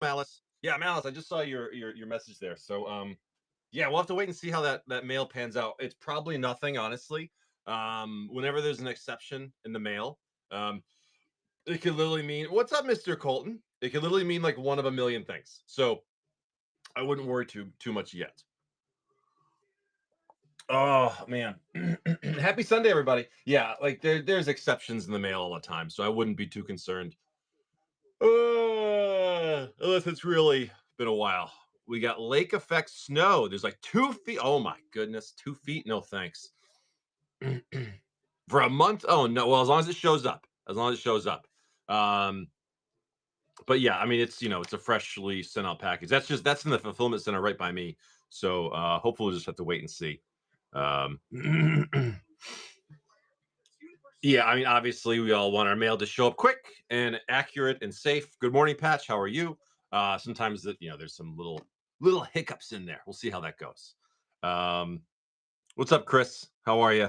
Malice. Yeah, Malice, I just saw your message there. So yeah, we'll have to wait and see how that mail pans out. It's probably nothing, honestly. Whenever there's an exception in the mail, um, it could literally mean what's up, Mr. Colton? It could literally mean like one of a million things. So I wouldn't worry too much yet. Oh man. Happy Sunday, everybody. Yeah, like there's exceptions in the mail all the time, so I wouldn't be too concerned. Unless it's really been a while. We got lake effect snow. There's like 2 feet. Oh my goodness, 2 feet. No thanks. For a month. Oh no. Well, as long as it shows up. As long as it shows up. Um, but yeah, I mean it's a freshly sent out package. That's in the fulfillment center right by me. So hopefully we'll just have to wait and see. Um Yeah, I mean, obviously, we all want our mail to show up quick and accurate and safe. Good morning, Patch. How are you? Sometimes there's some little hiccups in there. We'll see how that goes. Um, what's up, Chris? How are you?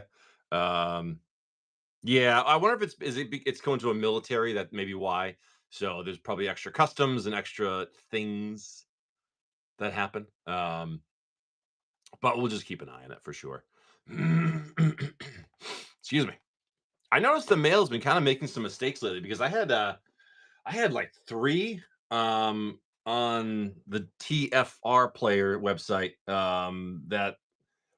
Um, yeah, I wonder if it's going to a military. That may be why. So there's probably extra customs and extra things that happen. But we'll just keep an eye on it for sure. Excuse me. I noticed the mail's been kind of making some mistakes lately because I had like three on the TFR player website that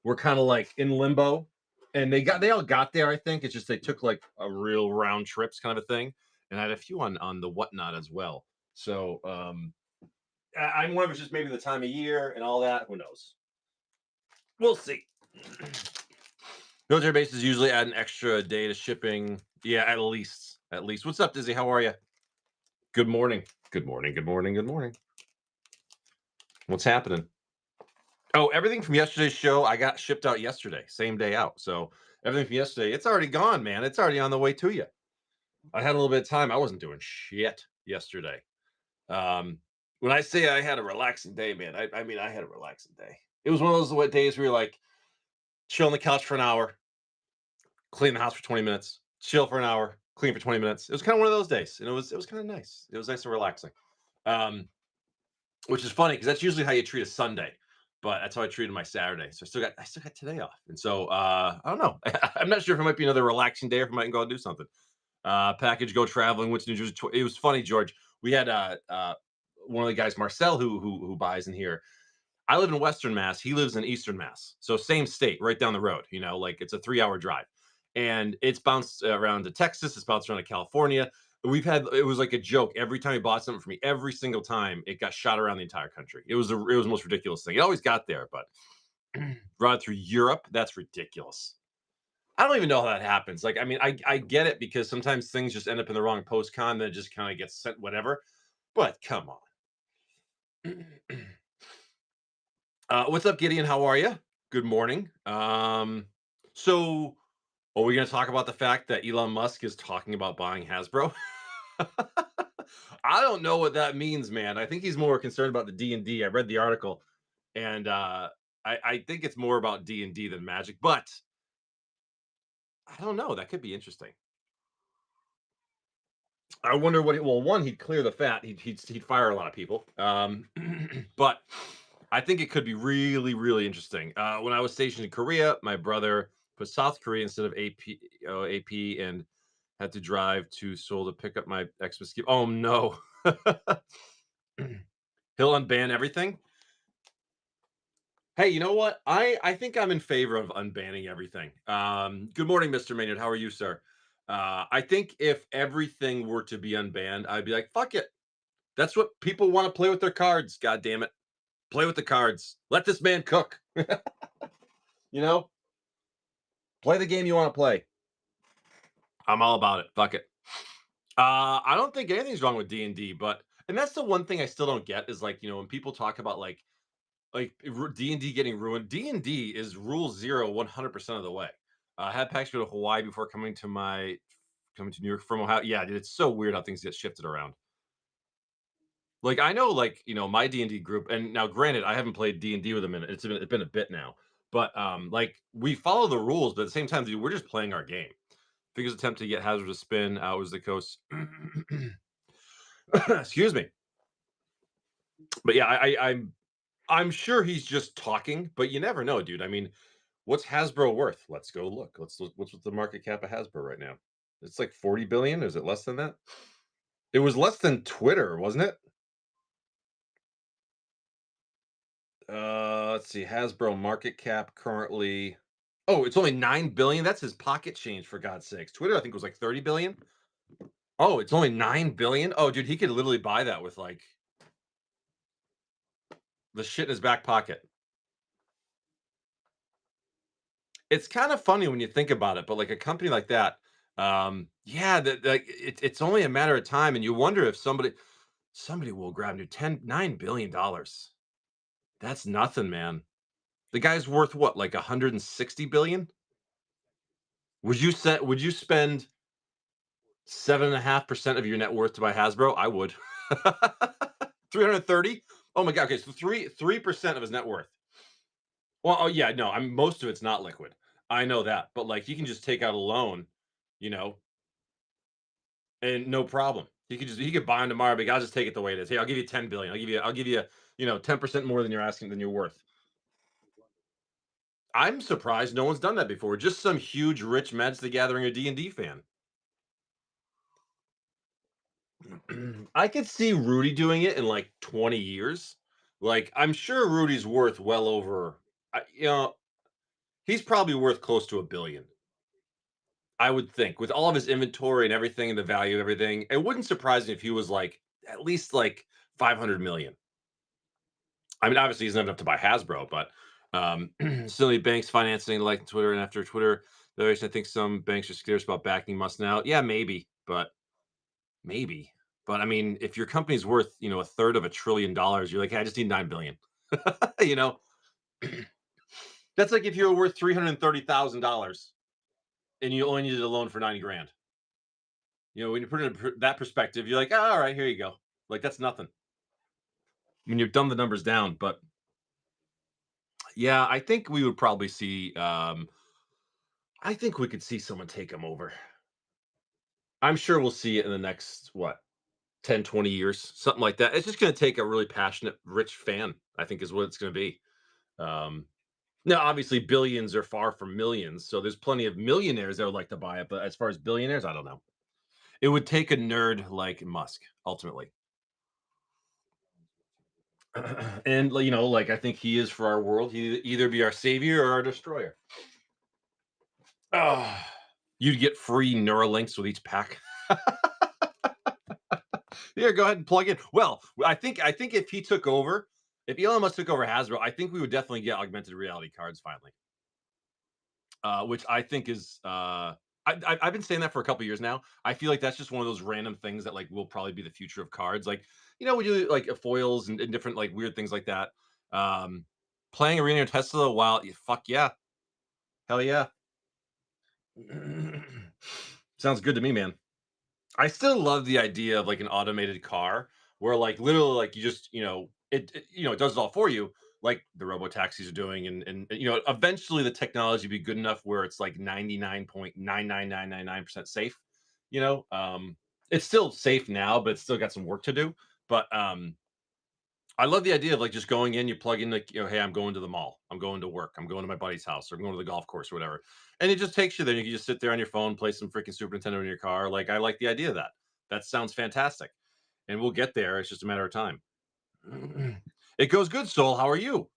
were kind of like in limbo, and they all got there. I think it's just they took like a real round trips kind of a thing, and I had a few on the whatnot as well. So I'm wondering if it's just maybe the time of year and all that. Who knows? We'll see. Military bases usually add an extra day to shipping. Yeah, at least. At least. What's up, Dizzy? How are you? Good morning. Good morning. Good morning. Good morning. What's happening? Oh, everything from yesterday's show I got shipped out yesterday, same day out. So everything from yesterday, it's already gone, man. It's already on the way to you. I had a little bit of time. I wasn't doing shit yesterday. Um, when I say I had a relaxing day, man, I mean I had a relaxing day. It was one of those days where you're like chill on the couch for an hour, clean the house for 20 minutes, chill for an hour, clean for 20 minutes. It was kind of one of those days, and it was kind of nice. It was nice and relaxing. Um, which is funny because that's usually how you treat a Sunday, but that's how I treated my Saturday. So I still got today off, and so I don't know. I'm not sure if it might be another relaxing day or if I might go out and do something. Package go traveling. Went to New Jersey. It was funny, George. We had one of the guys, Marcel, who buys in here. I live in Western Mass. He lives in Eastern Mass. So same state, right down the road. Like it's a 3 hour drive. And it's bounced around to Texas. It's bounced around to California. It was like a joke. Every time he bought something for me, every single time it got shot around the entire country. It was the most ridiculous thing. It always got there, but brought it through Europe. That's ridiculous. I don't even know how that happens. Like, I mean, I get it because sometimes things just end up in the wrong postcon, then it just kind of gets sent whatever. But come on. What's up, Gideon? How are you? Good morning. So are we going to talk about the fact that Elon Musk is talking about buying Hasbro? I don't know what that means, man. I think he's more concerned about the D&D. I read the article, and I think it's more about D&D than Magic, but I don't know. That could be interesting. I wonder well, one, he'd clear the fat. He'd fire a lot of people. But I think it could be really, really interesting. When I was stationed in Korea, my brother put South Korea instead of AP, and had to drive to Seoul to pick up my Xmas gift. Oh no. He'll unban everything. Hey, you know what? I think I'm in favor of unbanning everything. Good morning, Mr. Maynard. How are you, sir? I think if everything were to be unbanned, I'd be like, fuck it. That's what people want to play with their cards. God damn it. Play with the cards. Let this man cook. you know, play the game you want to play. I'm all about it. Fuck it. I don't think anything's wrong with D&D, and that's the one thing I still don't get is like, when people talk about D&D getting ruined, D&D is rule zero 100% of the way. I had packs go to Hawaii before coming to New York from Ohio. Yeah, dude, it's so weird how things get shifted around. Like I know, my D&D group, and now granted, I haven't played D&D with them in it's been a bit now, but like we follow the rules, but at the same time, dude, we're just playing our game. Figures attempt to get Hazard to spin out was the coast. Excuse me. But yeah, I'm sure he's just talking, but you never know, dude. I mean, what's Hasbro worth? Let's go look. Let's look. What's the market cap of Hasbro right now? It's like 40 billion. Is it less than that? It was less than Twitter, wasn't it? Let's see. Hasbro market cap currently. Oh, it's only 9 billion. That's his pocket change, for God's sakes. Twitter, I think, was like 30 billion. Oh, it's only 9 billion. Oh, dude, he could literally buy that with like the shit in his back pocket. It's kind of funny when you think about it, but like a company like that, yeah, that like it's only a matter of time, and you wonder if somebody will grab new 9 billion dollars. That's nothing, man. The guy's worth what, like 160 billion? Would you spend 7.5% of your net worth to buy Hasbro? I would. 330? Oh my god. Okay, so 3% of his net worth. Well, oh yeah, no, I'm most of it's not liquid. I know that. But like you can just take out a loan, you know, and no problem. He could buy them tomorrow, but I'll just take it the way it is. Hey, I'll give you 10 billion. I'll give you, 10% more than you're asking than you're worth. I'm surprised no one's done that before. Just some huge rich Magic the Gathering or D&D fan. I could see Rudy doing it in like 20 years. Like I'm sure Rudy's worth well over he's probably worth close to a billion. I would think with all of his inventory and everything and the value of everything. It wouldn't surprise me if he was like at least like 500 million. I mean, obviously he's not enough to buy Hasbro, but silly banks financing like Twitter, and after Twitter, I think some banks are scarce about backing must now. Yeah, maybe, but maybe. But I mean, if your company's worth, a third of $1 trillion, you're like, hey, I just need 9 billion. you know, that's like if you were worth $330,000 and you only needed a loan for 90 grand. When you put it in that perspective, you're like, oh, all right, here you go. Like that's nothing. I mean, you've done the numbers down, but yeah, I think we would probably see. I think we could see someone take him over. I'm sure we'll see it in the next, what, 10, 20 years, something like that. It's just going to take a really passionate, rich fan, I think is what it's going to be. Um, Now, obviously, billions are far from millions. So there's plenty of millionaires that would like to buy it. But as far as billionaires, I don't know. It would take a nerd like Musk, ultimately. And, like I think he is for our world. He either be our savior or our destroyer. Oh, you'd get free Neuralinks with each pack. Here, go ahead and plug in. Well, I think if he took over, if Elon Musk took over Hasbro, I think we would definitely get augmented reality cards finally. Which I think is I've been saying that for a couple years now. I feel like that's just one of those random things that like will probably be the future of cards. Like we do like foils and different like weird things like that. Um, Playing Arena or Tesla, while fuck yeah, hell yeah, sounds good to me, man. I still love the idea of like an automated car where like literally like you just it does it all for you like the robo taxis are doing, and eventually the technology be good enough where it's like 99.99999% safe. You know, it's still safe now, but it's still got some work to do. But I love the idea of like just going in, you plug in like, hey, I'm going to the mall, I'm going to work, I'm going to my buddy's house, or I'm going to the golf course or whatever. And it just takes you there. You can just sit there on your phone, play some freaking Super Nintendo in your car. Like I like the idea of that. That sounds fantastic. And we'll get there. It's just a matter of time. It goes good, Soul. How are you?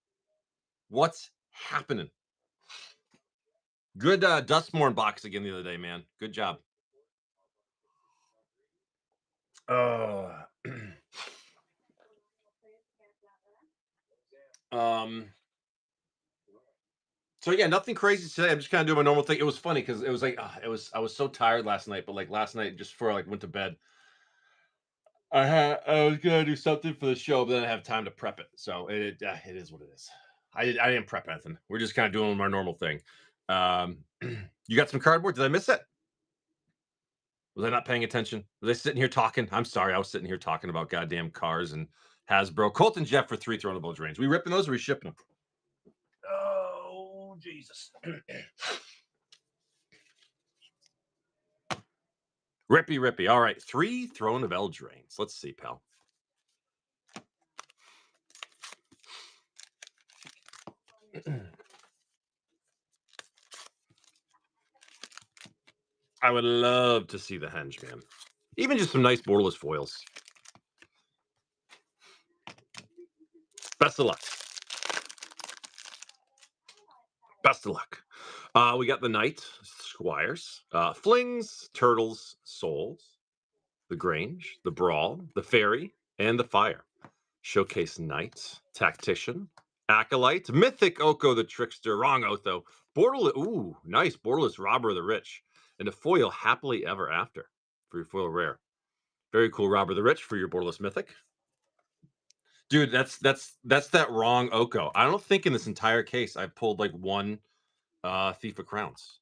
What's happening? Good Dustmorn box again the other day, man. Good job. Uh, um, So yeah, nothing crazy today. I'm just kind of doing my normal thing. It was funny because it was like I was so tired last night, but like last night just before I like went to bed, I was gonna do something for the show, but then I have time to prep it. So it is what it is. I didn't prep anything. We're just kind of doing our normal thing. You got some cardboard? Did I miss it? Was I not paying attention? Was I sitting here talking? I'm sorry, I was sitting here talking about goddamn cars and Hasbro. Colt and Jeff for 3 throwables range. We ripping those or we shipping them? Oh Jesus. Rippy, rippy. All right, 3 Throne of Eldraines. Let's see, pal. I would love to see the henge, man. Even just some nice borderless foils. Best of luck. Best of luck. We got the Knight, Squires, Flings, Turtles, Souls, the Grange, the Brawl, the Fairy, and the Fire. Showcase Knight, Tactician, Acolyte, Mythic Oko the Trickster, wrong Otho, Borderless, ooh, nice, Borderless Robber of the Rich, and a foil Happily Ever After for your foil rare. Very cool, Robber the Rich for your Borderless Mythic. Dude, that's that wrong Oko. I don't think in this entire case I pulled like one Thief of Crowns.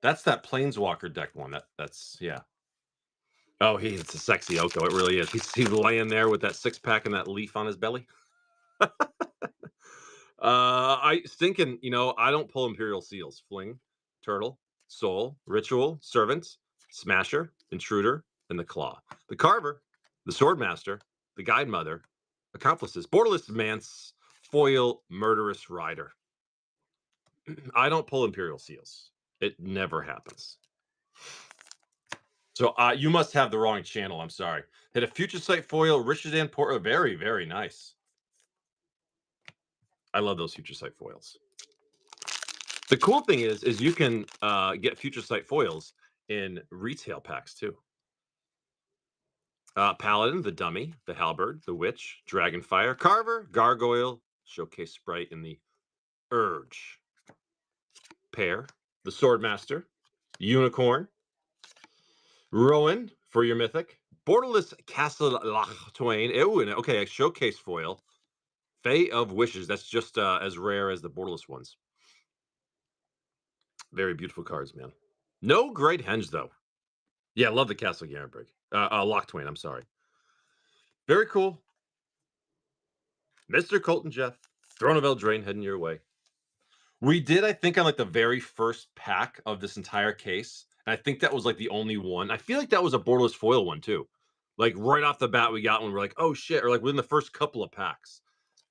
That's that Planeswalker deck one. That's yeah. Oh, it's a sexy Oko. It really is. He's laying there with that 6-pack and that leaf on his belly. I thinking, I don't pull Imperial Seals. Fling, Turtle, Soul, Ritual, Servant, Smasher, Intruder, and the Claw. The Carver, the Swordmaster, the Guide Mother, Accomplices, Borderless Mance, Foil, Murderous Rider. I don't pull Imperial Seals. It never happens. So you must have the wrong channel. I'm sorry. Hit a Future Sight foil, Rishadan Porter. Very, very nice. I love those Future Sight foils. The cool thing is you can get Future Sight foils in retail packs too. Paladin, the Dummy, the Halberd, the Witch, Dragonfire, Carver, Gargoyle, Showcase Sprite in the Urge pair, the Swordmaster, Unicorn, Rowan for your Mythic, Borderless Castle Twain. Okay, a Showcase foil, Fae of Wishes. That's just as rare as the Borderless ones. Very beautiful cards, man. No great henge though. Yeah, love the Castle Garenbrig. Lock Twain, I'm sorry. Very cool. Mr. Colton Jeff, Throne of Eldraine heading your way. We did, I think, on like the very first pack of this entire case. And I think that was like the only one. I feel like that was a borderless foil one too. Like right off the bat, we got one. We're like, oh shit, or like within the first couple of packs.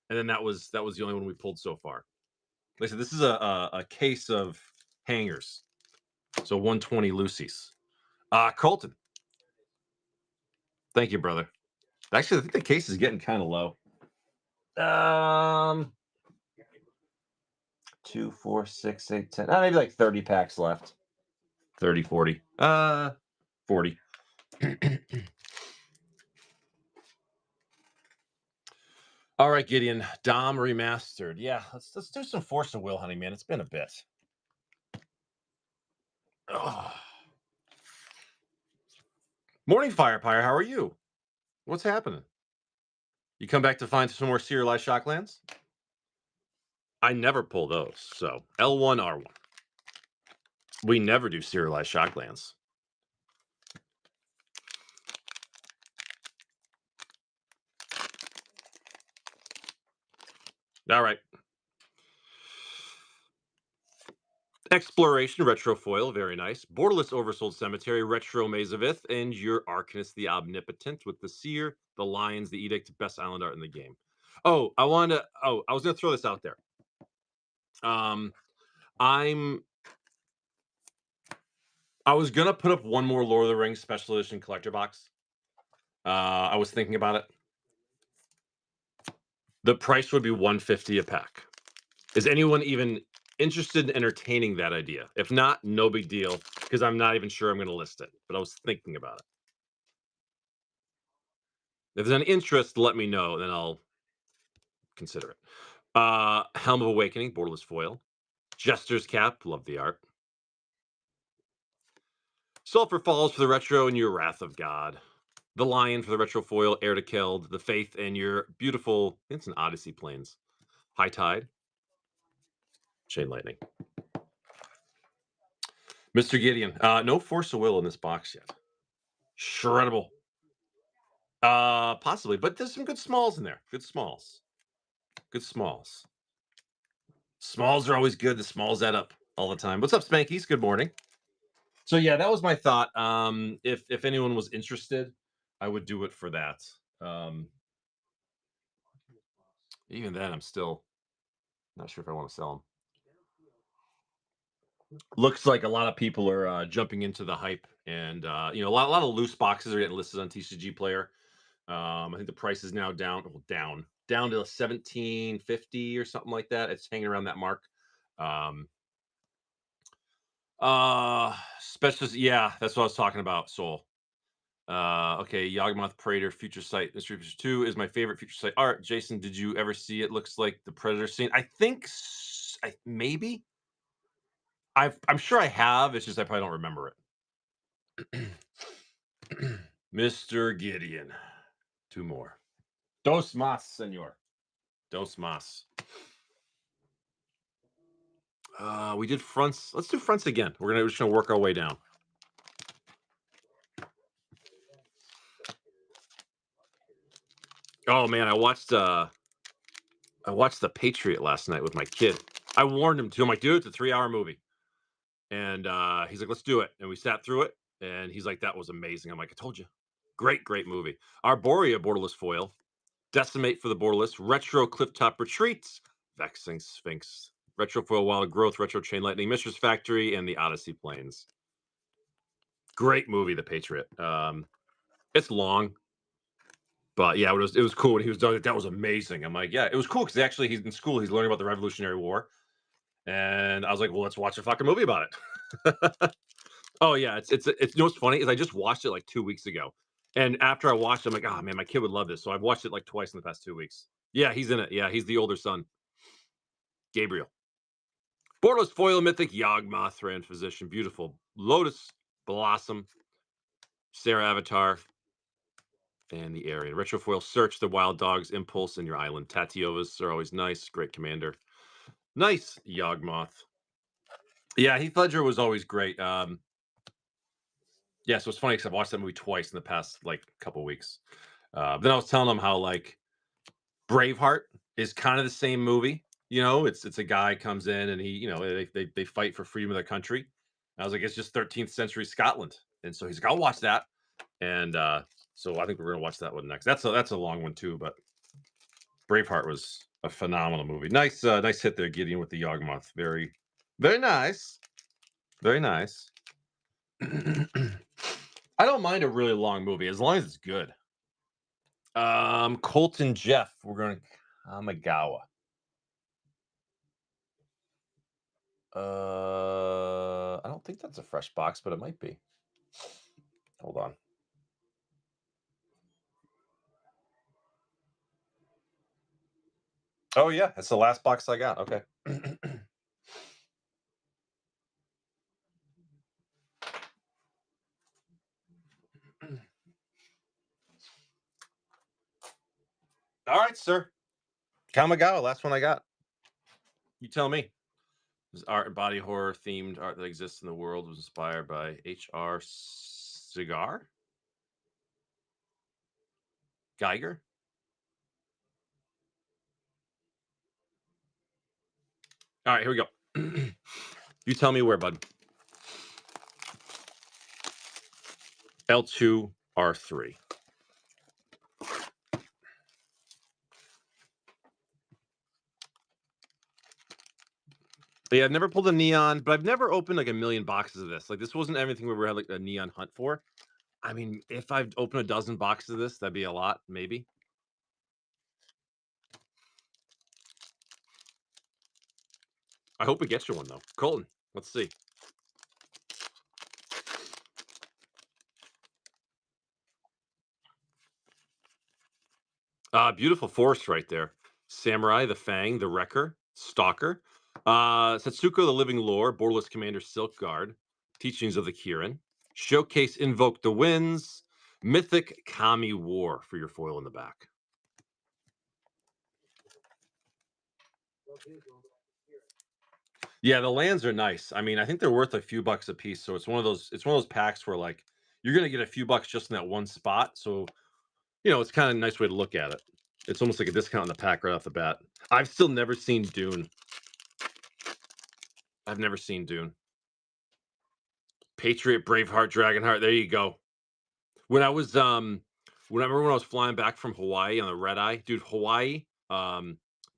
And then that was the only one we pulled so far. Like I said, this is a case of hangers. So 120 Lucy's. Colton. Thank you, brother. Actually, I think the case is getting kind of low. 2, 4, 6, 8, 10. Maybe like 30 packs left. 30, 40. 40. All right, Gideon. Dom remastered. Yeah, let's do some Force and Will Hunting, man. It's been a bit. Oh. Morning, Firepire. How are you? What's happening? You come back to find some more serialized Shocklands? I never pull those. So L1, R1. We never do serialized Shocklands. All right. Exploration Retro Foil, very nice. Borderless Oversold Cemetery, Retro Maze of Ith, and your Arcanist the Omnipotent with the Seer, the Lions, the Edict, best island art in the game. I was gonna throw this out there. I was gonna put up one more Lord of the Rings special edition collector box. I was thinking about it. The price would be $150 a pack. Is anyone even interested in entertaining that idea? If not, no big deal, because I'm not even sure I'm going to list it. But I was thinking about it. If there's any interest, let me know, then I'll consider it. Helm of Awakening, borderless foil. Jester's Cap, love the art. Sulphur Falls for the retro and your Wrath of God. The Lion for the retro foil, Heir to Keld, the Faith, and your beautiful, it's an Odyssey Plains. High Tide. Chain Lightning. Mr. Gideon, no Force of Will in this box yet. Shreddable. Possibly, but there's some good smalls in there. Good smalls. Good smalls. Smalls are always good. The smalls add up all the time. What's up, Spankies? Good morning. So yeah, that was my thought. If anyone was interested, I would do it for that. Even then, I'm still Not sure if I want to sell them. Looks like a lot of people are jumping into the hype, and a lot of loose boxes are getting listed on TCG Player. I think the price is now down to 1750 or something like that. It's hanging around that mark. Um, special, yeah, that's what I was talking about. Soul. Okay, Yawgmoth Praetor Future Sight Mystery Picture 2 is my favorite Future Sight art. Jason, did you ever see it? Looks like the Predator scene. I think maybe. I'm sure I have. It's just I probably don't remember it. Mr. Gideon. Two more. Dos mas, senor. Dos mas. We did fronts. Let's do fronts again. We're just gonna work our way down. Oh man, I watched The Patriot last night with my kid. I warned him too. I'm like, dude, it's a 3-hour movie. And he's like, let's do it. And we sat through it. And he's like, that was amazing. I'm like, I told you. Great, great movie. Arborea borderless foil. Decimate for the borderless. Retro Clifftop Retreats. Vexing Sphinx. Retro foil Wild Growth. Retro Chain Lightning. Mistress Factory. And the Odyssey Plains. Great movie, The Patriot. It's long. But yeah, it was cool when he was done. That was amazing. I'm like, yeah, it was cool because actually he's in school. He's learning about the Revolutionary War. And I was like, well, let's watch a fucking movie about it. Oh yeah, it's you know what's funny is I just watched it like 2 weeks ago, and after I watched it, I'm like, oh man, my kid would love this. So I've watched it like twice in the past 2 weeks. Yeah, he's in it. Yeah, he's the older son, Gabriel. Borderless foil mythic Yawgmoth Ran Physician, beautiful Lotus Blossom, Sarah Avatar, and the Aryan Retrofoil Search the Wild Dogs Impulse in your island. Tatiovas are always nice. Great commander. Nice Yawgmoth. Yeah, Heath Ledger was always great. Yeah, so it's funny because I've watched that movie twice in the past like couple weeks. Then I was telling them how like Braveheart is kind of the same movie. It's a guy comes in and they fight for freedom of their country. And I was like, it's just 13th century Scotland, and so he's like, I'll watch that. And so I think we're gonna watch that one next. That's a long one too, but Braveheart was a phenomenal movie. Nice hit there, Gideon, with the Yawgmoth. Very, very nice, very nice. I don't mind a really long movie as long as it's good. Colton Jeff, we're going Kamigawa. I don't think that's a fresh box, but it might be. Hold on. Oh yeah, it's the last box I got. Okay. All right, sir. Kamigawa, last one I got. You tell me. This art and body horror themed art that exists in the world was inspired by H.R. Cigar? Geiger? All right, here we go. You tell me where, bud. L2, R3. Yeah, I've never pulled a neon, but I've never opened like a million boxes of this. Like this wasn't everything we had like a neon hunt for. I mean, if I've opened a dozen boxes of this, that'd be a lot, maybe. I hope we get you one though. Colton, let's see. Beautiful forest right there. Samurai, the Fang, the Wrecker, Stalker, Setsuko, the Living Lore, Borderless Commander, Silk Guard, Teachings of the Kirin, Showcase, Invoke the Winds, Mythic Kami War for your foil in the back. Yeah, the lands are nice. I mean, I think they're worth a few bucks a piece. So it's one of those packs where like you're gonna get a few bucks just in that one spot. So it's kind of a nice way to look at it. It's almost like a discount in the pack right off the bat. I've still never seen Dune. I've never seen Dune. Patriot, Braveheart, Dragonheart. There you go. When I was when I was flying back from Hawaii on the red eye, dude, Hawaii,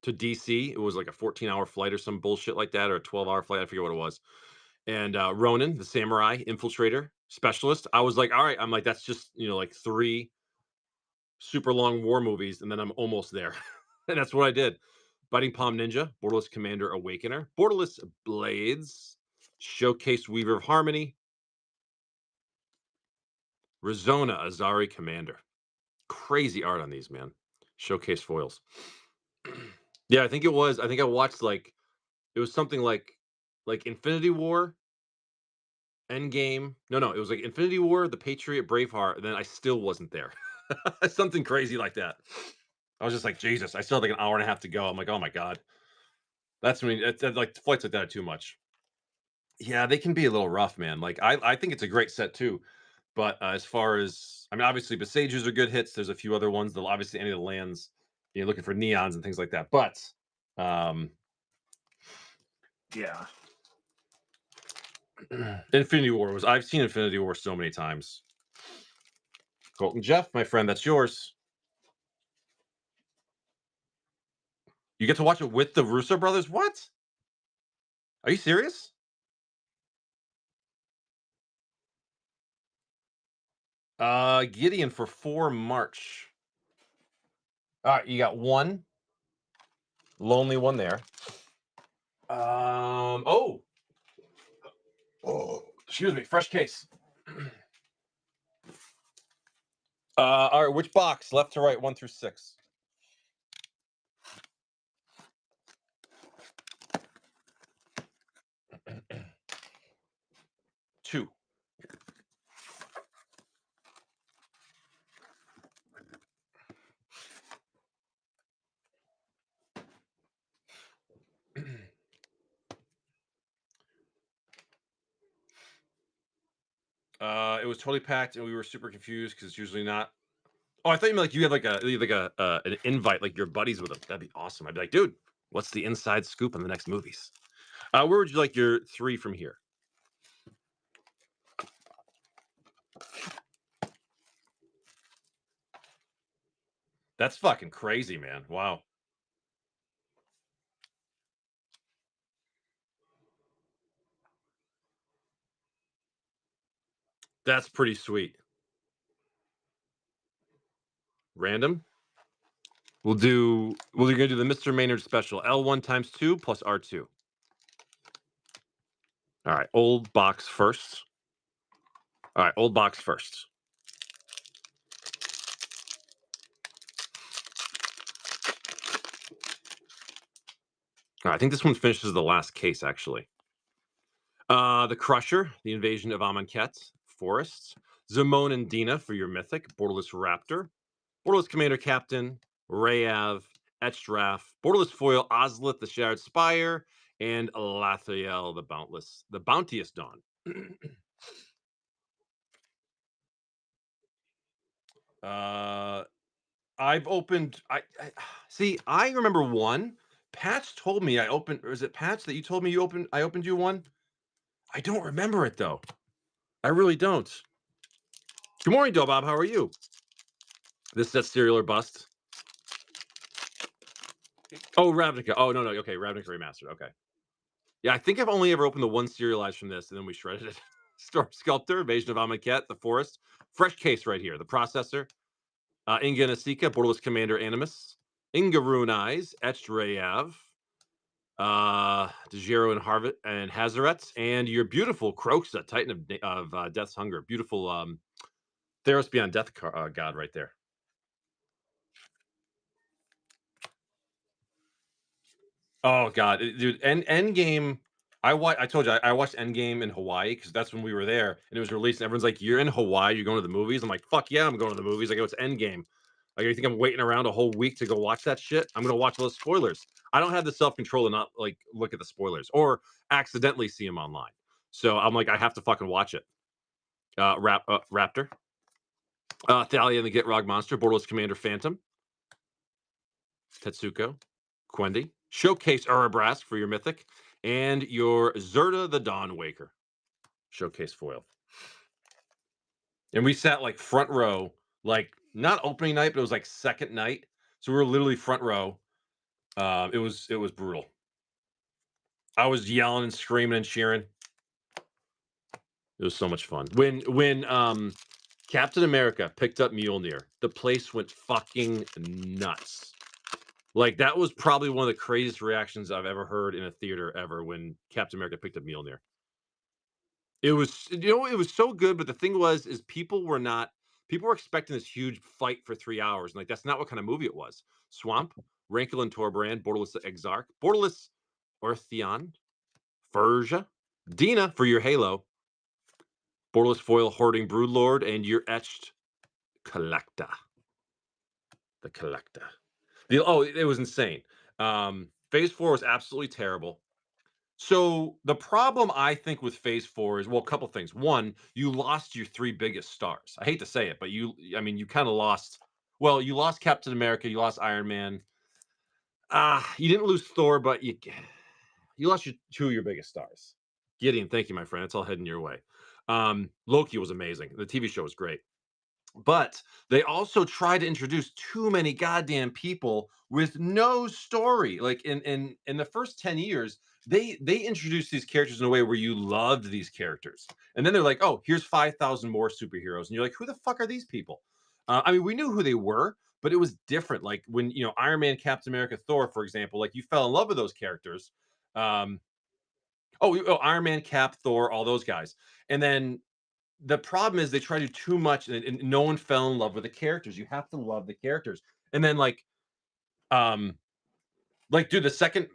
to DC. It was like a 14-hour flight or some bullshit like that, or a 12-hour flight. I forget what it was. And Ronin, the samurai infiltrator specialist. I was like, all right. I'm like, that's just like 3 super long war movies, and then I'm almost there. And that's what I did. Biting Palm Ninja, Borderless Commander Awakener, Borderless Blades, Showcase Weaver of Harmony, Rizona Azari Commander. Crazy art on these, man. Showcase foils. Yeah, I think it was. I think I watched it was something like Infinity War, Endgame. No, it was like Infinity War, The Patriot, Braveheart, and then I still wasn't there. Something crazy like that. I was just like, Jesus, I still have like an hour and a half to go. I'm like, oh my God. That's when like flights like that are too much. Yeah, they can be a little rough, man. Like I think it's a great set too. But as far as I mean, obviously Besages are good hits. There's a few other ones. That obviously any of the lands, you're looking for neons and things like that. But yeah. Infinity War was I've seen Infinity War so many times. Colton Jeff, my friend, that's yours. You get to watch it with the Russo brothers? What? Are you serious? Gideon for 4 March. All right, you got one lonely one there. Oh, excuse me, fresh case. All right, which box? Left to right, 1 through 6. 2. It was totally packed, and we were super confused because it's usually not. Oh, I thought you meant like you have like a an invite, like your buddies with them. That'd be awesome. I'd be like, dude, what's the inside scoop on the next movies? Where would you like your 3 from here? That's fucking crazy, man. Wow. That's pretty sweet. Random. We're gonna do the Mr. Maynard special. L1 times 2 plus R2. All right, old box first. All right, old box first. All right, I think this one finishes the last case, actually. The Crusher, the Invasion of Amonkhet, Forests. Zimone and Dina for your Mythic. Borderless Raptor. Borderless Commander Captain. Rayav. Etched Wrath. Borderless Foil. Ozlith, the Shattered Spire. And Lathiel, the Bounteous Dawn. I've opened. I see. I remember one. Patch told me I opened. Or is it Patch that you told me you opened? I opened you one. I don't remember it though. I really don't. Good morning, Doe Bob. How are you? This set serial or bust. Oh, Ravnica. Oh no. Okay, Ravnica remastered. Okay. Yeah, I think I've only ever opened the one serialized from this, and then we shredded it. Storm Sculptor, Invasion of Amonkhet, The Forest. Fresh case right here. The Processor. Inga Nasika, Borderless Commander Animus. Inga Rune Eyes, Etched Rayav. Dejero and Harvest and Hazaret, and your beautiful Kroxa, Titan of Death's Hunger. Beautiful Theros Beyond Death god right there. Oh god, dude, Endgame. I told you I watched Endgame in Hawaii because that's when we were there and it was released. And everyone's like, "You're in Hawaii, you're going to the movies." I'm like, "Fuck yeah, I'm going to the movies." I go, "It's Endgame." Like, you think I'm waiting around a whole week to go watch that shit? I'm gonna watch all the spoilers. I don't have the self control to not like look at the spoilers or accidentally see them online. So I'm like, I have to fucking watch it. Raptor, Thalia and the Gitrog Monster, Borderless Commander Phantom, Tetsuko, Quendi, Showcase Urabrask for your Mythic, and your Zerta the Dawn Waker. Showcase foil. And we sat like front row, like not opening night, but it was like second night. So we were literally front row. It was brutal. I was yelling and screaming and cheering. It was so much fun. When Captain America picked up Mjolnir, the place went fucking nuts. Like, that was probably one of the craziest reactions I've ever heard in a theater ever when Captain America picked up Mjolnir. It was so good, but the thing was is people were expecting this huge fight for 3 hours, and, like, that's not what kind of movie it was. Swamp, Rankle and Torbrand, Borderless Exarch, Borderless Ortheon, Ferja, Dina for your Halo, Borderless Foil Hoarding Broodlord, and your Etched Collector. The Collector. It was insane. Phase 4 was absolutely terrible. So the problem I think with Phase 4 is, well, a couple things. One, you lost your 3 biggest stars. I hate to say it, but you kinda lost, well, you lost Captain America, you lost Iron Man. You didn't lose Thor, but you lost your 2 of your biggest stars. Gideon, thank you, my friend. It's all heading your way. Loki was amazing. The TV show was great. But they also try to introduce too many goddamn people with no story. Like, in the first 10 years, they introduced these characters in a way where you loved these characters. And then they're like, "Oh, here's 5,000 more superheroes." And you're like, "Who the fuck are these people?" I mean, we knew who they were, but it was different. Like, when, Iron Man, Captain America, Thor, for example, like, you fell in love with those characters. Um, Iron Man, Cap, Thor, all those guys. And then the problem is they try to do too much, and no one fell in love with the characters. You have to love the characters. And then, um, dude, the second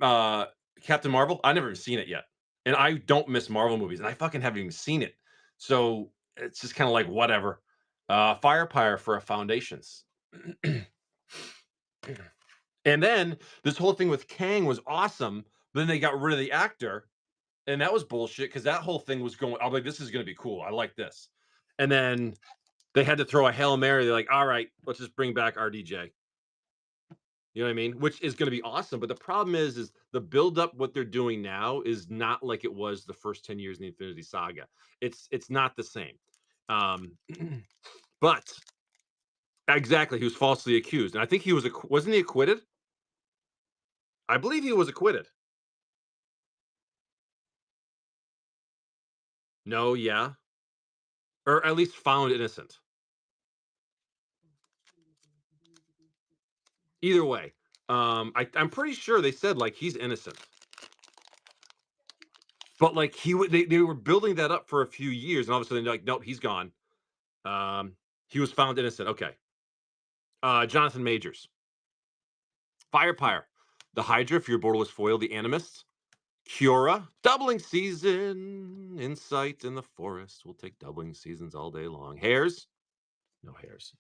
Captain Marvel, I never even seen it yet. And I don't miss Marvel movies, and I fucking haven't even seen it. So it's just kind of like whatever. Firepire for a Foundations. And then this whole thing with Kang was awesome, but then they got rid of the actor, and that was bullshit because that whole thing was going. I'm like, this is gonna be cool. I like this. And then they had to throw a Hail Mary. They're like, all right, let's just bring back RDJ. You know what I mean? Which is going to be awesome. But the problem is the build up, what they're doing now is not like it was the first 10 years in the Infinity Saga. It's not the same. Um, but exactly, he was falsely accused. And I think wasn't he acquitted? I believe he was acquitted. No, yeah. Or at least found innocent. Either way. I'm pretty sure they said like he's innocent. But, like, they were building that up for a few years, and all of a sudden, they're like, "Nope, he's gone." Um, he was found innocent, okay. Jonathan Majors. Firepire. The Hydra for your Borderless Foil, the Animists. Cura. Doubling season. Insight in the forest. We'll take doubling seasons all day long. Hairs. No hairs.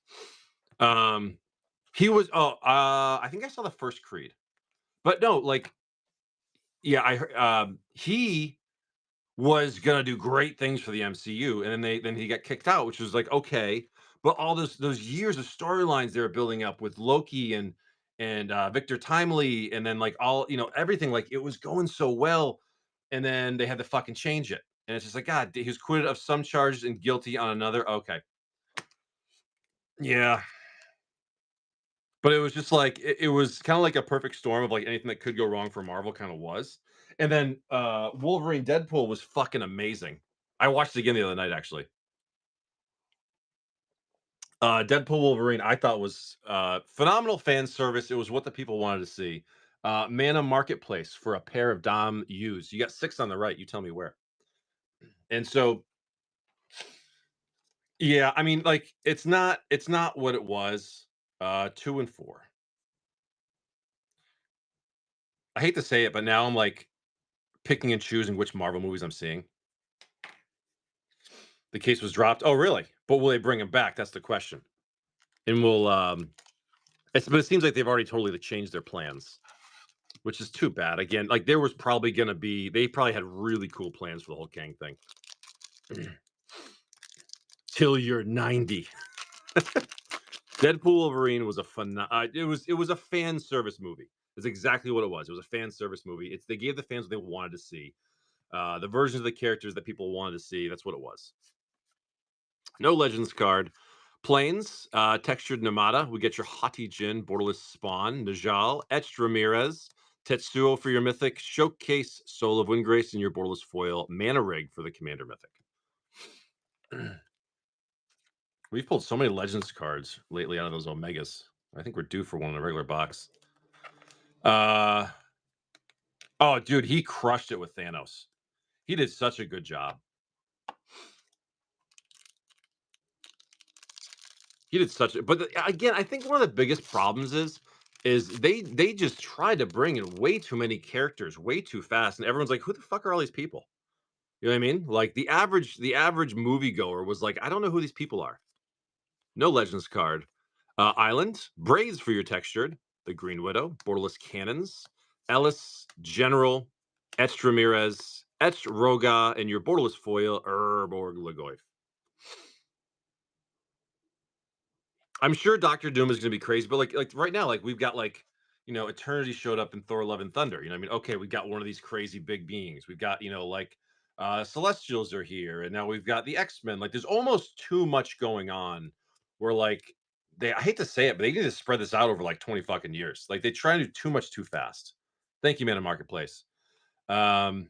He was I think I saw the first Creed. But no, like, yeah, I heard, he was gonna do great things for the MCU, and then he got kicked out, which was like, okay. But all those years of storylines they were building up with Loki and Victor Timely, and then like everything, like, it was going so well, and then they had to fucking change it. And it's just like, God, he was acquitted of some charges and guilty on another. Okay. Yeah. But it was just like it was kind of like a perfect storm of like anything that could go wrong for Marvel kind of was. And then Wolverine Deadpool was fucking amazing. I watched it again the other night actually. Deadpool Wolverine I thought was phenomenal fan service. It was what the people wanted to see. Mana Marketplace for a pair of Dom U's. You got 6 on the right. You tell me where. And so, yeah, I mean, like, it's not what it was. 2 and 4. I hate to say it, but now I'm like picking and choosing which Marvel movies I'm seeing. The case was dropped. Oh, really? But will they bring him back? That's the question. And but it seems like they've already totally changed their plans, which is too bad. Again, like, there was probably gonna be they probably had really cool plans for the whole Kang thing. Till you're 90. Deadpool Wolverine was it was a fan service movie. It's exactly what it was. It was a fan service movie. They gave the fans what they wanted to see. The versions of the characters that people wanted to see. That's what it was. No Legends card. Plains, textured Namada. We get your Hati Jin, borderless Spawn, Najal, Etched Ramirez, Tetsuo for your Mythic, Showcase Soul of Windgrace, and your borderless foil Mana Rig for the Commander Mythic. We've pulled so many Legends cards lately out of those Omegas. I think we're due for one in a regular box. Oh, dude, he crushed it with Thanos. He did such a good job. He did such a, but again, I think one of the biggest problems is they just tried to bring in way too many characters way too fast, and everyone's like, who the fuck are all these people? You know what I mean? Like the average moviegoer was like, I don't know who these people are. No Legends card. Island, Braids for your textured, the Green Widow, Borderless Cannons, Ellis, General, Etched Ramirez, Etched Roga, and your Borderless foil, Urborg Lagoif. I'm sure Doctor Doom is going to be crazy, but like right now, like we've got like Eternity showed up in Thor: Love and Thunder. You know, what I mean, okay, we've got one of these crazy big beings. We've got like Celestials are here, and now we've got the X-Men. Like, there's almost too much going on. Where like I hate to say it, but they need to spread this out over like 20 fucking years. Like they try to do too much too fast. Thank you, man. In Marketplace. Um,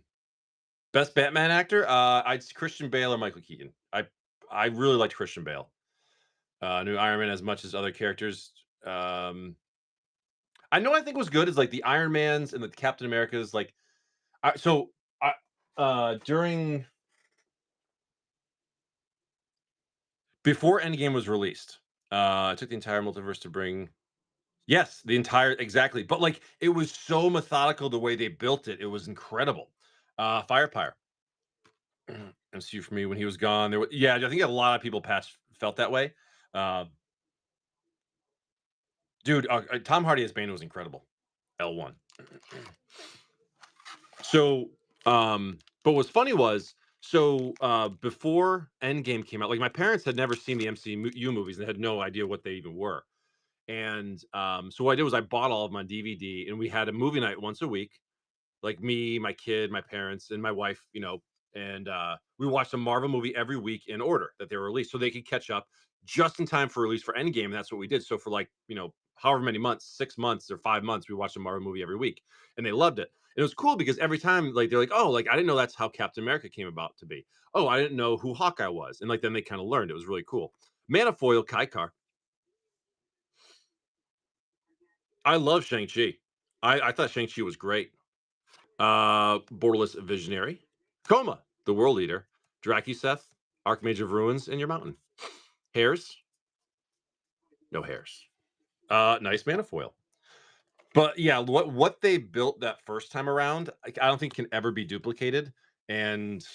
Best Batman actor? I'd Christian Bale or Michael Keaton. I really liked Christian Bale. New Iron Man as much as other characters. I think was good is like the Iron Mans and the Captain Americas. Like, during before Endgame was released, it took the entire multiverse to bring. Yes, the entire exactly, but like it was so methodical the way they built it. It was incredible. Firepire. MCU for me when he was gone. Yeah, I think a lot of people felt that way. Uh, Dude, Tom Hardy as Bane was incredible. L1. So, but what's funny was, before Endgame came out, like my parents had never seen the MCU movies and had no idea what they even were. And so what I did was I bought all of them on DVD, and we had a movie night once a week, like me, my kid, my parents, and my wife, and we watched a Marvel movie every week in order that they were released, so they could catch up just in time for release for Endgame. And that's what we did. So for like however many months, 6 months or 5 months, we watched a Marvel movie every week, and they loved it. And it was cool because every time, like they're like, oh, like I didn't know that's how Captain America came about to be. Oh, I didn't know who Hawkeye was, and like then they kind of learned. It was really cool. Manifoil Kaikar. I love Shang-Chi. I thought Shang-Chi was great. Borderless Visionary, Coma, the World Eater, Dracuseth, Archmage of Ruins, and your Mountain. Hairs, no hairs. Nice Manifoil. But yeah, what they built that first time around, like, I don't think can ever be duplicated, and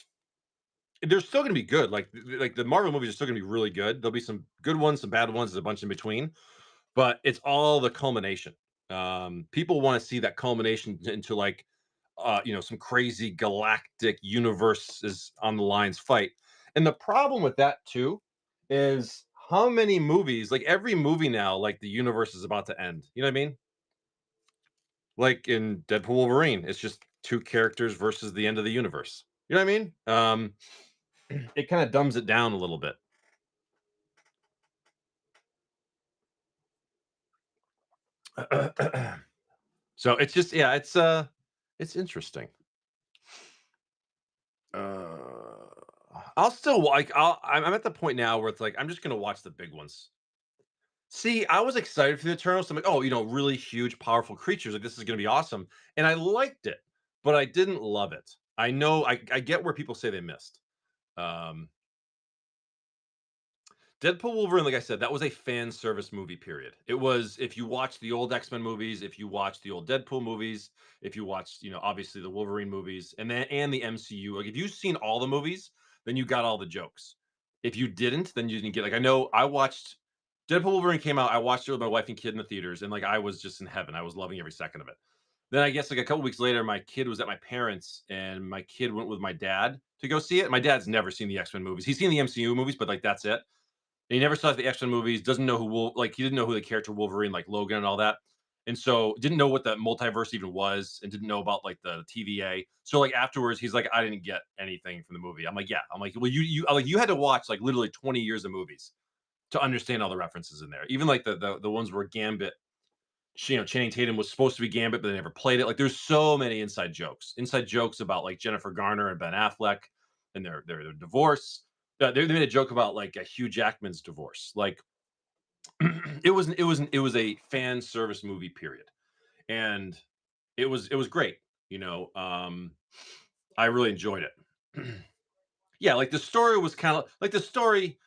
they're still going to be good. Like the Marvel movies are still going to be really good. There'll be some good ones, some bad ones, there's a bunch in between, but it's all the culmination. People want to see that culmination into like some crazy galactic universes on the lines fight. And the problem with that too is how many movies, like every movie now, like the universe is about to end. You know what I mean? Like in Deadpool Wolverine, it's just two characters versus the end of the universe. You know what I mean? It kind of dumbs it down a little bit. So it's just it's interesting. I'll still like I'm at the point now where it's like I'm just gonna watch the big ones. See, I was excited for the Eternals. I'm like, oh, really huge, powerful creatures. Like this is gonna be awesome, and I liked it, but I didn't love it. I know I get where people say they missed. Um, Deadpool Wolverine, like I said, that was a fan service movie. Period. It was if you watch the old X Men movies, if you watch the old Deadpool movies, if you watched, obviously the Wolverine movies, and the MCU. Like if you've seen all the movies, then you got all the jokes. If you didn't, then you didn't get. Like I know I watched Deadpool Wolverine came out. I watched it with my wife and kid in the theaters, and like I was just in heaven. I was loving every second of it. Then I guess like a couple weeks later, my kid was at my parents, and my kid went with my dad to go see it. My dad's never seen the X Men movies. He's seen the MCU movies, but like that's it. He never saw the X-Men movies, doesn't know he didn't know who the character Wolverine, like Logan and all that. And so didn't know what the multiverse even was and didn't know about like the TVA. So like afterwards, he's like, I didn't get anything from the movie. I'm like, yeah. I'm like, well, you had to watch like literally 20 years of movies to understand all the references in there. Even like the ones where Gambit, Channing Tatum was supposed to be Gambit, but they never played it. Like there's so many inside jokes about like Jennifer Garner and Ben Affleck and their divorce. They made a joke about like Hugh Jackman's divorce. Like it was a fan service movie, period, and it was great. I really enjoyed it. Yeah, like the story was kind of like the story.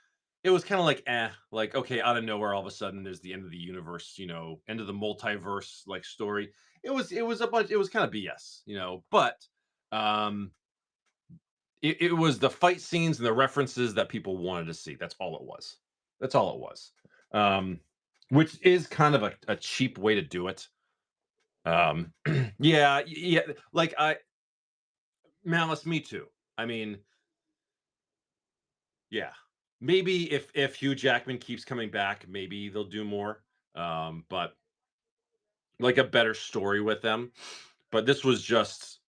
It was kind of like, like okay, out of nowhere, all of a sudden, there's the end of the universe, end of the multiverse, like story. It was a bunch. It was kind of BS, but um, it was the fight scenes and the references that people wanted to see. That's all it was. That's all it was. Um, which is kind of a cheap way to do it. Yeah, yeah. Like Malice, me too. I mean, yeah. Maybe if Hugh Jackman keeps coming back, maybe they'll do more. But like a better story with them. But this was just,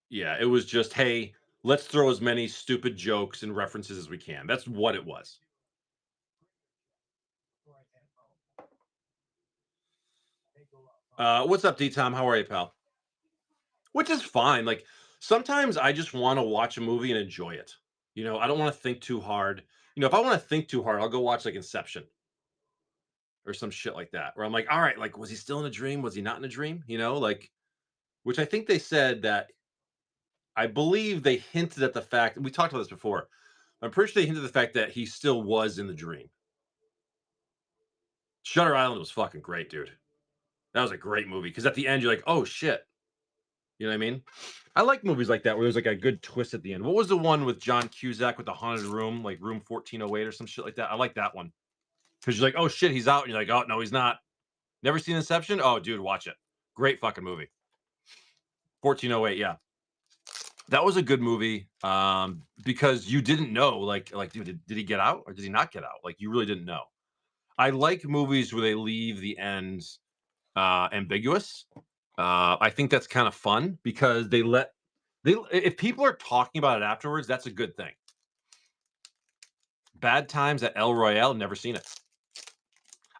yeah, it was just, hey, let's throw as many stupid jokes and references as we can. That's what it was. What's up, D Tom? How are you, pal? Which is fine. Like sometimes I just want to watch a movie and enjoy it. I don't want to think too hard. If I want to think too hard, I'll go watch like Inception or some shit like that. Where I'm like, all right, like was he still in a dream? Was he not in a dream? Like which I think they said that I believe they hinted at the fact we talked about this before. I'm pretty sure they hinted at the fact that he still was in the dream. Shutter Island was fucking great, dude. That was a great movie because at the end you're like, oh shit. You know what I mean? I like movies like that where there's like a good twist at the end. What was the one with John Cusack with the haunted room, like Room 1408 or some shit like that? I like that one because you're like, oh shit, he's out, and you're like, oh no, he's not. Never seen Inception? Oh, dude, watch it. Great fucking movie. 1408, yeah. That was a good movie, because you didn't know, like, dude, did he get out or did he not get out? Like, you really didn't know. I like movies where they leave the end ambiguous. I think that's kind of fun because if people are talking about it afterwards, that's a good thing. Bad Times at El Royale, never seen it.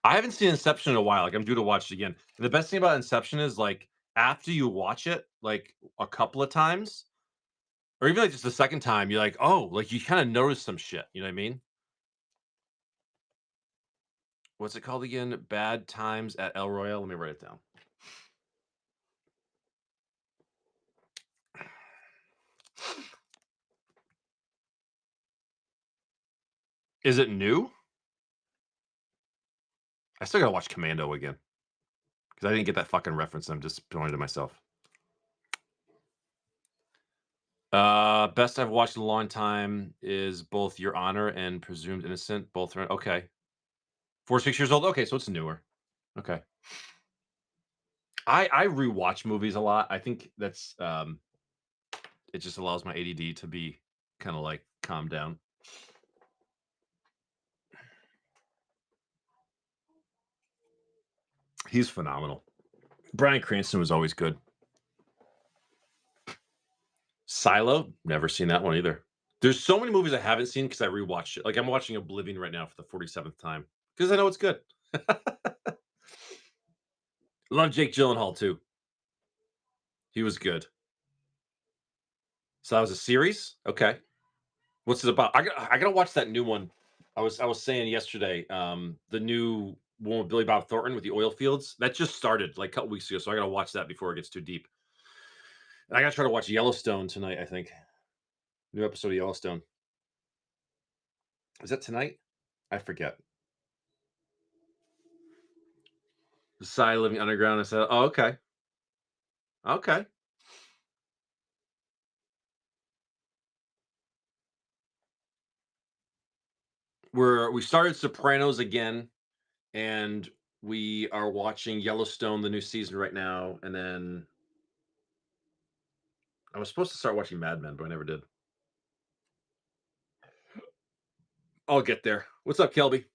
I haven't seen Inception in a while. Like I'm due to watch it again. And the best thing about Inception is like after you watch it like a couple of times, or even like just the second time, you're like, oh, like you kind of notice some shit. You know what I mean? What's it called again? Bad Times at El Royale. Let me write it down. Is it new? I still gotta watch Commando again because I didn't get that fucking reference. I'm disappointed in myself. Best I've watched in a long time is both Your Honor and Presumed Innocent. Both are okay. 4 6 years old. Okay, so it's newer. Okay. I rewatch movies a lot. I think that's it just allows my ADD to be kind of like calm down. He's phenomenal. Bryan Cranston was always good. Silo, never seen that one either. There's so many movies I haven't seen because I rewatched it. Like I'm watching Oblivion right now for the 47th time because I know it's good. Love Jake Gyllenhaal too. He was good. So that was a series. Okay, what's it about? I gotta watch that new one. I was saying yesterday, the new one with Billy Bob Thornton with the oil fields that just started like a couple weeks ago. So I gotta watch that before it gets too deep. And I gotta try to watch Yellowstone tonight. I think new episode of Yellowstone. Is that tonight? I forget. Psy living underground. I said, oh, okay, okay. We started Sopranos again, and we are watching Yellowstone, the new season right now. And then I was supposed to start watching Mad Men, but I never did. I'll get there. What's up, Kelby?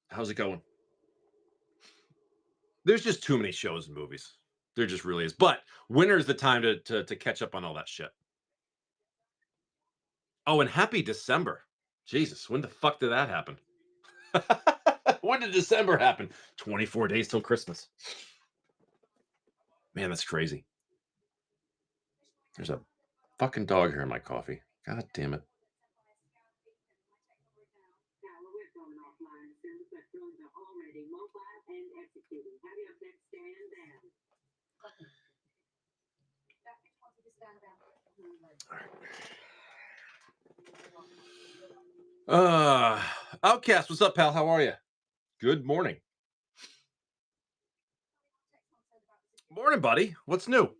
How's it going? There's just too many shows and movies. There just really is. But winter's the time to catch up on all that shit. Oh, and happy December. Jesus, when the fuck did that happen? When did December happen? 24 days till Christmas. Man, that's crazy. There's a fucking dog here in my coffee. God damn it. Uh, Outcast, what's up, pal? How are you? Good morning. Morning, buddy. What's new?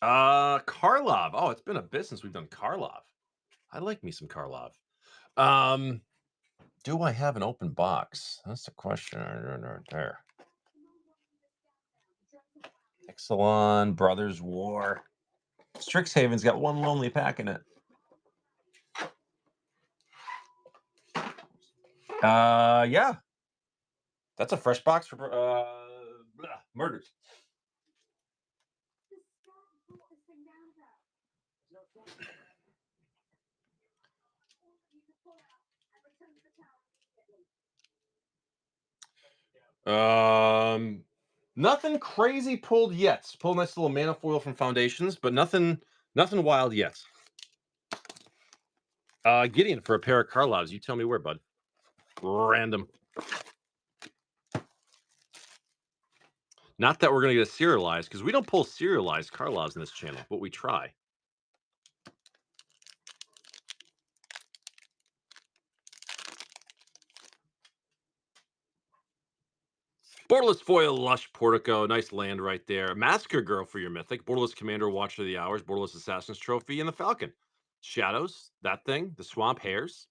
Karlov. Oh, it's been a bit since we've done Karlov. I like me some Karlov. Do I have an open box? That's the question right there. Exelon, Brothers War. Strixhaven's got one lonely pack in it. Yeah. That's a fresh box for murders. Nothing crazy pulled yet. Pulled nice little mana foil from Foundations, but nothing wild yet. Gideon for a pair of Karlovs. You tell me where, bud. Random. Not that we're gonna get a serialized, because we don't pull serialized Karlovs in this channel, but we try. Borderless Foil, Lush Portico, nice land right there. Massacre Girl for your Mythic. Borderless Commander, Watcher of the Hours. Borderless Assassin's Trophy, and the Falcon. Shadows, that thing. The Swamp Hares.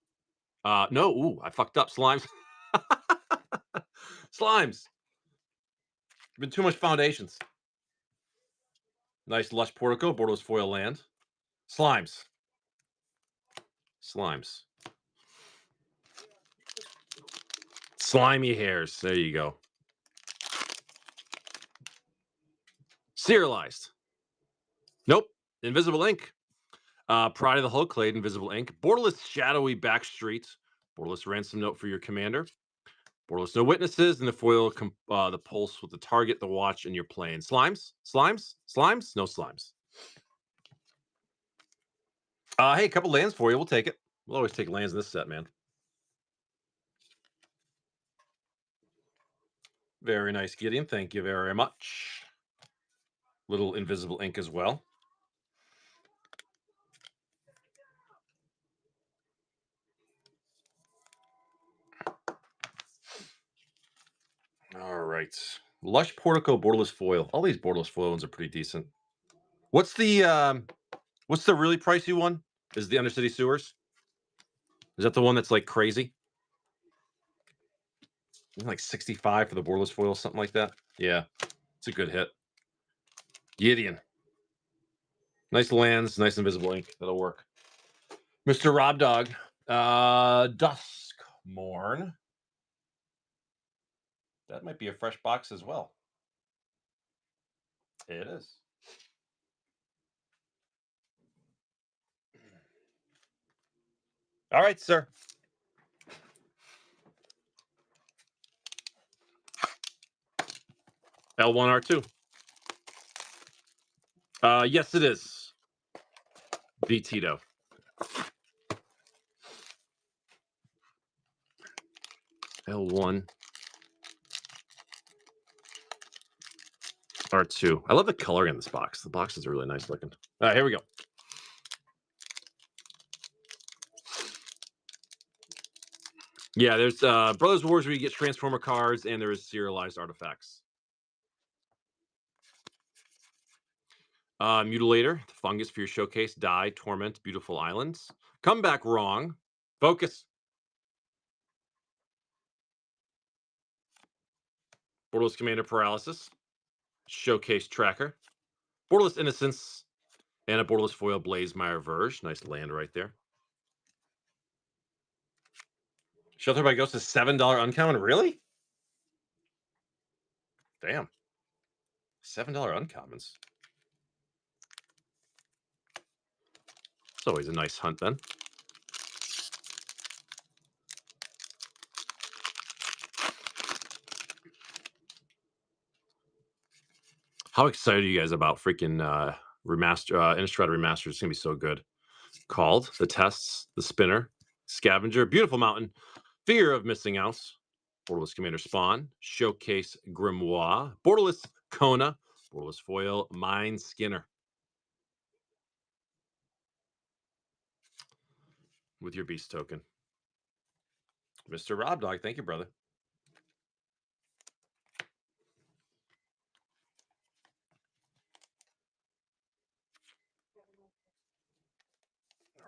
No, ooh, I fucked up. Slimes. Slimes. Been too much Foundations. Nice Lush Portico, Borderless Foil land. Slimes. Slimes. Slimy Hairs. There you go. Serialized. Nope. Invisible Ink. Pride of the Hulkblade, Invisible Ink. Borderless Shadowy Backstreet. Borderless Ransom Note for your commander. Borderless No Witnesses, and the foil, the pulse with the target, the watch, and you're playing. Slimes? Slimes? Slimes? No slimes. Hey, a couple lands for you. We'll take it. We'll always take lands in this set, man. Very nice, Gideon. Thank you very much. Little Invisible Ink as well. All right. Lush Portico, Borderless Foil. All these Borderless Foil ones are pretty decent. What's the really pricey one? Is the Undercity Sewers? Is that the one that's like crazy? Like 65 for the Borderless Foil, something like that. Yeah, it's a good hit. Gideon. Nice lands, nice Invisible Ink. That'll work. Mr. Rob Dog. Duskmorn. That might be a fresh box as well. It is. All right, sir. L1R2. Yes, it is. B Tito. L1 R2. I love the coloring in this box. The boxes are really nice looking. All right, here we go. Yeah, there's Brothers Wars where you get Transformer cards, and there's serialized artifacts. Mutilator, the fungus for your showcase. Die, Torment, Beautiful Islands. Come back wrong. Focus. Borderless Commander Paralysis. Showcase Tracker. Borderless Innocence. And a Borderless Foil Blazemire Verge. Nice land right there. Shelter by Ghost is $7 uncommon. Really? Damn. $7 uncommons. It's always a nice hunt then. How excited are you guys about freaking remaster Innistrad Remastered? It's gonna be so good. Called, the tests, the spinner, scavenger, beautiful mountain, fear of missing out, borderless commander spawn, showcase grimoire, borderless Kona, borderless foil, mine skinner. With your beast token. Mr. Rob Dog, thank you, brother.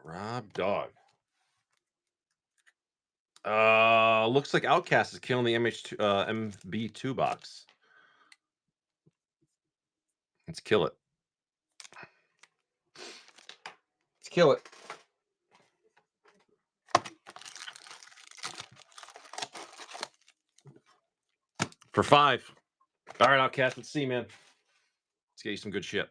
Rob Dog. Looks like Outcast is killing the MH2 MB2 box. Let's kill it. Let's kill it. For 5. All right, Outcast, let's see, man. Let's get you some good shit.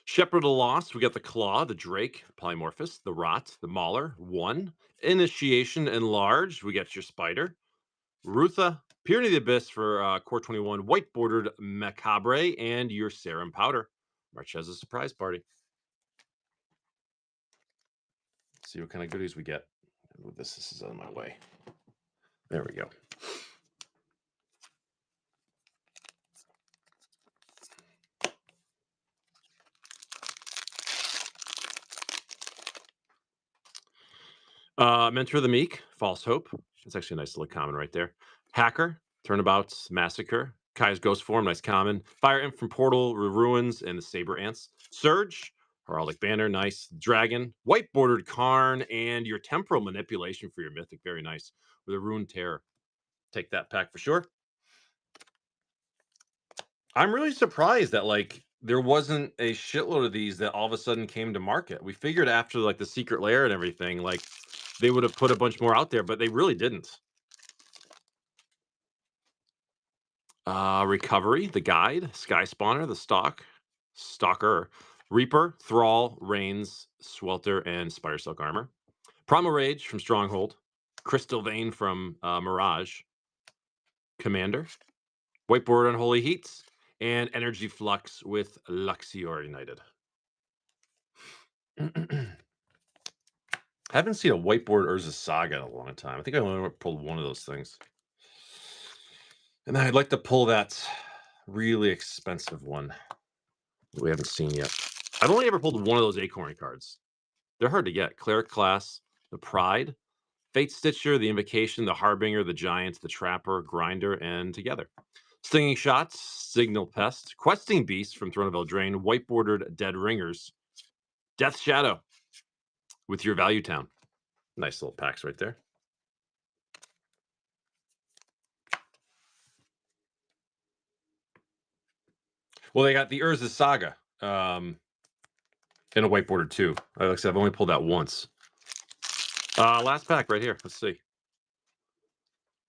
Shepherd of the Lost, we got the Claw, the Drake, Polymorphous, the Rot, the Mauler, 1. Initiation Enlarged, we got your Spider. Rutha, Pyrenees of the Abyss for Core 21, white bordered Macabre, and your Serum Powder. Marchesa's Surprise Party. Let's see what kind of goodies we get. This is on my way. There we go. Mentor of the Meek, False Hope. It's actually a nice little common right there. Hacker, Turnabouts, Massacre, Kai's Ghost Form, nice common. Fire Imp from Portal, Ruins, and the Saber Ants. Surge, Heraldic Banner, nice. Dragon, white bordered Karn, and your Temporal Manipulation for your Mythic, very nice. With a Rune Terror. Take that pack for sure. I'm really surprised that like there wasn't a shitload of these that all of a sudden came to market. We figured after like the Secret Lair and everything, like they would have put a bunch more out there, but they really didn't. Recovery, the Guide, Sky Spawner, the Stalker, Reaper, Thrall, Reigns, Swelter, and Spider Silk Armor. Primal Rage from Stronghold, Crystal Vein from Mirage, Commander, Whiteboard Unholy Heats, and Energy Flux with Luxior United. Haven't seen a whiteboard Urza Saga in a long time. I think I only pulled one of those things. And then I'd like to pull that really expensive one we haven't seen yet. I've only ever pulled one of those Acorn cards. They're hard to get. Cleric Class, the Pride, Fate Stitcher, the Invocation, the Harbinger, the Giant, the Trapper, Grinder, and Together. Stinging Shots, Signal Pest, Questing Beast from Throne of Eldraine, white bordered Dead Ringers, Death Shadow with your Value Town. Nice little packs right there. Well, they got the Urza Saga in a white border too. Like I said, I've only pulled that once. Last pack right here. Let's see.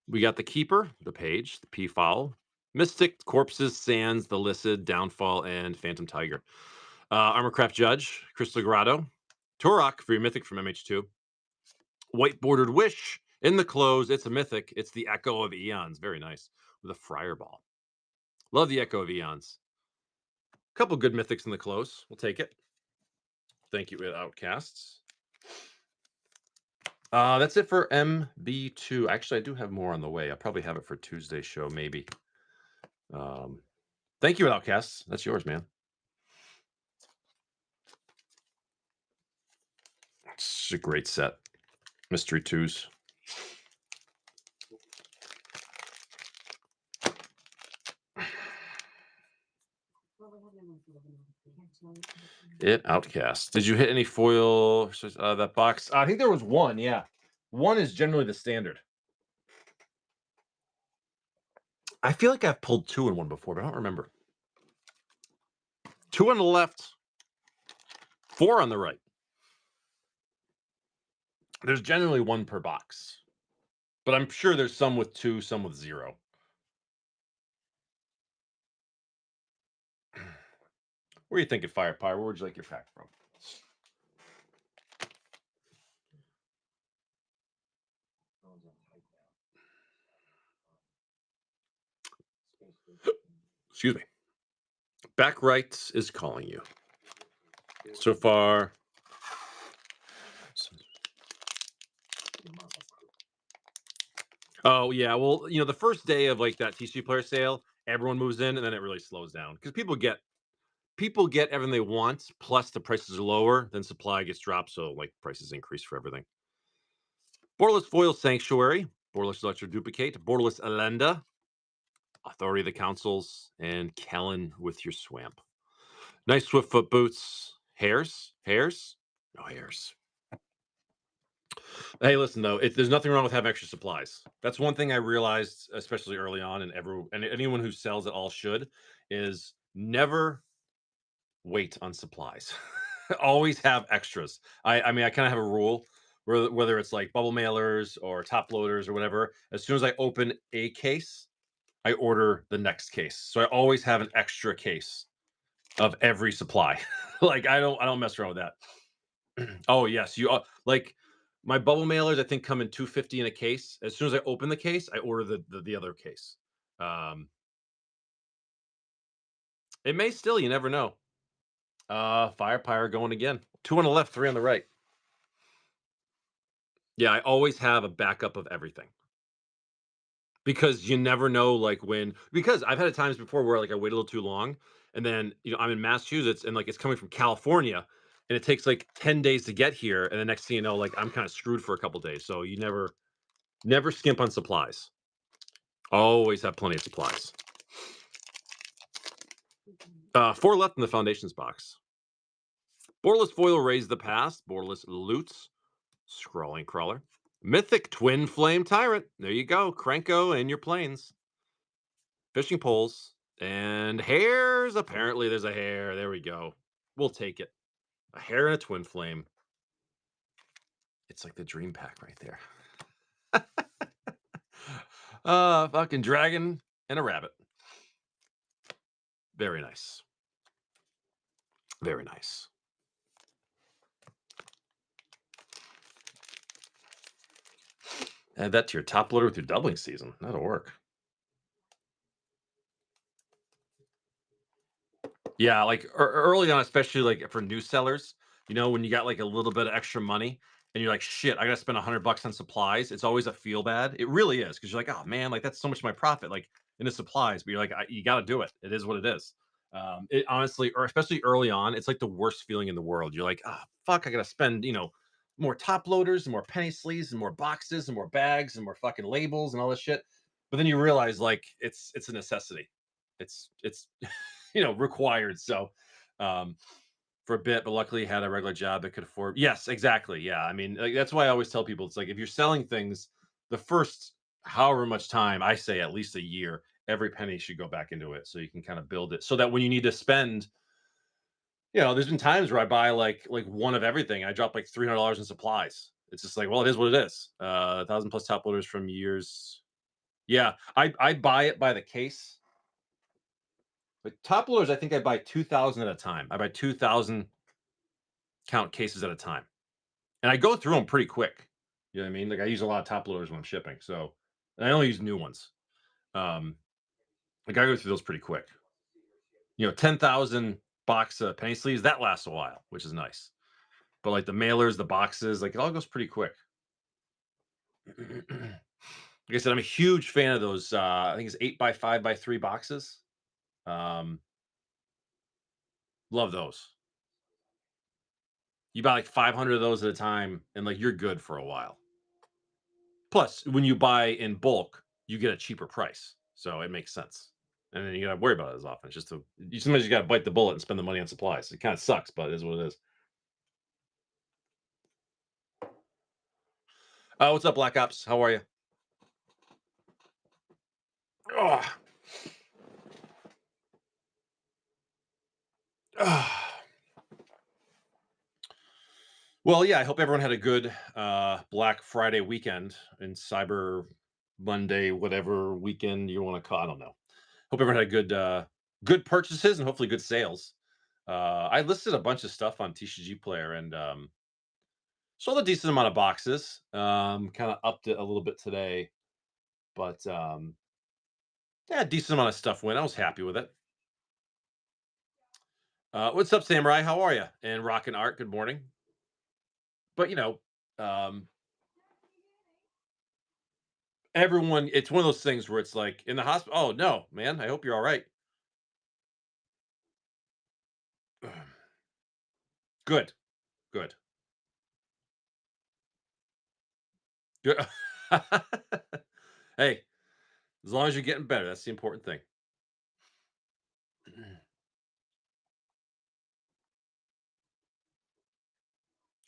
We got the Keeper, the Page, the Peafowl, Mystic, Corpses, Sands, the Lissid, Downfall, and Phantom Tiger. Armorcraft Judge, Crystal Grotto, Turok for your Mythic from MH2. White bordered Wish in the close. It's a Mythic. It's the Echo of Eons. Very nice. With a Friar Ball. Love the Echo of Eons. A couple good Mythics in the close. We'll take it. Thank you, Outcasts. That's it for MB2. Actually, I do have more on the way. I'll probably have it for Tuesday's show, maybe. Thank you, Outcasts. That's yours, man. It's a great set. Mystery 2s. It Outcast. Did you hit any foil that box? I think there was one, yeah. One is generally the standard. I feel like I've pulled 2 in one before, but I don't remember. 2 on the left, 4 on the right. There's generally 1 per box, but I'm sure there's some with 2, some with 0. Where are you thinking, Firepire? Where would you like your pack from? Excuse me. Back rights is calling you. So far. Oh yeah, well, the first day of like that TCG player sale, everyone moves in, and then it really slows down because people get everything they want, plus the prices are lower, then supply gets dropped, so like prices increase for everything. Borderless Foil Sanctuary, Borderless Electro Duplicate, Borderless Elenda, Authority of the Councils, and Kellen with your Swamp. Nice Swiftfoot boots. Hairs? No hairs. Hey, listen though, there's nothing wrong with having extra supplies. That's one thing I realized, especially early on, and anyone who sells at all should, is never wait on supplies. Always have extras. I mean, I kind of have a rule whether it's like bubble mailers or top loaders or whatever. As soon as I open a case, I order the next case. So I always have an extra case of every supply. Like I don't mess around with that. Oh yes, like my bubble mailers. I think come in 250 in a case. As soon as I open the case, I order the other case. Um, it may still. You never know. Firepire going again. 2 on the left, 3 on the right. Yeah, I always have a backup of everything because you never know, like because I've had times before where like I wait a little too long, and then I'm in Massachusetts and like it's coming from California, and it takes like 10 days to get here, and the next thing you know, like I'm kind of screwed for a couple days. So you never skimp on supplies. Always have plenty of supplies. 4 left in the foundations box. Borderless Foil Raise the Past. Borderless Loots. Scrawling Crawler. Mythic Twin Flame Tyrant. There you go. Krenko and your planes. Fishing poles. And hairs. Apparently there's a hair. There we go. We'll take it. A hair and a twin flame. It's like the dream pack right there. Fucking dragon and a rabbit. Very nice. Very nice. Add that to your top loader with your doubling season. That'll work. Yeah, like early on, especially like for new sellers, when you got like a little bit of extra money and you're like, shit, I gotta spend $100 on supplies. It's always a feel bad. It really is because you're like, oh man, like that's so much of my profit, like in the supplies. But you're like, you got to do it. It is what it is. It honestly, or especially early on, it's like the worst feeling in the world. You're like, ah, fuck, I gotta spend, more top loaders and more penny sleeves and more boxes and more bags and more fucking labels and all this shit. But then you realize like it's a necessity. It's required. So, um, for a bit, but luckily had a regular job that could afford. Yes, exactly. Yeah, I mean, like, that's why I always tell people it's like if you're selling things, the first however much time, I say at least a year, every penny should go back into it so you can kind of build it so that when you need to spend, there's been times where I buy like one of everything. I drop like $300 in supplies. It's just like, well, it is what it is. 1,000 plus top loaders from years. Yeah, I buy it by the case. But top loaders, I think I buy 2,000 at a time. I buy 2,000 count cases at a time, and I go through them pretty quick. You know what I mean? Like I use a lot of top loaders when I'm shipping, so and I only use new ones. Um, like I go through those pretty quick. 10,000 box penny sleeves that lasts a while, which is nice. But like the mailers, the boxes, like it all goes pretty quick. Like I said, I'm a huge fan of those. I think it's 8x5x3 boxes. Um, love those. You buy like 500 of those at a time, and like you're good for a while. Plus, when you buy in bulk, you get a cheaper price, so it makes sense. And then you gotta worry about it as often. It's just sometimes you gotta bite the bullet and spend the money on supplies. It kind of sucks, but it is what it is. What's up, Black Ops? How are you? Oh. Well, yeah, I hope everyone had a good Black Friday weekend and Cyber Monday, whatever weekend you want to call. I don't know. Hope everyone had good purchases and hopefully good sales. I listed a bunch of stuff on TCG Player, and Sold a decent amount of boxes. Kind of upped it a little bit today, but yeah, decent amount of stuff went. I was happy with it. What's up, Samurai? How are you? And Rockin' Art, good morning. But um, everyone, it's one of those things where it's like in the hospital. Oh no, man, I hope you're all right. Good, good. Good. Hey, as long as you're getting better, that's the important thing.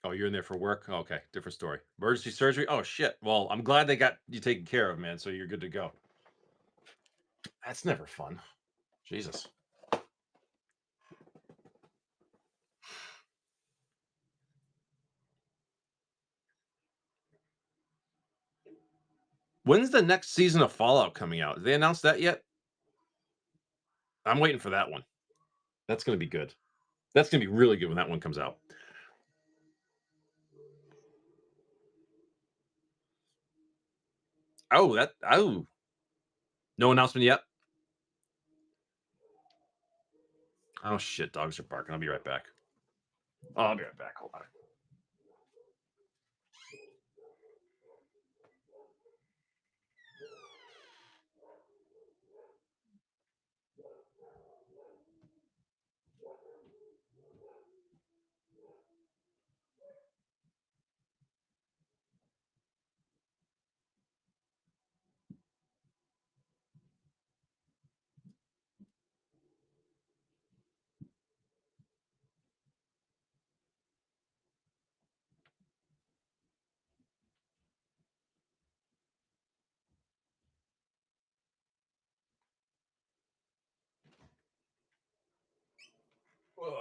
Oh, you're in there for work? Oh, okay, different story. Emergency surgery? Oh shit. Well, I'm glad they got you taken care of, man. So you're good to go. That's never fun. Jesus. When's the next season of Fallout coming out? Did they announce that yet? I'm waiting for that one. That's gonna be good. That's gonna be really good when that one comes out. Oh, no announcement yet? Oh shit, dogs are barking. I'll be right back. Oh, I'll be right back. Hold on. Ugh.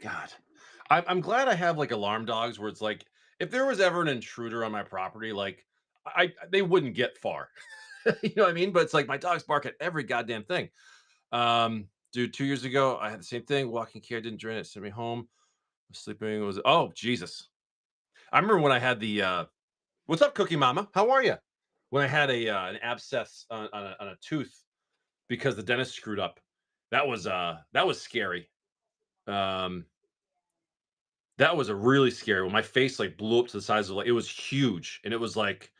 God, I'm glad I have like alarm dogs where it's like if there was ever an intruder on my property, like they wouldn't get far. You know what I mean? But it's like my dogs bark at every goddamn thing. Dude, 2 years ago I had the same thing. Walking care didn't drain it, sent me home. Sleeping was oh Jesus. I remember when I had the what's up, Cookie Mama? How are you? When I had a an abscess on a tooth because the dentist screwed up. That was scary. Um, that was a really scary one. My face like blew up to the size of like it was huge and it was like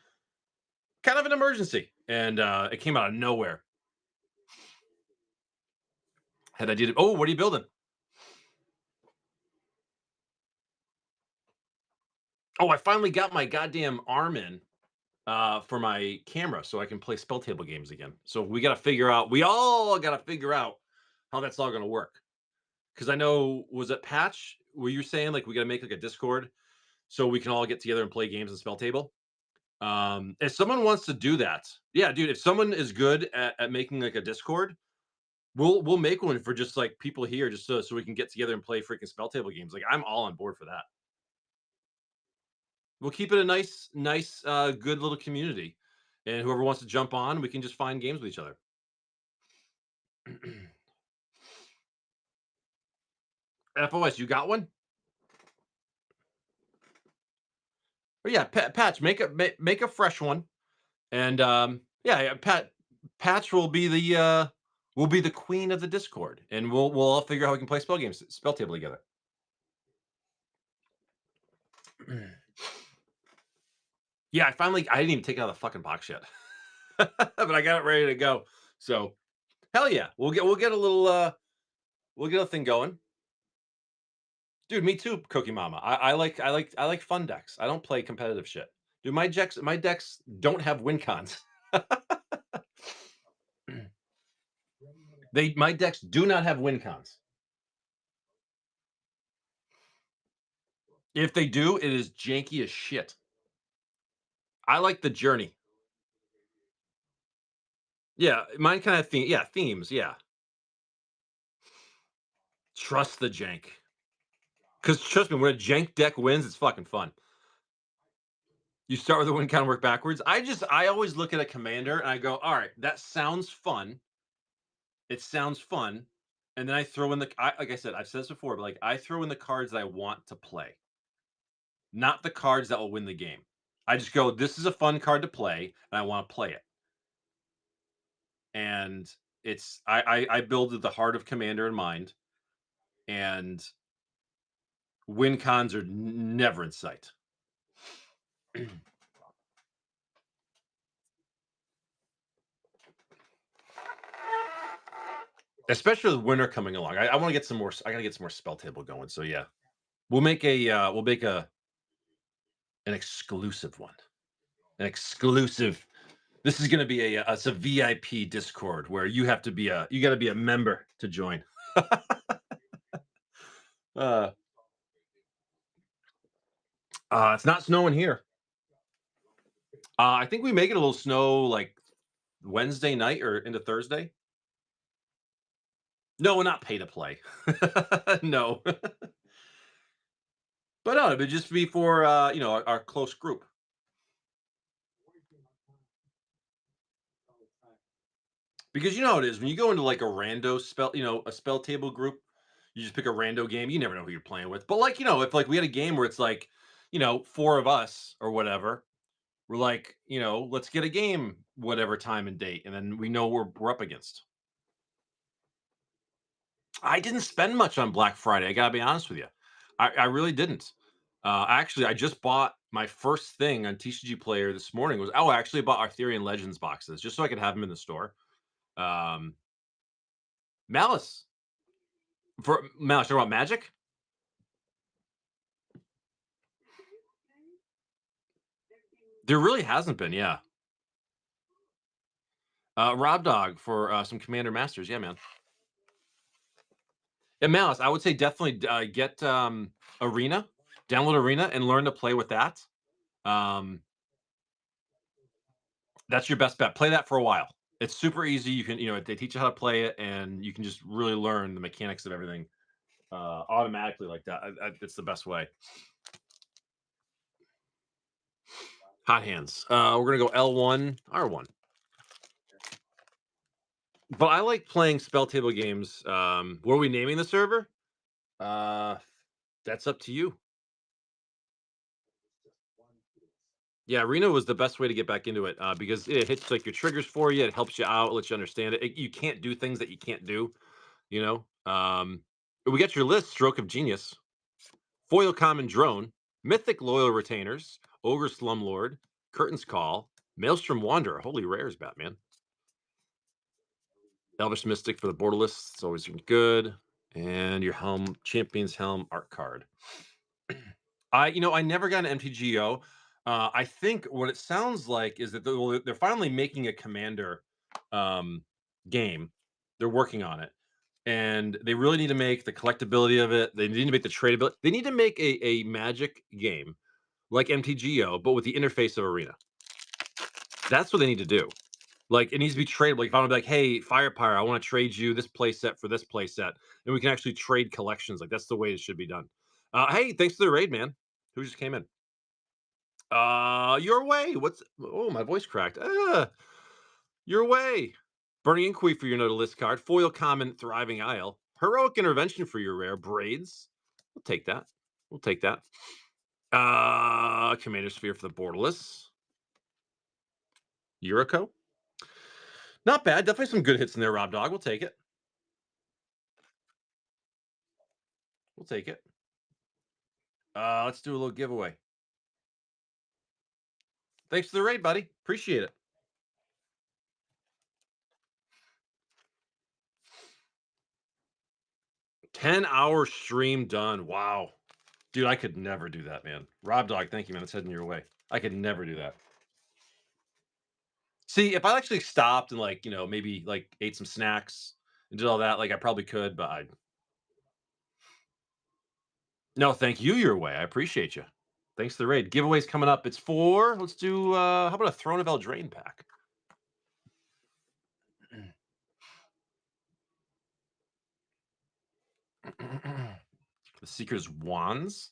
kind of an emergency and it came out of nowhere. Had I did it. Oh, what are you building? Oh, I finally got my goddamn arm in for my camera so I can play spell table games again. So we all got to figure out how that's all going to work. Cuz I know was it Patch were you saying like we got to make like a Discord so we can all get together and play games and spell table? If someone wants to do that, yeah, dude, if someone is good at making like a Discord, we'll make one for just like people here just so we can get together and play freaking spell table games. Like I'm all on board for that. We'll keep it a nice, good little community. And whoever wants to jump on, we can just find games with each other. FOS, you got one? But yeah, Patch, make a fresh one, and yeah, Patch will be the queen of the Discord, and we'll all figure out how we can play spell games, spell table together. Yeah, I didn't even take it out of the fucking box yet, but I got it ready to go. So hell yeah, we'll get a little we'll get a thing going. Dude, me too, Cookie Mama. I like fun decks. I don't play competitive shit. Dude, my decks don't have win cons. My decks do not have win cons. If they do, it is janky as shit. I like the journey. Yeah, mine kind of theme. Yeah, themes. Yeah, trust the jank. Because trust me, when a jank deck wins, it's fucking fun. You start with a win count and work backwards. I always look at a commander and I go, all right, that sounds fun. It sounds fun. and then I throw in like I said, I've said this before, but like I throw in the cards that I want to play, not the cards that will win the game. I just go, this is a fun card to play, and I want to play it. And I build with the heart of Commander in mind, and win cons are never in sight. Especially with winter coming along. I want to get some more. I gotta get some more spell table going. So yeah, we'll make a an exclusive one. An exclusive. This is gonna be it's a VIP Discord where you got to be a member to join. uh, it's not snowing here. I think we make it a little snow like Wednesday night or into Thursday. No, we're not pay to play. No, but no, it would just be for our close group. Because you know how it is when you go into like a rando spell, a spell table group, you just pick a rando game. You never know who you're playing with. But like, if like we had a game where it's like, four of us or whatever, we're like, let's get a game whatever time and date, and then we know we're up against. I didn't spend much on Black Friday. I gotta be honest with you. I really didn't. Actually, I just bought my first thing on TCG Player this morning. I actually bought Arthurian Legends boxes just so I could have them in the store. Um, Malice for Malice. Talking about Magic. There really hasn't been, yeah. Rob Dog for some Commander Masters, yeah, man. And Malice, I would say definitely get Arena, download Arena, and learn to play with that. Um, that's your best bet. Play that for a while. It's super easy. You can, they teach you how to play it, and you can just really learn the mechanics of everything automatically like that. It's the best way. Hot hands. We're gonna go L1, R1. But I like playing spell table games. What are we naming the server? Uh, that's up to you. Yeah, Arena was the best way to get back into it because it hits like your triggers for you. It helps you out, lets you understand it. You can't do things that you can't do. You know, we got your list: Stroke of Genius, Foil Common Drone, Mythic Loyal Retainers, Ogre Slumlord, Curtain's Call, Maelstrom Wanderer. Holy rares, Batman. Elvish Mystic for the borderless. It's always good. And your Helm, Champion's Helm art card. I never got an MTGO. I think what it sounds like is that they're finally making a commander game. They're working on it, and they really need to make the collectability of it. They need to make the tradability. They need to make a Magic game like MTGO, but with the interface of Arena. That's what they need to do. Like it needs to be tradable. Like if I want to be like, hey, Firepire, I want to trade you this play set for this play set, and we can actually trade collections. Like that's the way it should be done. Hey, thanks for the raid, man. Who just came in? Your way. My voice cracked. Your way. Burning Inquiry for your Nautilus card. Foil Common Thriving Isle. Heroic Intervention for your rare. Braids. We'll take that. We'll take that. Commander Sphere for the borderless. Yuriko. Not bad. Definitely some good hits in there, Rob Dog. We'll take it. We'll take it. Let's do a little giveaway. Thanks for the raid, buddy. Appreciate it. 10-hour stream done. Wow. Dude, I could never do that, man. Rob Dog, thank you, man. It's heading your way. I could never do that. See, if I actually stopped and maybe like ate some snacks and did all that, like I probably could, but I no, thank you your way. I appreciate you. Thanks for the raid. Giveaway's coming up. It's for let's do how about a Throne of Eldraine pack? The Seeker's Wands.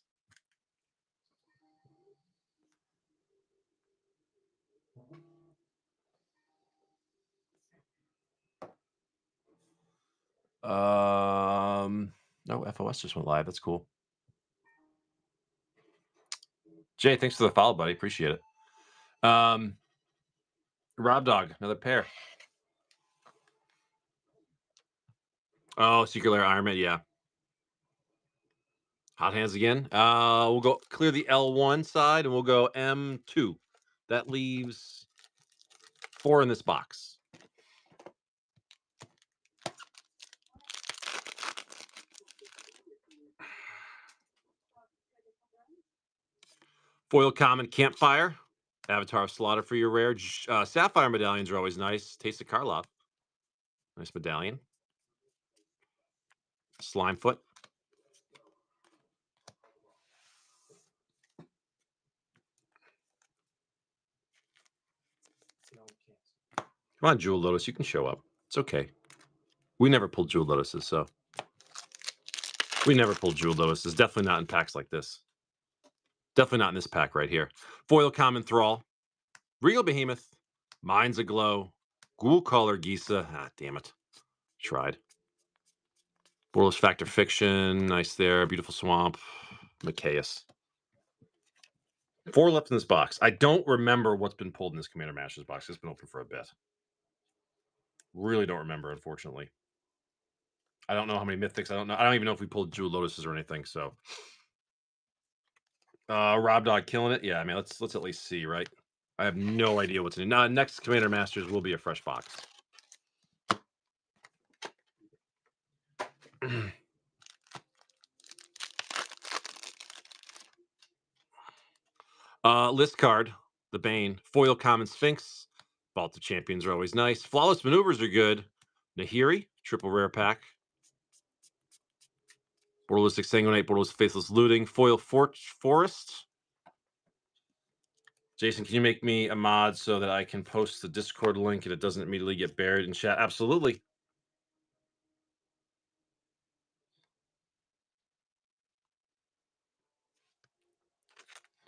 No, FOS just went live. That's cool. Jay, thanks for the follow, buddy. Appreciate it. Rob Dog, another pair. Oh, Secret Lair Iron Man, yeah. Hot hands again. We'll go clear the L1 side and we'll go M2. That leaves 4 in this box. Foil Common Campfire. Avatar of Slaughter for your rare. Sapphire medallions are always nice. Taste of Karlov. Nice medallion. Slimefoot. Come on, Jewel Lotus. You can show up. It's okay. We never pulled Jewel Lotuses, so. We never pulled Jewel Lotuses. Definitely not in packs like this. Definitely not in this pack right here. Foil Common Thrall. Regal Behemoth. Minds Aglow. Ghoul Caller Gisa. Ah, damn it. Tried. Borderless Factor Fiction. Nice there. Beautiful Swamp. Micaeus. 4 left in this box. I don't remember what's been pulled in this Commander Masters box. It's been open for a bit. Really don't remember, unfortunately. I don't know how many mythics. I don't even know if we pulled Jewel Lotuses or anything. So, Rob Dog killing it. Yeah, I mean, let's at least see, right? I have no idea what's in it. Next Commander Masters will be a fresh box. List card, the Bane. Foil Common Sphinx. Vault of Champions are always nice. Flawless Maneuvers are good. Nahiri, triple rare pack. Borderless Exsanguinate, Borderless Faithless Looting. Foil Forest. Jason, can you make me a mod so that I can post the Discord link and it doesn't immediately get buried in chat? Absolutely.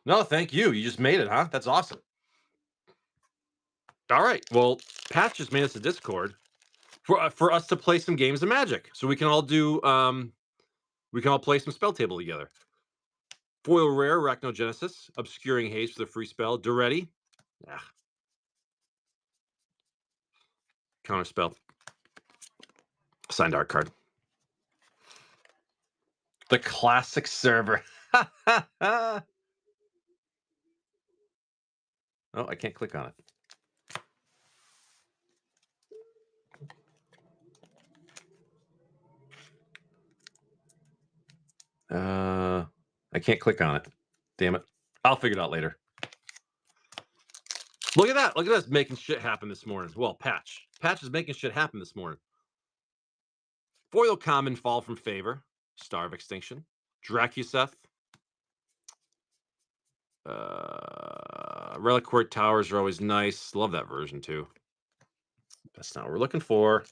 No, thank you. You just made it, huh? That's awesome. All right. Well, Pat just made us a Discord for us to play some games of Magic, so we can all do we can all play some spell table together. Foil rare Arachnogenesis, Obscuring Haze for the free spell. Duretti. Ah. Counter spell. Signed art card. The classic server. Oh, I can't click on it. I can't click on it. Damn it. I'll figure it out later. Look at that. Look at us making shit happen this morning. Well, Patch. Patch is making shit happen this morning. Foil Common Fall from Favor. Star of Extinction. Dracuseth. Reliquary Towers are always nice. Love that version too. That's not what we're looking for.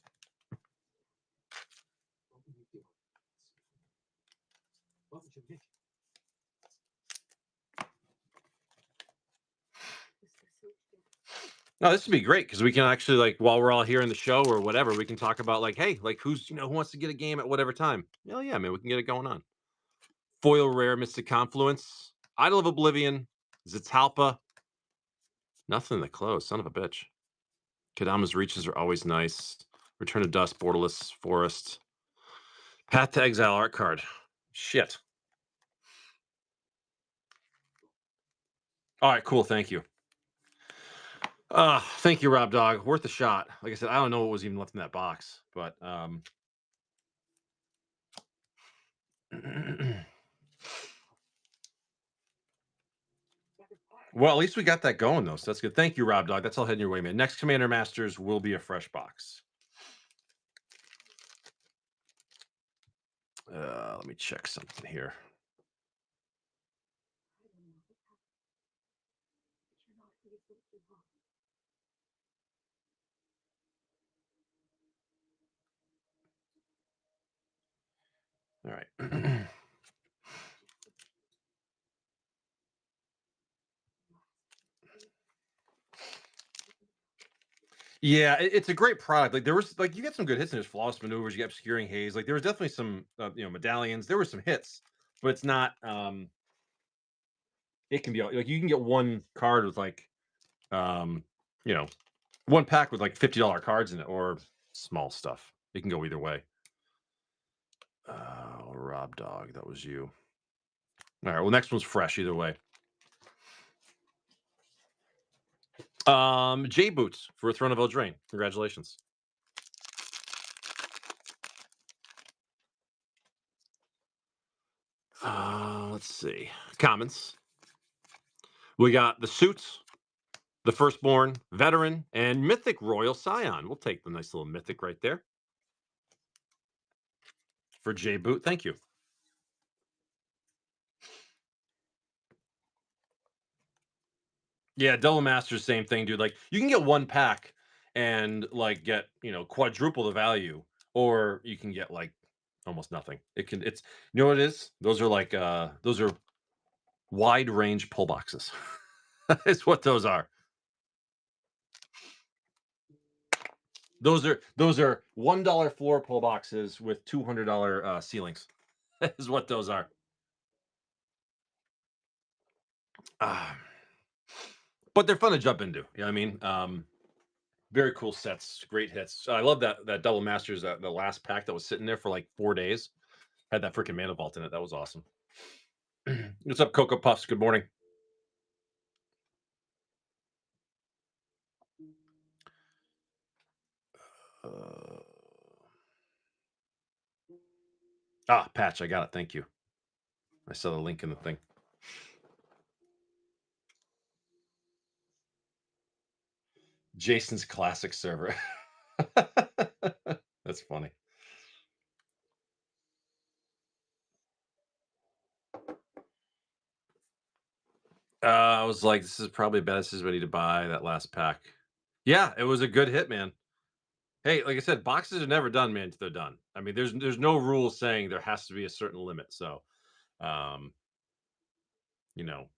No, this would be great because we can actually, like, while we're all here in the show or whatever, we can talk about, like, hey, like, who's, who wants to get a game at whatever time? Hell yeah, man, we can get it going on. Foil rare Mystic Confluence, Idol of Oblivion, Zitalpa. Nothing in the close, son of a bitch. Kadama's Reaches are always nice. Return to Dust, Borderless Forest. Path to Exile art card. Shit. All right, cool. Thank you. Thank you, Rob Dog. Worth a shot. Like I said, I don't know what was even left in that box, but well, at least we got that going though, so that's good. Thank you, Rob Dog. That's all heading your way, man. Next Commander Masters will be a fresh box. Let me check something here. All right. Yeah, it's a great product. Like there was like you get some good hits in his flawless maneuvers. You get obscuring haze. Like there was definitely some medallions. There were some hits, but it's not. It can be like you can get one card with like um you know one pack with like $50 cards in it or small stuff. It can go either way. Rob Dog, that was you. All right. Well, next one's fresh either way. J Boots for a Throne of Eldraine. Congratulations. Let's see. Comments. We got the Suits, the Firstborn, Veteran, and Mythic Royal Scion. We'll take the nice little Mythic right there for J Boot. Thank you. Yeah, Double Masters, same thing, dude. Like you can get one pack and like get quadruple the value, or you can get like almost nothing. It's you know what it is? Those are wide range pull boxes. It's what those are. Those are $1 floor pull boxes with $200 ceilings. Is what those are. Ah, but they're fun to jump into. You know what I mean? Very cool sets, great hits. I love that Double Masters, the last pack that was sitting there for like 4 days. Had that freaking Mana Vault in it. That was awesome. What's up, Cocoa Puffs? Good morning. Patch, I got it. Thank you. I saw the link in the thing. Jason's classic server. That's funny. I was like, this is probably best as ready to buy that last pack. Yeah, it was a good hit, man. Hey, like I said, boxes are never done, man, until they're done. I mean, there's no rule saying there has to be a certain limit. So, um, you know.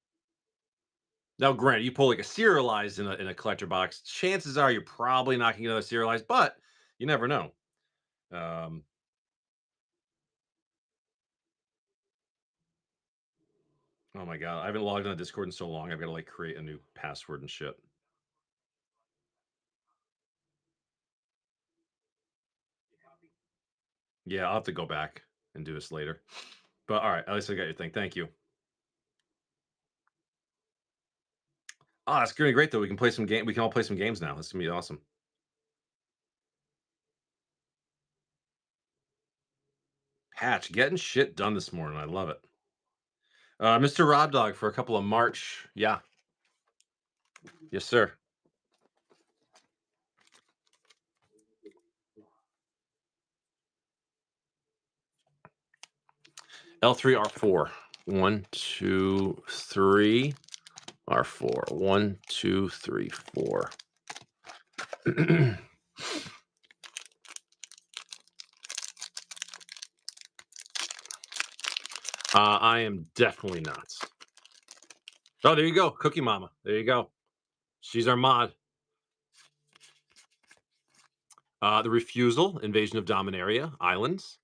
Now, granted, you pull like a serialized in a collector box, chances are you're probably not gonna get another serialized, but you never know. Um, oh my god, I haven't logged on Discord in so long. I've got to like create a new password and shit. Yeah, I'll have to go back and do this later. But all right, at least I got your thing. Thank you. Oh, that's gonna be great though. We can play some game. We can all play some games now. That's gonna be awesome. Patch getting shit done this morning. I love it. Mr. Rob Dog for a couple of March. Yeah. Yes, sir. L3 R4. 1, 2, 3. R4. 1, 2, 3, 4. I am definitely not. Oh, there you go. Cookie Mama. There you go. She's our mod. The Refusal, Invasion of Dominaria, Islands.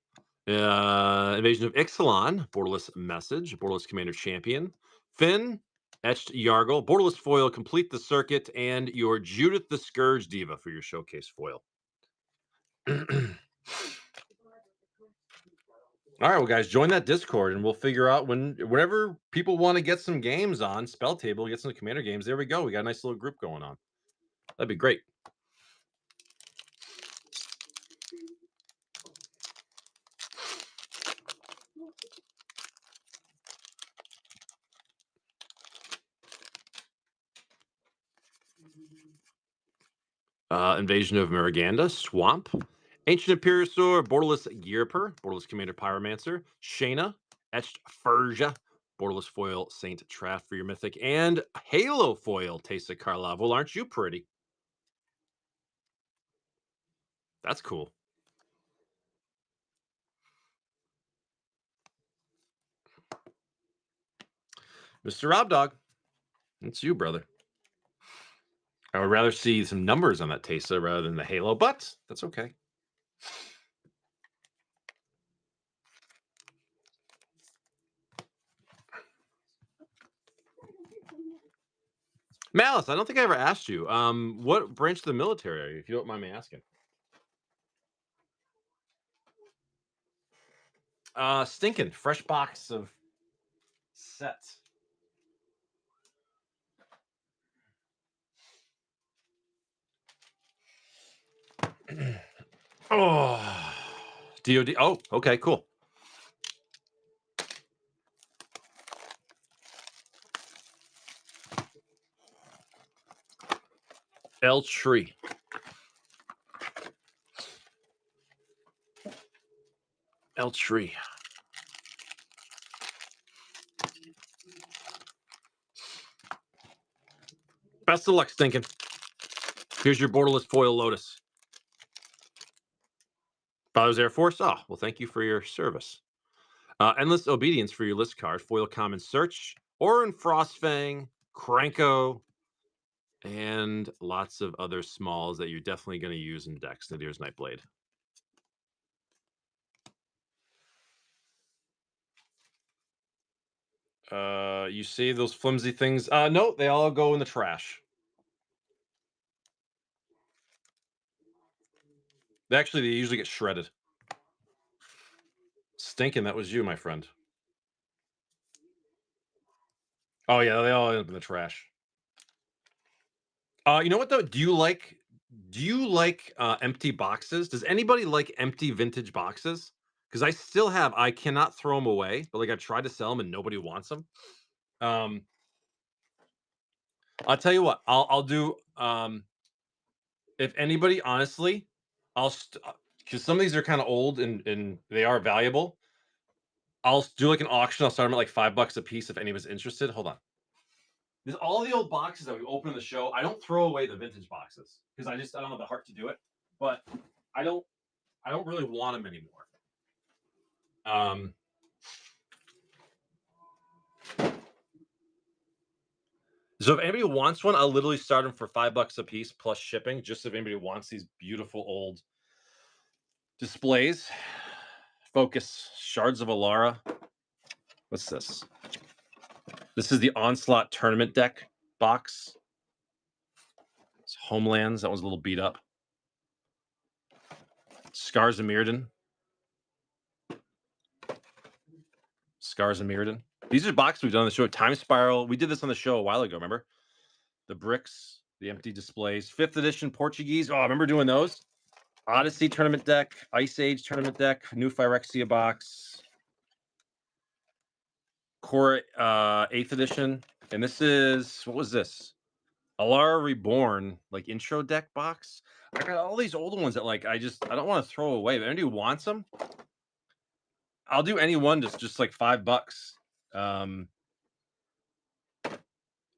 Invasion of Ixalan, Borderless Message, Borderless Commander Champion. Finn, Etched Yargle, Borderless Foil, Complete the Circuit, and your Judith the Scourge Diva for your showcase foil. All right, well, guys, join that Discord, and we'll figure out whenever people want to get some games on Spell Table, get some Commander games. There we go. We got a nice little group going on. That'd be great. Invasion of Mariganda, Swamp, Ancient Imperiosaur, Borderless Gearper, Borderless Commander Pyromancer, Shayna, Etched Furja, Borderless Foil Saint Traff for your Mythic, and Halo Foil Taste of Karlov. Well, aren't you pretty? That's cool. Mr. Rob Dog, it's you, brother. I would rather see some numbers on that Tesa rather than the halo, but that's okay. Malice, I don't think I ever asked you. What branch of the military are you, if you don't mind me asking? Stinking fresh box of sets. Oh, DoD. Oh, okay, cool. L Tree. L Tree. Best of luck, Stinking. Here's your borderless foil Lotus. Father's Air Force. Oh, well, thank you for your service. Endless Obedience for your list card. Foil Common Search. Orin Frostfang. Cranko. And lots of other smalls that you're definitely going to use in decks. Nadir's Nightblade. You see those flimsy things? No, they all go in the trash. Actually, they usually get shredded. Stinking, that was you, my friend. Oh yeah, they all end up in the trash. You know what though? Do you like empty boxes? Does anybody like empty vintage boxes? Because I still have. I cannot throw them away, but like I tried to sell them and nobody wants them. I'll tell you what. I'll do. If anybody, honestly, because some of these are kind of old and they are valuable. I'll do like an auction. I'll start them at like $5 a piece if anybody's interested. Hold on. There's all the old boxes that we open in the show. I don't throw away the vintage boxes because I don't have the heart to do it. But I don't really want them anymore. So if anybody wants one, I'll literally start them for $5 a piece plus shipping. Just if anybody wants these beautiful old displays. Focus Shards of Alara. What's this? This is the Onslaught Tournament deck box. It's Homelands. That one's a little beat up. Scars of Mirrodin. Scars of Mirrodin. These are boxes we've done on the show. Time Spiral. We did this on the show a while ago, remember? The bricks, the empty displays. 5th edition Portuguese. Oh, I remember doing those. Odyssey tournament deck. Ice Age tournament deck. New Phyrexia box. Core 8th edition. And this is, what was this? Alara Reborn, like intro deck box. I got all these old ones that like I don't want to throw away. If anybody wants them, I'll do any one just like $5.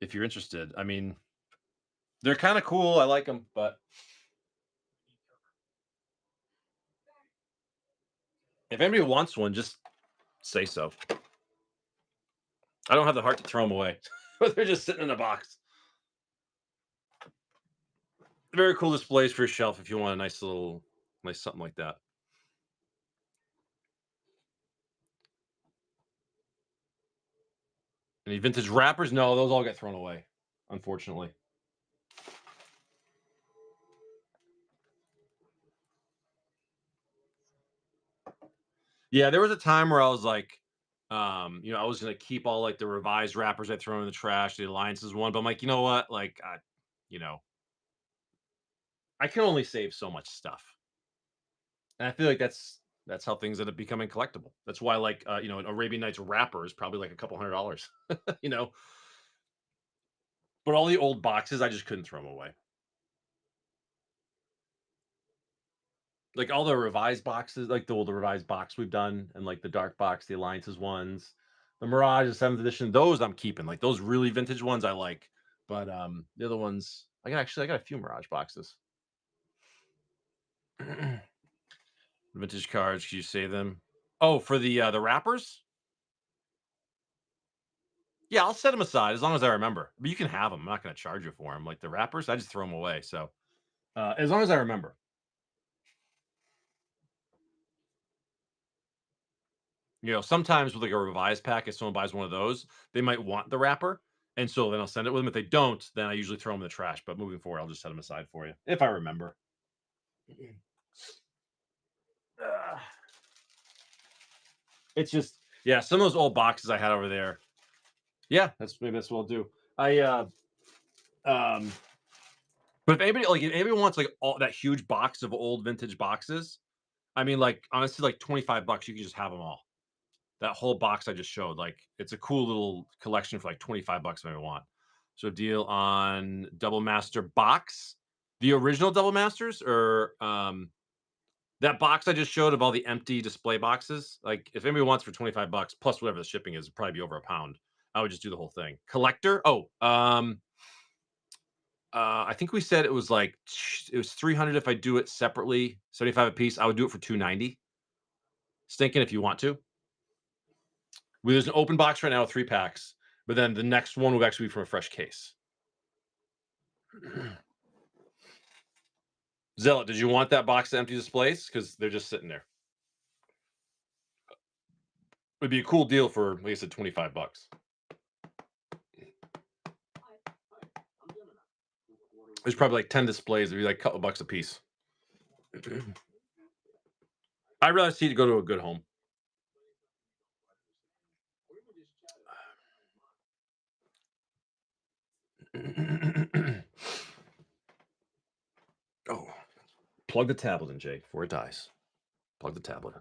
If you're interested. I mean, they're kind of cool. I like them, but if anybody wants one, just say so. I don't have the heart to throw them away, but they're just sitting in a box. Very cool displays for your shelf if you want a nice something like that. Any vintage wrappers? No, those all get thrown away, unfortunately. Yeah, there was a time where I was like, I was gonna keep all like the revised wrappers I throw in the trash. The Alliances one, but I'm like, you know what? Like, I can only save so much stuff, and I feel like that's how things end up becoming collectible. That's why, like, an Arabian Nights wrapper is probably like a couple $100, you know. But all the old boxes, I just couldn't throw them away. Like all the revised boxes, like the revised box we've done, and like the dark box, the Alliances ones, the Mirage, the 7th edition, those I'm keeping. Like those really vintage ones I like. But the other ones, I got a few Mirage boxes. Vintage cards, can you save them? Oh, for the wrappers? Yeah, I'll set them aside as long as I remember. But you can have them. I'm not going to charge you for them. Like the wrappers, I just throw them away. So as long as I remember. Sometimes with like a revised pack, if someone buys one of those, they might want the wrapper. And so then I'll send it with them. If they don't, then I usually throw them in the trash. But moving forward, I'll just set them aside for you if I remember. Uh, it's just, yeah, some of those old boxes I had over there. Yeah, that's what I'll do. Um, but if anybody wants like all that huge box of old vintage boxes, I mean, like honestly, like $25, you can just have them all. That whole box I just showed, like it's a cool little collection for like $25 if I want. So deal on Double Master box, the original Double Masters, or that box I just showed of all the empty display boxes. Like if anybody wants for $25 plus whatever the shipping is, it'd probably be over a pound. I would just do the whole thing. Collector. I think we said it was 300 if I do it separately, 75 a piece. I would do it for 290. Stinking if you want to. There's an open box right now with 3 packs, but then the next one will actually be from a fresh case. Zealot, did you want that box of empty displays? Because they're just sitting there. It'd be a cool deal for, like I said, $25. There's probably like 10 displays. It'd be like a couple bucks a piece. I'd rather see it go to a good home. Oh, plug the tablet in, Jay, before it dies. Plug the tablet in.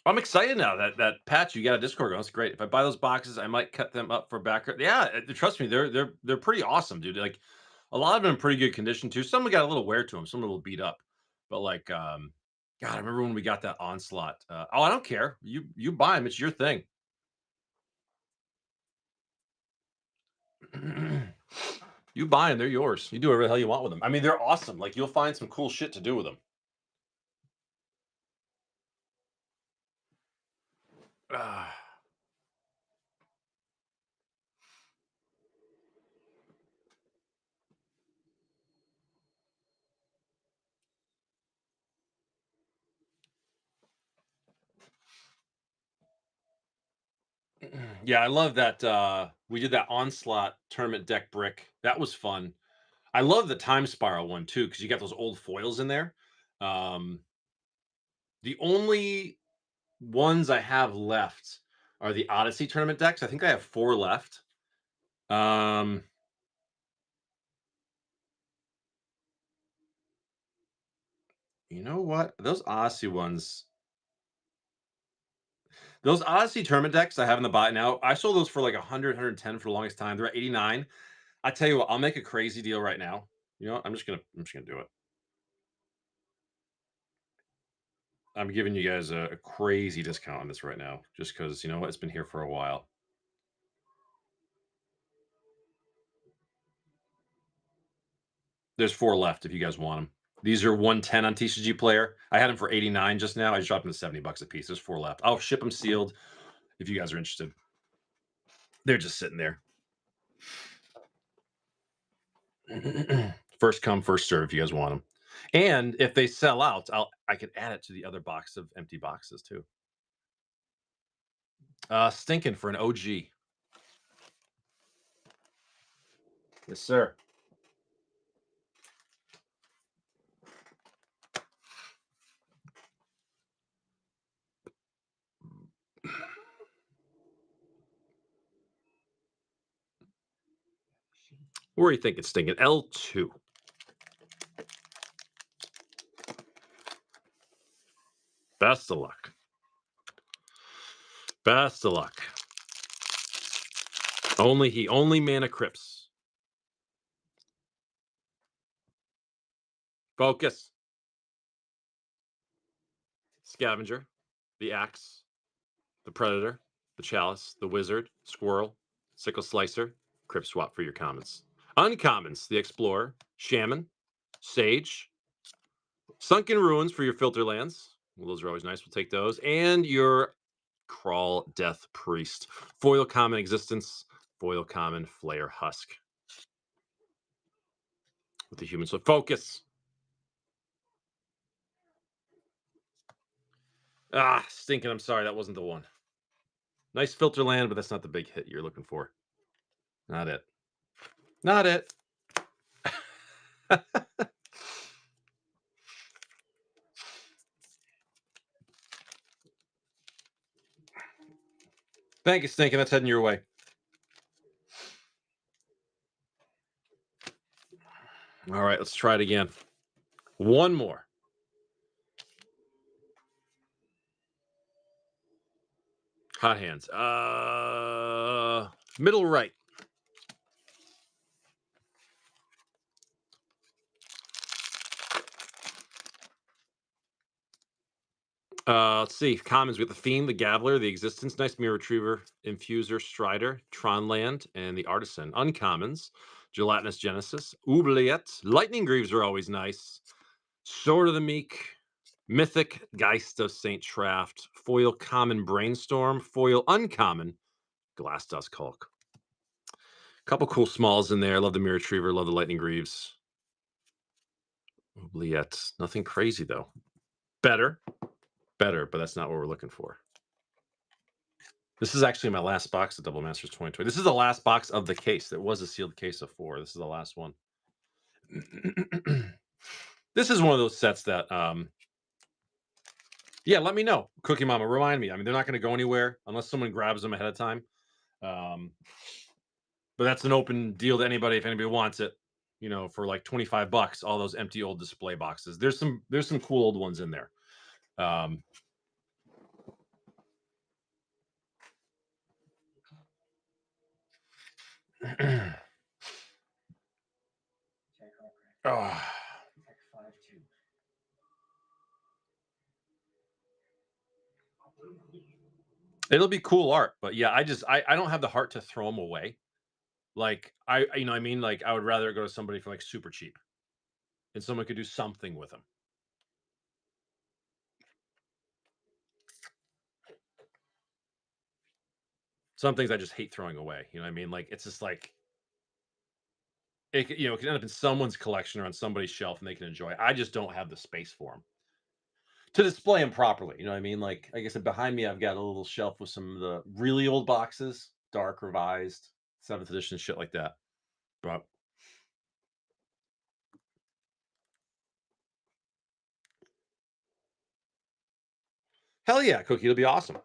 I'm excited now that patch you got a Discord going. That's great. If I buy those boxes, I might cut them up for background. Yeah, trust me, they're pretty awesome, dude. Like a lot of them in pretty good condition too. Some got a little wear to them, some a little beat up. But like, God, I remember when we got that onslaught. I don't care. You buy them. It's your thing. You buy them, they're yours. You do whatever the hell you want with them. I mean, they're awesome. Like you'll find some cool shit to do with them. Ah. Yeah, I love that we did that onslaught tournament deck brick. That was fun. I love the time spiral one too, because you got those old foils in there. Um, the only ones I have left are the Odyssey tournament decks. I think I have 4 left. You know what? Those Odyssey tournament decks I have in the buy now, I sold those for like 100, 110 for the longest time. They're at 89. I tell you what, I'll make a crazy deal right now. You know what? I'm just gonna do it. I'm giving you guys a crazy discount on this right now, just because you know what? It's been here for a while. There's 4 left if you guys want them. These are 110 on TCG Player. I had them for 89 just now. I just dropped them to $70 a piece. There's 4 left. I'll ship them sealed if you guys are interested. They're just sitting there. First come, first serve if you guys want them. And if they sell out, I could add it to the other box of empty boxes too. Stinking for an OG. Yes, sir. Where are you thinking stinking? L2. Best of luck. Best of luck. Only mana crypts. Focus. Scavenger, the Axe, the Predator, the Chalice, the Wizard, Squirrel, Sickle Slicer, Crypt Swap for your commons. Uncommons, the Explorer, Shaman, Sage, Sunken Ruins for your filter lands, Well, those are always nice. We'll take those. And your Crawl Death Priest. Foil common existence. Foil common Flare Husk. With the human. So focus. Ah, stinking. I'm sorry. That wasn't the one. Nice filter land, but that's not the big hit you're looking for. Not it. Not it. Thank you, Stinking. That's heading your way. All right, let's try it again. One more. Hot hands. Middle right. Let's see. Commons with the Fiend, the Gabbler, the Existence, Nice Mirror Retriever, Infuser, Strider, Tronland, and the Artisan. Uncommons, Gelatinous Genesis, Oubliette, Lightning Greaves are always nice. Sword of the Meek, Mythic, Geist of Saint Traft, Foil Common Brainstorm, Foil Uncommon, Glass Dust Hulk. Couple cool smalls in there. Love the Mirror Retriever, love the Lightning Greaves. Oubliette, nothing crazy though. Better, but that's not what we're looking for. This is actually my last box of Double Masters 2020. This is the last box of the case. There was a sealed case of 4. This is the last one. This is one of those sets that, yeah, let me know. Cookie Mama, remind me. I mean, they're not going to go anywhere unless someone grabs them ahead of time. But that's an open deal to anybody if anybody wants it. You know, for like $25, all those empty old display boxes. There's some cool old ones in there. Oh. It'll be cool art, but yeah, I don't have the heart to throw them away. Like you know what I mean? Like I would rather go to somebody for like super cheap and someone could do something with them. Some things I just hate throwing away. You know what I mean? Like it's just like it can end up in someone's collection or on somebody's shelf and they can enjoy it. I just don't have the space for them to display them properly. You know what I mean? Like I said, behind me I've got a little shelf with some of the really old boxes, dark revised, 7th edition shit like that. But hell yeah, Cookie, it'll be awesome.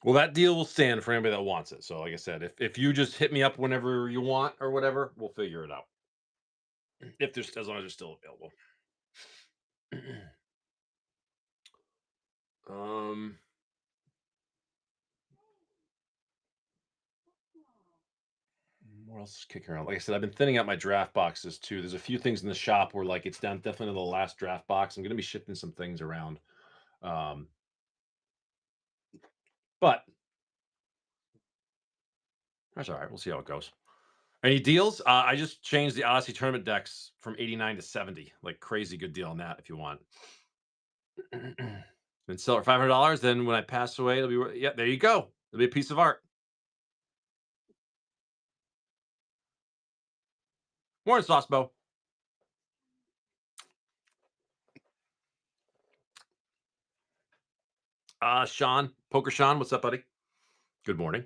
Well, that deal will stand for anybody that wants it. So, like I said, if you just hit me up whenever you want or whatever, we'll figure it out. If there's as long as they're still available. um what else is kicking around? Like I said, I've been thinning out my draft boxes too. There's a few things in the shop where like it's down definitely to the last draft box. I'm gonna be shifting some things around. But that's all right. We'll see how it goes. Any deals? I just changed the Odyssey tournament decks from 89 to 70. Like crazy good deal on that if you want. And sell it for $500. Then when I pass away, it'll be, yeah, there you go. It'll be a piece of art. Morning, Saucebo. Sean, Poker Sean, what's up, buddy? Good morning.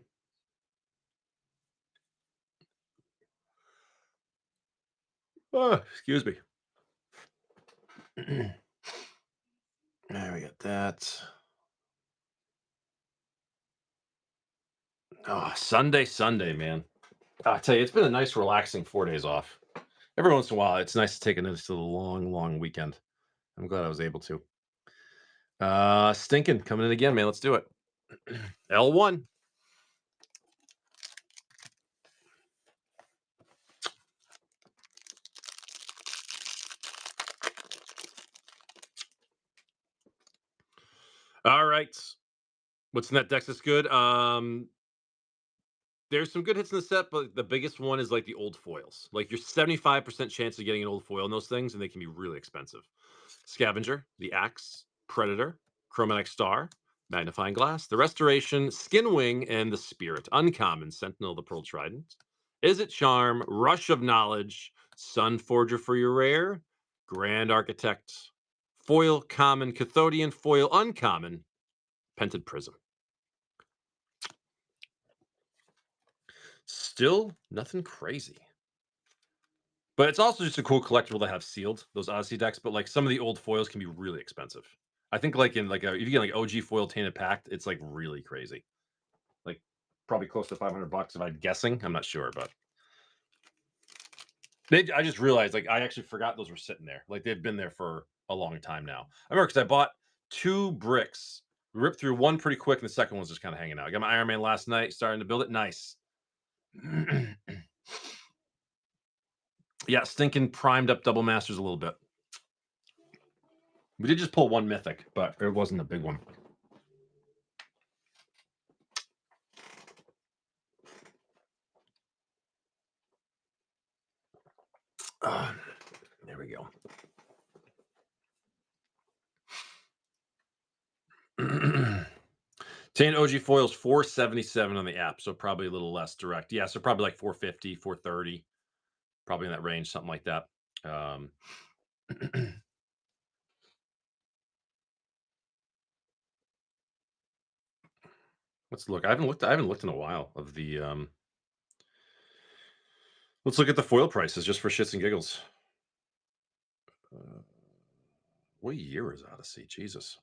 Oh, excuse me. There we got that. Oh, Sunday, man. I tell you, it's been a nice, relaxing 4 days off. Every once in a while, it's nice to take a nice little long weekend. I'm glad I was able to. Stinking coming in again, man. Let's do it. L1. All right. What's in that deck that's good? There's some good hits in the set, but the biggest one is like the old foils. Like you're 75% chance of getting an old foil in those things, and they can be really expensive. Scavenger, the Axe, Predator, Chromatic Star, Magnifying Glass, the Restoration, Skin Wing, and the Spirit. Uncommon, Sentinel, the Pearl Trident. Is it Charm, Rush of Knowledge, Sun Forger for your rare, Grand Architect, Foil Common, Cathodian, Foil Uncommon, Pented Prism. Still nothing crazy. But it's also just a cool collectible to have sealed, those Odyssey decks, but, like, some of the old foils can be really expensive. I think, like, in, like, if you get, like, OG foil Tainted Pact, it's, like, really crazy. Like, probably close to $500 if I'm guessing, I'm not sure, but I just realized, like, I actually forgot those were sitting there. Like, they've been there for a long time now. I remember because I bought 2 bricks, ripped through 1 pretty quick, and the second one's just kinda hanging out. I got my Iron Man last night, starting to build it, nice. Yeah, stinking primed up Double Masters a little bit. We did just pull 1 mythic, but it wasn't a big one. There we go. Tan OG foils 477 on the app, so probably a little less direct. Yeah, so probably like 450, 430, probably in that range, something like that. Let's look. I haven't looked in a while of the let's look at the foil prices just for shits and giggles. Uh, what year is Odyssey? Jesus.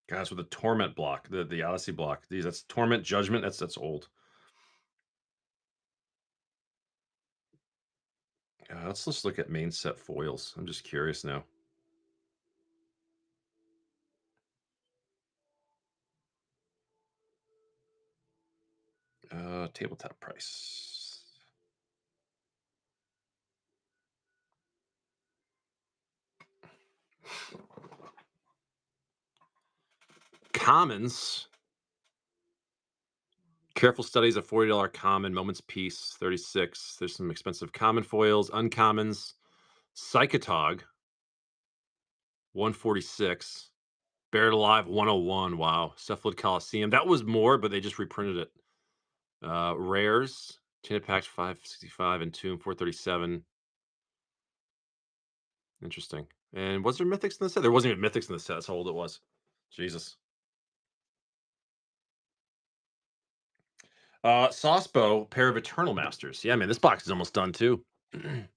Guys, with the torment block, the Odyssey block. These that's torment judgment. That's old. Let's just look at main set foils. I'm just curious now. Tabletop price. Commons. Careful Studies, a $40 common. Moments Peace, 36. There's some expensive common foils. Uncommons. Psychotog, 146. Buried Alive, 101. Wow. Cephalid Coliseum. That was more, but they just reprinted it. Rares. Tainted Pact, 565. Entomb, 437. Interesting. And was there mythics in the set? There wasn't even mythics in the set. That's how old it was. Jesus. Saucebow, pair of Eternal Masters. Yeah, man, this box is almost done too. 1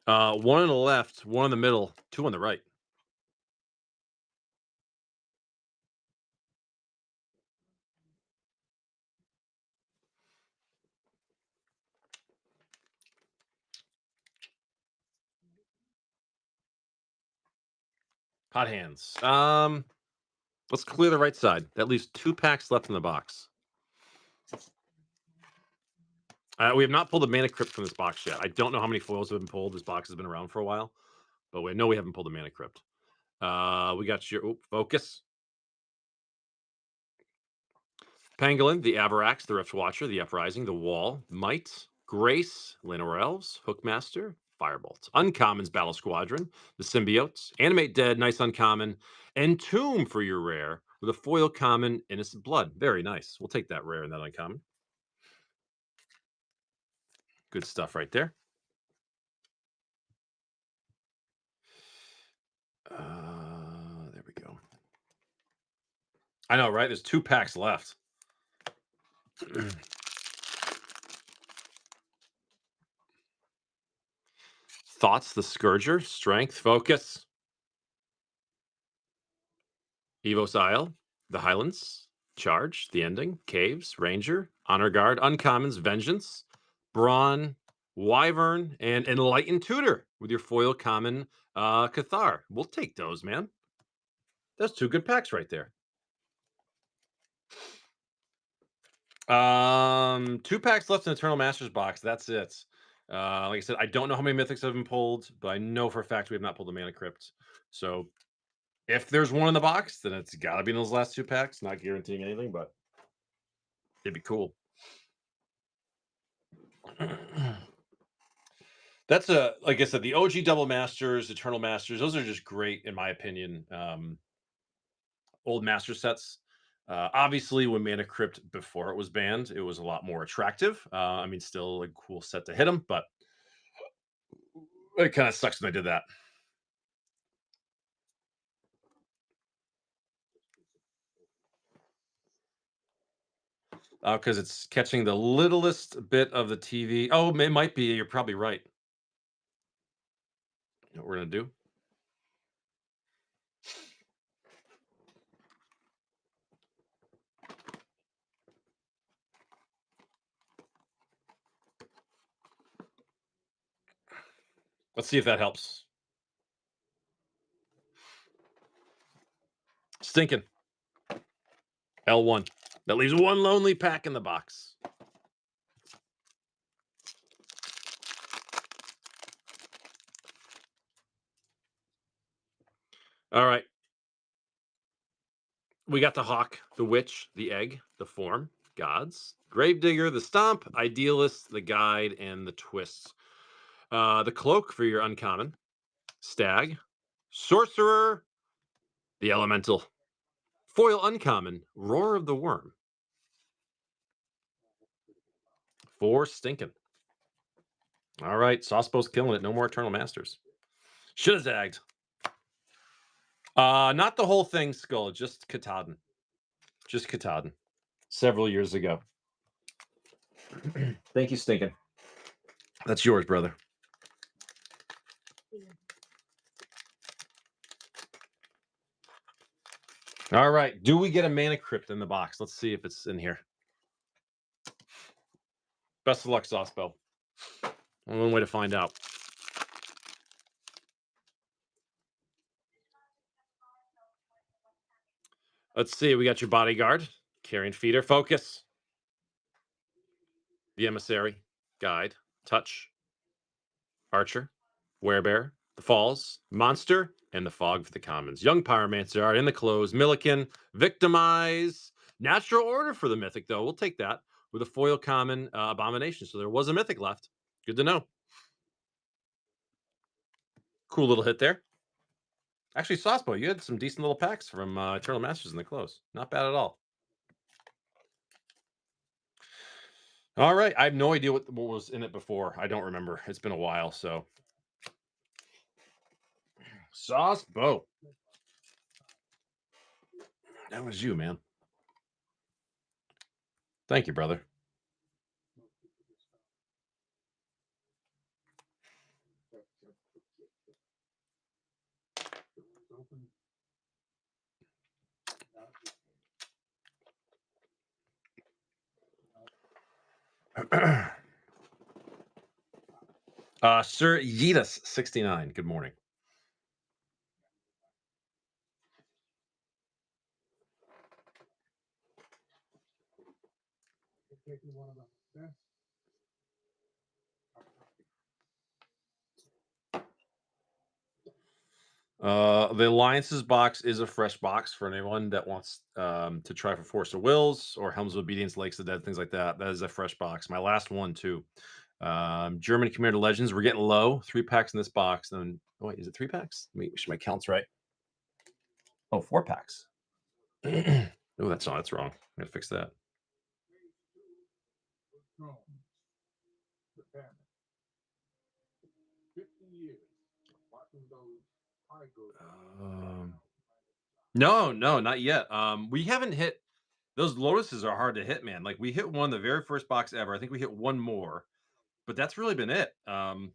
on the left, 1 in the middle, 2 on the right. Hot hands. Let's clear the right side. That leaves 2 packs left in the box. We have not pulled a Mana Crypt from this box yet. I don't know how many foils have been pulled. This box has been around for a while, but we know we haven't pulled a Mana Crypt. We got your focus. Pangolin, the Avarax, the Rift Watcher, the Uprising, the Wall, Might, Grace, Llanowar Elves, Hookmaster, Firebolt. Uncommons, Battle Squadron, the Symbiotes, Animate Dead, nice uncommon, Entomb for your rare with a foil common, Innocent Blood. Very nice. We'll take that rare and that uncommon. Good stuff right there. There we go. I know, right? There's 2 packs left. Thoughts, the Scourger, Strength, Focus. Evos Isle, the Highlands, Charge, the Ending, Caves, Ranger, Honor Guard, Uncommons, Vengeance, Brawn, Wyvern, and Enlightened Tutor with your foil common Cathar. We'll take those, man. That's 2 good packs right there. 2 packs left in Eternal Masters box. That's it. Like I said, I don't know how many mythics have been pulled, but I know for a fact we have not pulled a Mana Crypt. So If there's one in the box, then it's got to be in those last 2 packs. Not guaranteeing anything, but it'd be cool. That's like I said, the OG Double Masters, Eternal Masters, those are just great in my opinion. Old Master sets. Obviously, when Mana Crypt before it was banned, it was a lot more attractive. I mean, still a cool set to hit them, but it kind of sucks when they did that. Because it's catching the littlest bit of the TV. Oh, it might be. You're probably right. You know what we're gonna do? Let's see if that helps. Stinking. L1. That leaves one lonely pack in the box. All right. We got the Hawk, the Witch, the Egg, the Form, Gods, Gravedigger, the Stomp, Idealist, the Guide, and the Twists. The Cloak for your uncommon, Stag, Sorcerer, the Elemental, Foil uncommon, Roar of the Worm. 4 stinking. All right, Saucepo's killing it. No more Eternal Masters. Should have zagged. Not the whole thing, Skull, just Katahdin. Just Katahdin. Several years ago. Thank you, Stinking. That's yours, brother. All right. Do we get a Mana Crypt in the box? Let's see if it's in here. Best of luck, Saucepo. One way to find out. Let's see. We got your Bodyguard, Carrion Feeder, Focus, the Emissary, Guide, Touch, Archer, Werebear, the Falls, Monster, and the Fog for the commons. Young Pyromancer Art in the close. Milliken, Victimize. Natural Order for the Mythic, though. We'll take that with a foil common Abomination. So there was a Mythic left. Good to know. Cool little hit there. Actually, Saucepo, you had some decent little packs from Eternal Masters in the close. Not bad at all. All right. I have no idea what was in it before. I don't remember. It's been a while, so. Saucepo. That was you, man. Thank you, brother. Sir Yeetus 69. Good morning. The Alliances box is a fresh box for anyone that wants to try for Force of Wills or Helms of Obedience, Lakes of the Dead, things like that. That is a fresh box. My last one too. German Commander Legends. We're getting low. 3 packs in this box. Then oh wait, is it 3 packs? Let me make sure my count's right. Oh, 4 packs. Oh, that's wrong. I gotta fix that. No, not yet. We haven't hit those Lotuses are hard to hit, man. Like we hit one the very first box ever. I think we hit one more, but that's really been it. I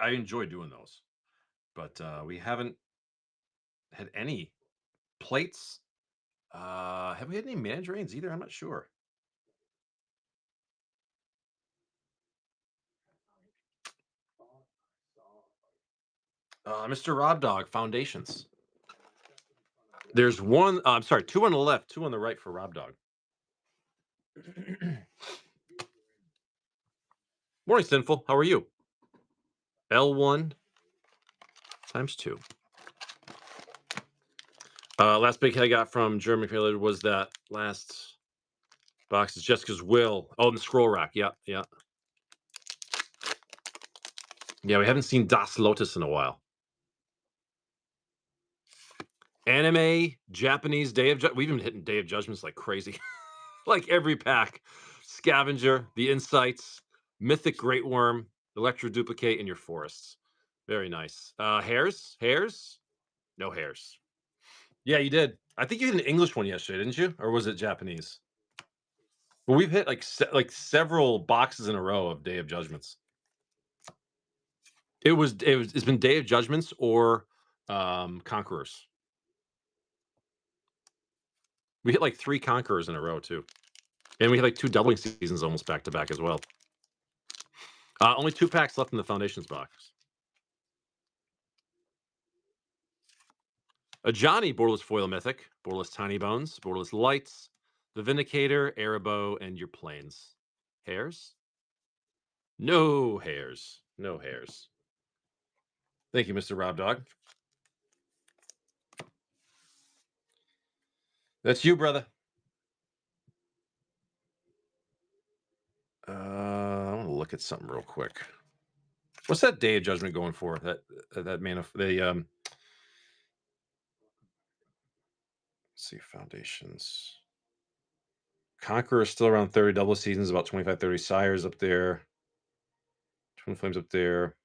enjoy doing those, but we haven't had any plates. Have we had any Mana Drains either? I'm not sure. Mr. Rob Dog Foundations. There's one. I'm sorry, 2 on the left, 2 on the right for Rob Dog. Morning, Sinful. How are you? L1 times 2. Last big hit I got from German Failure was that last box is Jessica's Will. Oh, and the scroll rack. Yeah, yeah. Yeah, we haven't seen Das Lotus in a while. Anime, Japanese, we've been hitting Day of Judgments like crazy. Like every pack. Scavenger, the Insights, Mythic Great Worm, Electro Duplicate in your forests. Very nice. Hairs? Hairs? No hairs. Yeah, you did. I think you had an English one yesterday, didn't you? Or was it Japanese? Well, we've hit like several boxes in a row of Day of Judgments. It's been Day of Judgments or Conquerors. We hit like 3 Conquerors in a row too. And we had like 2 doubling seasons almost back to back as well. Only 2 packs left in the Foundations box. A Johnny Borderless Foil Mythic, Borderless Tiny Bones, Borderless Lights, the Vindicator, Erebos, and your Plains. Hairs? No hairs. No hairs. Thank you, Mr. Rob Dog. That's you, brother. I want to look at something real quick. What's that Day of Judgment going for? That man of the let's see, Foundations. Conqueror is still around 30 double seasons, about 25, 30 sires up there. Twin Flames up there.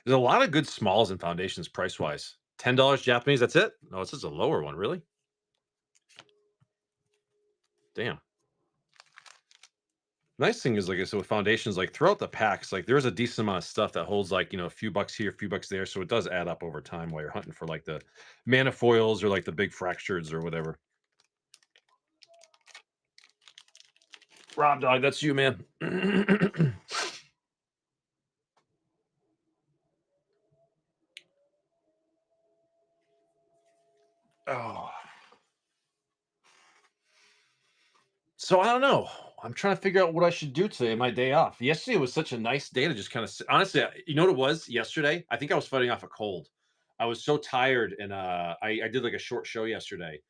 There's a lot of good smalls and Foundations price wise. $10 Japanese, that's it? No, this is a lower one, really? Damn. Nice thing is, like I said, with Foundations, like throughout the packs, like there's a decent amount of stuff that holds like, a few bucks here, a few bucks there. So it does add up over time while you're hunting for like the mana foils or like the big fractures or whatever. Rob Dog, that's you, man. Oh. So I don't know. I'm trying to figure out what I should do today, my day off. Yesterday was such a nice day to just kind of honestly, you know what it was yesterday? I think I was fighting off a cold. I was so tired and I did like a short show yesterday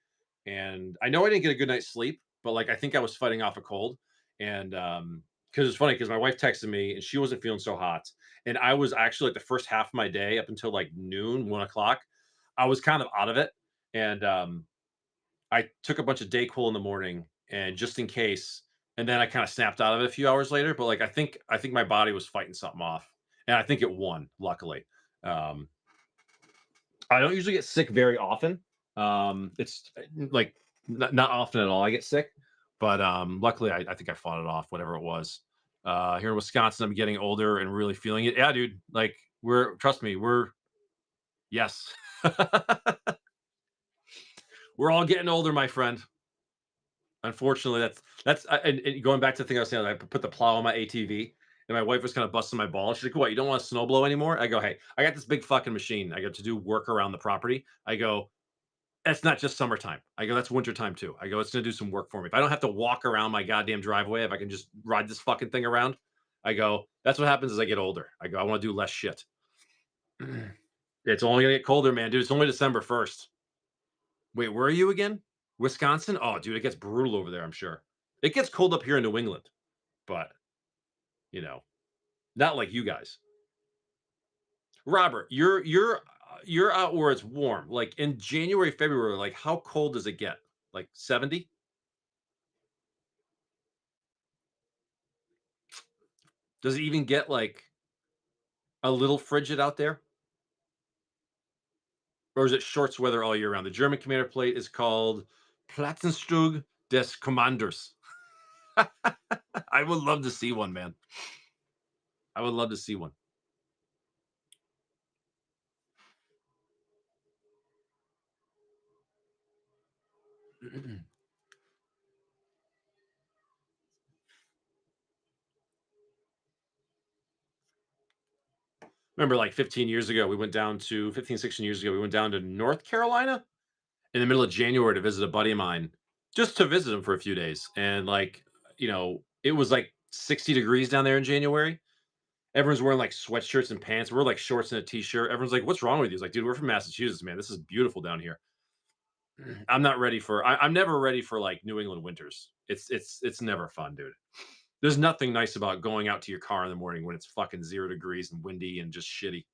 and I know I didn't get a good night's sleep, but like I think I was fighting off a cold. And because it's funny because my wife texted me and she wasn't feeling so hot. And I was actually like the first half of my day up until like noon, 1 o'clock, I was kind of out of it. And I took a bunch of Dayquil in the morning and just in case, and then I kind of snapped out of it a few hours later. But like I think my body was fighting something off, and I think it won. Luckily, um, I don't usually get sick very often. It's like not often at all. I get sick, but luckily I think I fought it off, whatever it was. Here in Wisconsin, I'm getting older and really feeling it. Yeah, dude. Like trust me, yes, we're all getting older, my friend. Unfortunately, that's and going back to the thing I was saying, I put the plow on my ATV, and my wife was kind of busting my balls. She's like, "What? You don't want to snow blow anymore?" I go, "Hey, I got this big fucking machine. I got to do work around the property." I go, "It's not just summertime." I go, "That's wintertime too." I go, "It's gonna do some work for me. If I don't have to walk around my goddamn driveway, if I can just ride this fucking thing around." I go, "That's what happens as I get older." I go, "I want to do less shit." It's only gonna get colder, man, dude. It's only December 1st. Wait, where are you again? Wisconsin? Oh, dude, it gets brutal over there, I'm sure. It gets cold up here in New England, but, you know, not like you guys. Robert, you're out where it's warm. Like in January, February, like how cold does it get? Like 70? Does it even get like a little frigid out there? Or is it shorts weather all year round? The German commander plate is called Platzenstug des Commanders. I would love to see one, man. I would love to see one. Remember like 15 years ago, we went down to 15, 16 years ago, we went down to North Carolina in the middle of January to visit a buddy of mine, just to visit him for a few days. And like, it was like 60 degrees down there in January. Everyone's wearing like sweatshirts and pants. We're like shorts and a t-shirt. Everyone's like, "What's wrong with you?" It's like, "Dude, we're from Massachusetts, man. This is beautiful down here." I'm not ready for. I'm never ready for like New England winters. It's never fun, dude. There's nothing nice about going out to your car in the morning when it's fucking 0 degrees and windy and just shitty.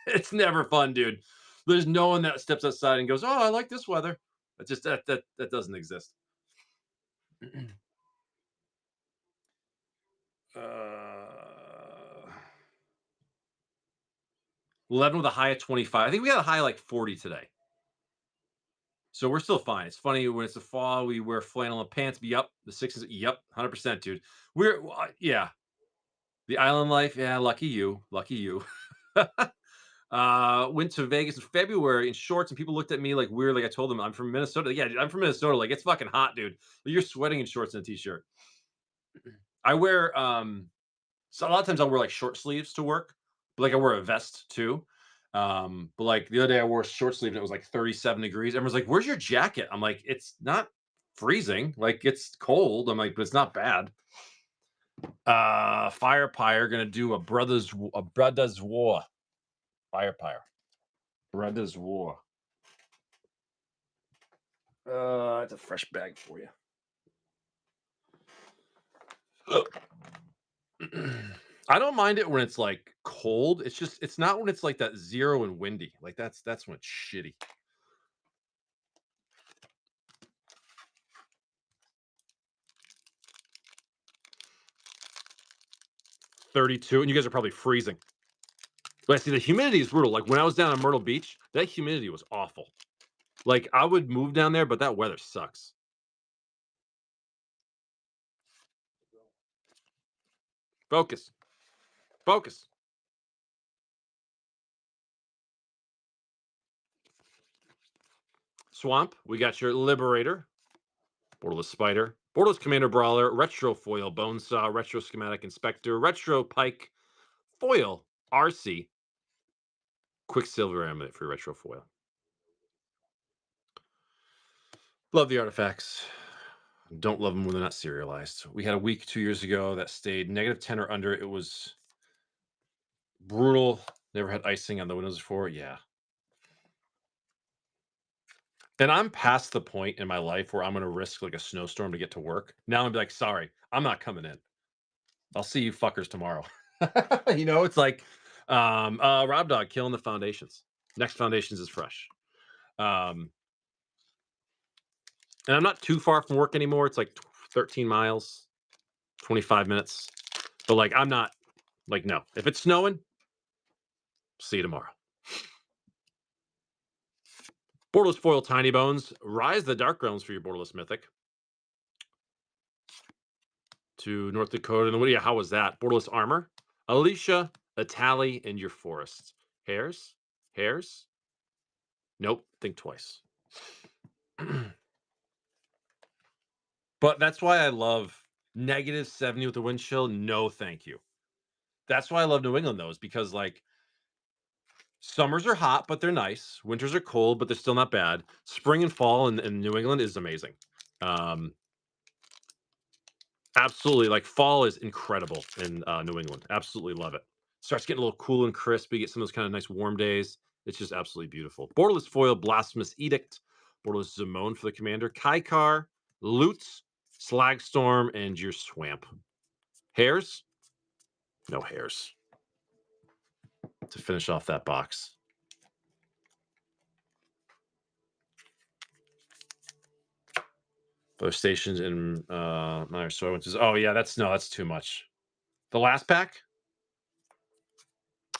It's never fun, dude. There's no one that steps outside and goes, "Oh, I like this weather." That just that doesn't exist. Uh, 11 with a high of 25. I think we had a high of like 40 today. So we're still fine. It's funny when it's the fall, we wear flannel and pants. Yep, the sixes. Yep, 100%, dude. Yeah, the island life. Yeah, lucky you, lucky you. Went to Vegas in February in shorts, and people looked at me like weird. Like I told them I'm from Minnesota. Yeah, dude, I'm from Minnesota. Like it's fucking hot, dude. You're sweating in shorts and a t-shirt. I wear so a lot of times I'll wear like short sleeves to work, but like I wear a vest too. But like the other day I wore a short sleeve and it was like 37 degrees. Everyone's like, "Where's your jacket?" I'm like, "It's not freezing. Like it's cold." I'm like, "But it's not bad." Fire pyre gonna do a brothers war. Fire pyre. Brothers war. It's a fresh bag for you. I don't mind it when it's like cold. It's not when it's like that 0 and windy. Like that's when it's shitty. 32, and you guys are probably freezing. But see, the humidity is brutal. Like when I was down on Myrtle Beach, that humidity was awful. Like I would move down there, but that weather sucks. Focus. Focus. Swamp, we got your Liberator, Borderless Spider, Borderless Commander Brawler, Retro Foil Bonesaw, Retro Schematic Inspector, Retro Pike, Foil, RC, Quicksilver Amulet for your Retro Foil. Love the artifacts. Don't love them when they're not serialized. We had a week 2 years ago that stayed -10 or under. It was brutal. Never had icing on the windows before. Yeah. And I'm past the point in my life where I'm going to risk like a snowstorm to get to work. Now I'm like, sorry, I'm not coming in. I'll see you fuckers tomorrow. It's like Rob Dog killing the foundations. Next foundations is fresh. Um, and I'm not too far from work anymore. It's like 13 miles, 25 minutes. But like, I'm not like, no, if it's snowing, see you tomorrow. Borderless Foil Tiny Bones. Rise the Dark Realms for your Borderless Mythic. To North Dakota. And yeah, how was that? Borderless Armor. Alicia, Atali, and your Forest. Hairs? Hairs? Nope. Think twice. But that's why I love -70 with the wind chill. No, thank you. That's why I love New England, though, is because like summers are hot, but they're nice. Winters are cold, but they're still not bad. Spring and fall in New England is amazing. Um, absolutely. Like fall is incredible in New England. Absolutely love it. Starts getting a little cool and crisp. You get some of those kind of nice warm days. It's just absolutely beautiful. Borderless Foil, Blasphemous Edict, Borderless Zimone for the commander, Kaikar, Loots, Slagstorm, and your Swamp. Hairs? No hairs. To finish off that box. Those stations in Minor Soy Winters. Oh yeah, that's too much. The last pack?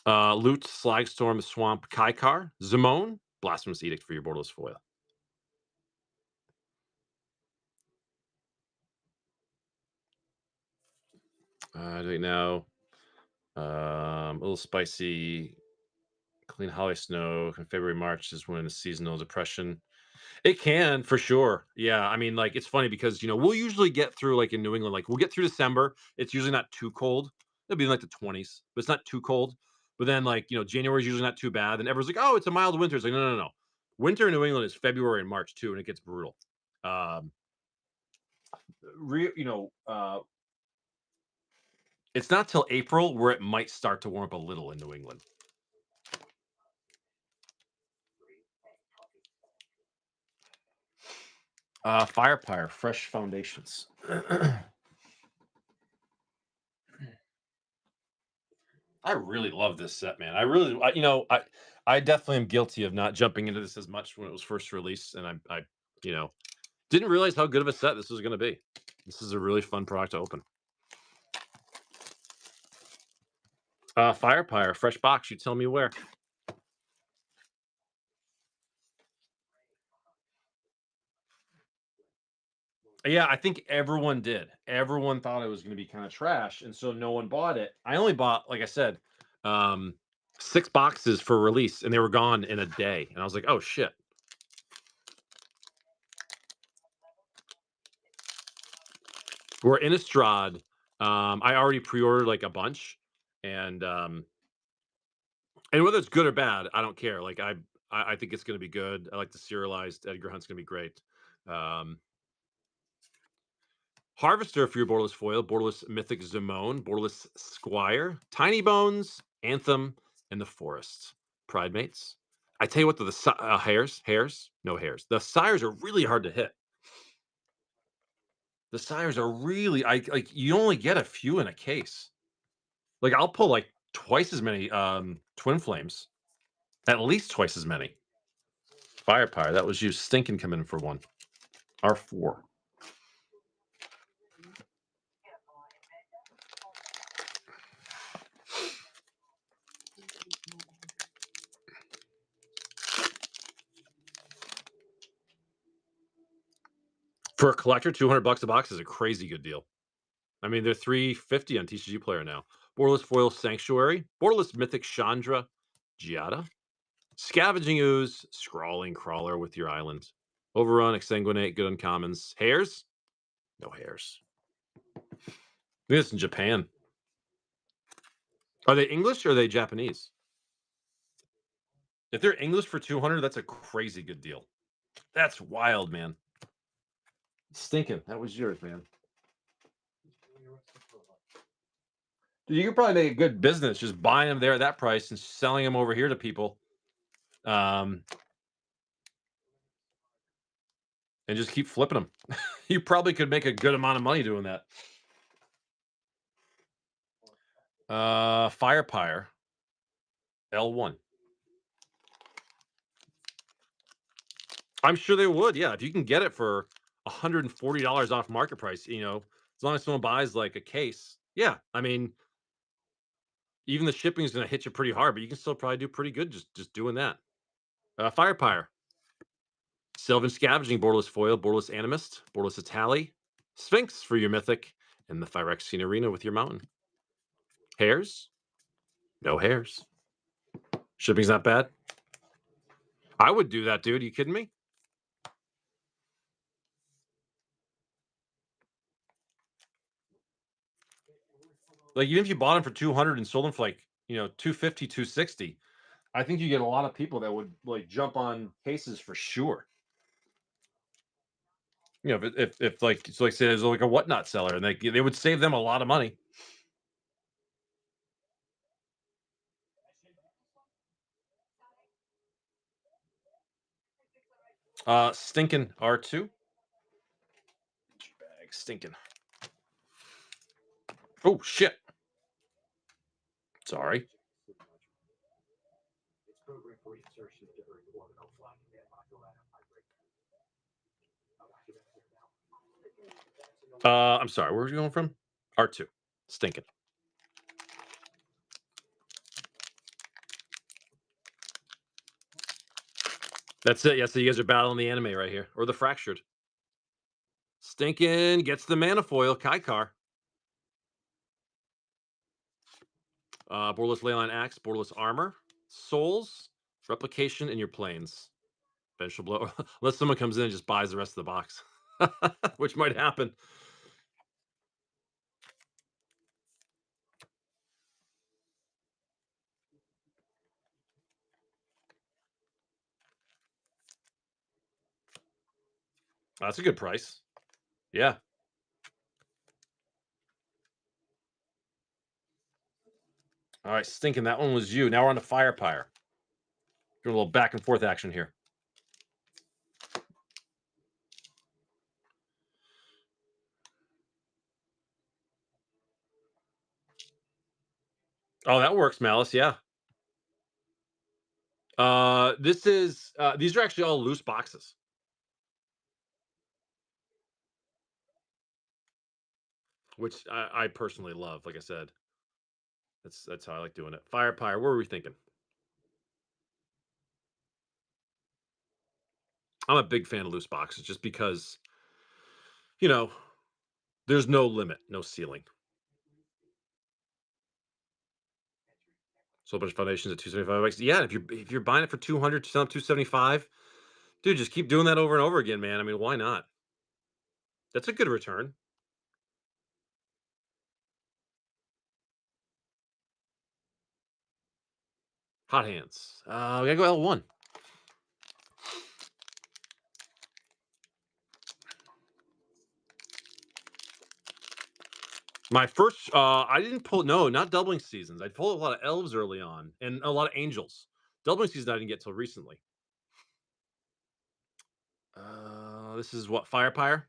Loot, Slagstorm, Swamp, Kaikar, Zimone, Blasphemous Edict for your Borderless Foil. Right now, a little spicy. Clean Holly Snow in February, March is when the seasonal depression. It can for sure. Yeah. I mean, like it's funny because we'll usually get through like in New England, like we'll get through December. It's usually not too cold. It'll be in like the 20s, but it's not too cold. But then like, January is usually not too bad. And everyone's like, oh, it's a mild winter. It's like, no, no, no. Winter in New England is February and March too, and it gets brutal. Um, re, you know, uh, It's not till April where it might start to warm up a little in New England. Firepire, fresh foundations. I really love this set, man. I definitely am guilty of not jumping into this as much when it was first released, and you know, didn't realize how good of a set this was going to be. This is a really fun product to open. Firepire, fresh box. You tell me where. Yeah, I think everyone did. Everyone thought it was going to be kind of trash, and so no one bought it. I only bought, like I said, um, 6 boxes for release, and they were gone in a day. And I was like, "Oh shit!" We're in Innistrad. I already pre-ordered like a bunch, and whether it's good or bad, I don't care. Like I think it's going to be good. I like the serialized Edgar Hunt's going to be great. Um, Harvester for your borderless foil, borderless Mythic Zimone, borderless Squire, Tiny Bones, Anthem, and the Forest. Pride Mates. I tell you what, hairs, no hairs. The sires are really hard to hit. The sires are really, I like. You only get a few in a case. Like I'll pull like twice as many Twin Flames, at least twice as many. Firepire, that was you stinking coming in for one. R4. For a collector, 200 bucks a box is a crazy good deal. I mean, they're 350 on TCG Player now. Borderless Foil Sanctuary, Borderless Mythic Chandra, Giada, Scavenging Ooze, Scrawling Crawler with your island, Overrun, Exsanguinate, good uncommons. Hairs? No hairs. This in Japan. Are they English or are they Japanese? If they're English for 200, that's a crazy good deal. That's wild, man. Stinking. That was yours, man. Dude, you could probably make a good business just buying them there at that price and selling them over here to people. And just keep flipping them. You probably could make a good amount of money doing that. Firepire L1. I'm sure they would. Yeah, if you can get it for $140 off market price, as long as someone buys like a case. Yeah, I mean, even the shipping is going to hit you pretty hard, but you can still probably do pretty good just doing that. Firepire, Sylvan Scavenging, Borderless Foil, Borderless Animist, Borderless Itali, Sphinx for your Mythic, and the Phyrexian Arena with your Mountain. Hairs? No hairs. Shipping's not bad. I would do that, dude. Are you kidding me? Like, even if you bought them for 200 and sold them for like, 250, 260, I think you get a lot of people that would like jump on cases for sure. If like, so like say there's like a whatnot seller and they would save them a lot of money. Stinking R2. Bag stinking. Oh shit. Sorry. I'm sorry. Where was you going from? R2. Stinking. That's it. Yeah, so you guys are battling the anime right here. Or the fractured. Stinking gets the Manifoil, Kaikar. Borderless Leyline Axe, Borderless Armor, Souls, Replication in your planes. Vengeful Blow. Unless someone comes in and just buys the rest of the box. Which might happen. That's a good price. Yeah. All right, Stinking, that one was you. Now we're on to Firepire. Doing a little back and forth action here. Oh, that works, Malice. Yeah. This is these are actually all loose boxes. Which I personally love. Like I said, that's how I like doing it. Firepire. What were we thinking? I'm a big fan of loose boxes just because, you know, there's no limit, no ceiling. So a bunch of foundations at 275 bucks. Yeah, if you're buying it for 200, selling 275, dude, just keep doing that over and over again, man. I mean, why not? That's a good return. Hot hands. We gotta go L1. My first, I didn't pull. No, not doubling seasons. I pulled a lot of elves early on, and a lot of angels. Doubling season I didn't get till recently. This is what Firepire,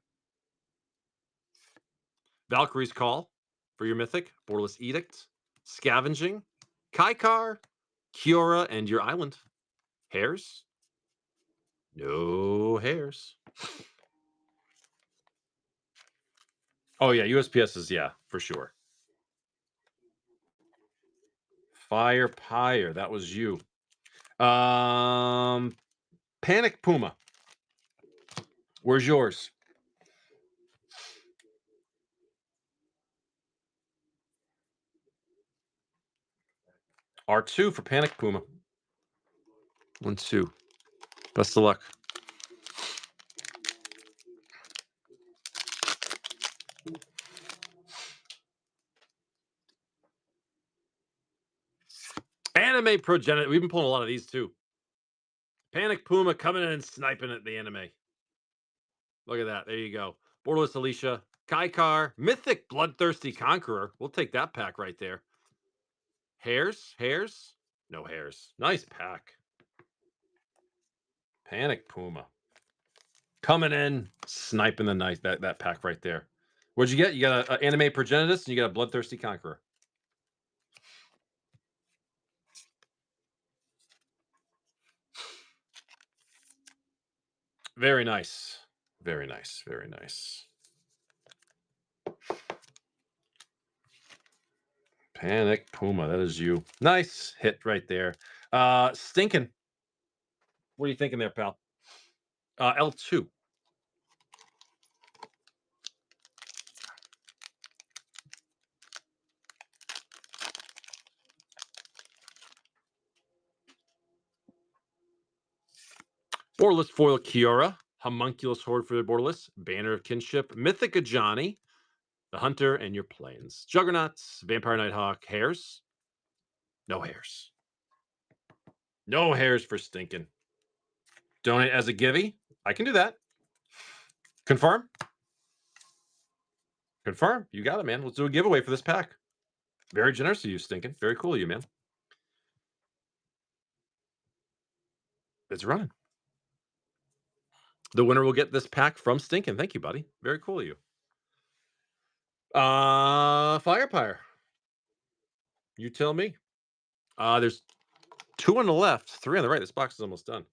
Valkyrie's Call for your mythic, Borderless Edict, Scavenging, Kaikar, Kiora, and your island. Hairs? No hairs. Oh yeah, USPS is for sure. Firepire, that was you. Panic Puma. Where's yours? R2 for Panic Puma. 1, 2. Best of luck. Anime Progenitor. We've been pulling a lot of these too. Panic Puma coming in and sniping at the anime. Look at that. There you go. Borderless Alicia. Kaikar. Mythic Bloodthirsty Conqueror. We'll take that pack right there. Hairs? Hairs? No hairs. Nice pack. Panic Puma. Coming in, sniping the night that pack right there. What'd you get? You got an Anime Progenitus and you got a Bloodthirsty Conqueror. Very nice. Very nice. Very nice. Panic Puma. That is you. Nice hit right there. Stinking. What are you thinking there, pal? L2. Borderless Foil Kiora. Homunculus Horde for the Borderless. Banner of Kinship. Mythic Ajani. The Hunter and your Plains. Juggernauts. Vampire Nighthawk. Hairs. No hairs. No hairs for Stinking. Donate as a givey. I can do that. Confirm. Confirm. You got it, man. Let's do a giveaway for this pack. Very generous of you, Stinking. Very cool of you, man. It's running. The winner will get this pack from Stinking. Thank you, buddy. Very cool of you. Firepire. You tell me. There's 2 on the left, 3 on the right. This box is almost done.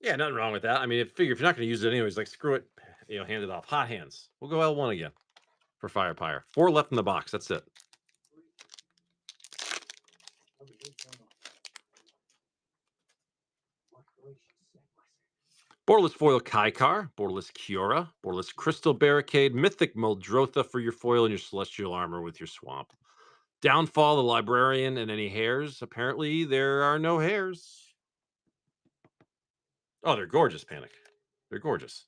Yeah, nothing wrong with that. I mean, if you're not going to use it anyways, like screw it, hand it off. Hot hands. We'll go L1 again for Firepire. 4 left in the box. That's it. Borderless Foil Kaikar, Borderless Kiora, Borderless Crystal Barricade, Mythic Muldrotha for your foil and your Celestial Armor with your Swamp. Downfall, the Librarian, and any hairs. Apparently, there are no hairs. Oh, they're gorgeous, Panic. They're gorgeous.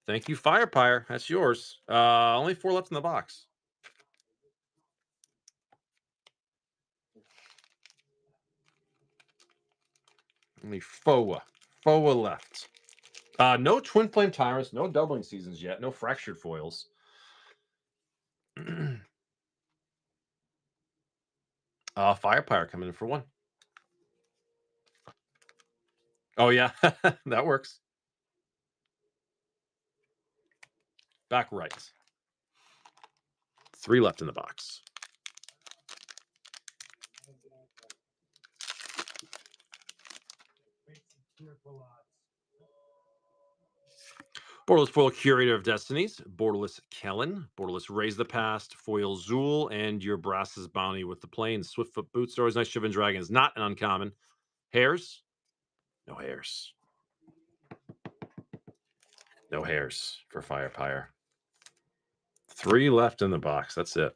Thank you, Firepire. That's yours. Only 4 left in the box. Only FOA. FOA left. No twin flame tyrants, no doubling seasons yet, no fractured foils. Firepire coming in for 1. Oh yeah, that works. Back right. 3 left in the box. Borderless Foil Curator of Destinies, Borderless Kellen, Borderless Raise the Past, Foil Zool, and your Brass's Bounty with the Plains. Swiftfoot Boots, always nice. Shivan Dragon is not an uncommon. Hairs? No hairs. No hairs for Firepire. 3 left in the box. That's it.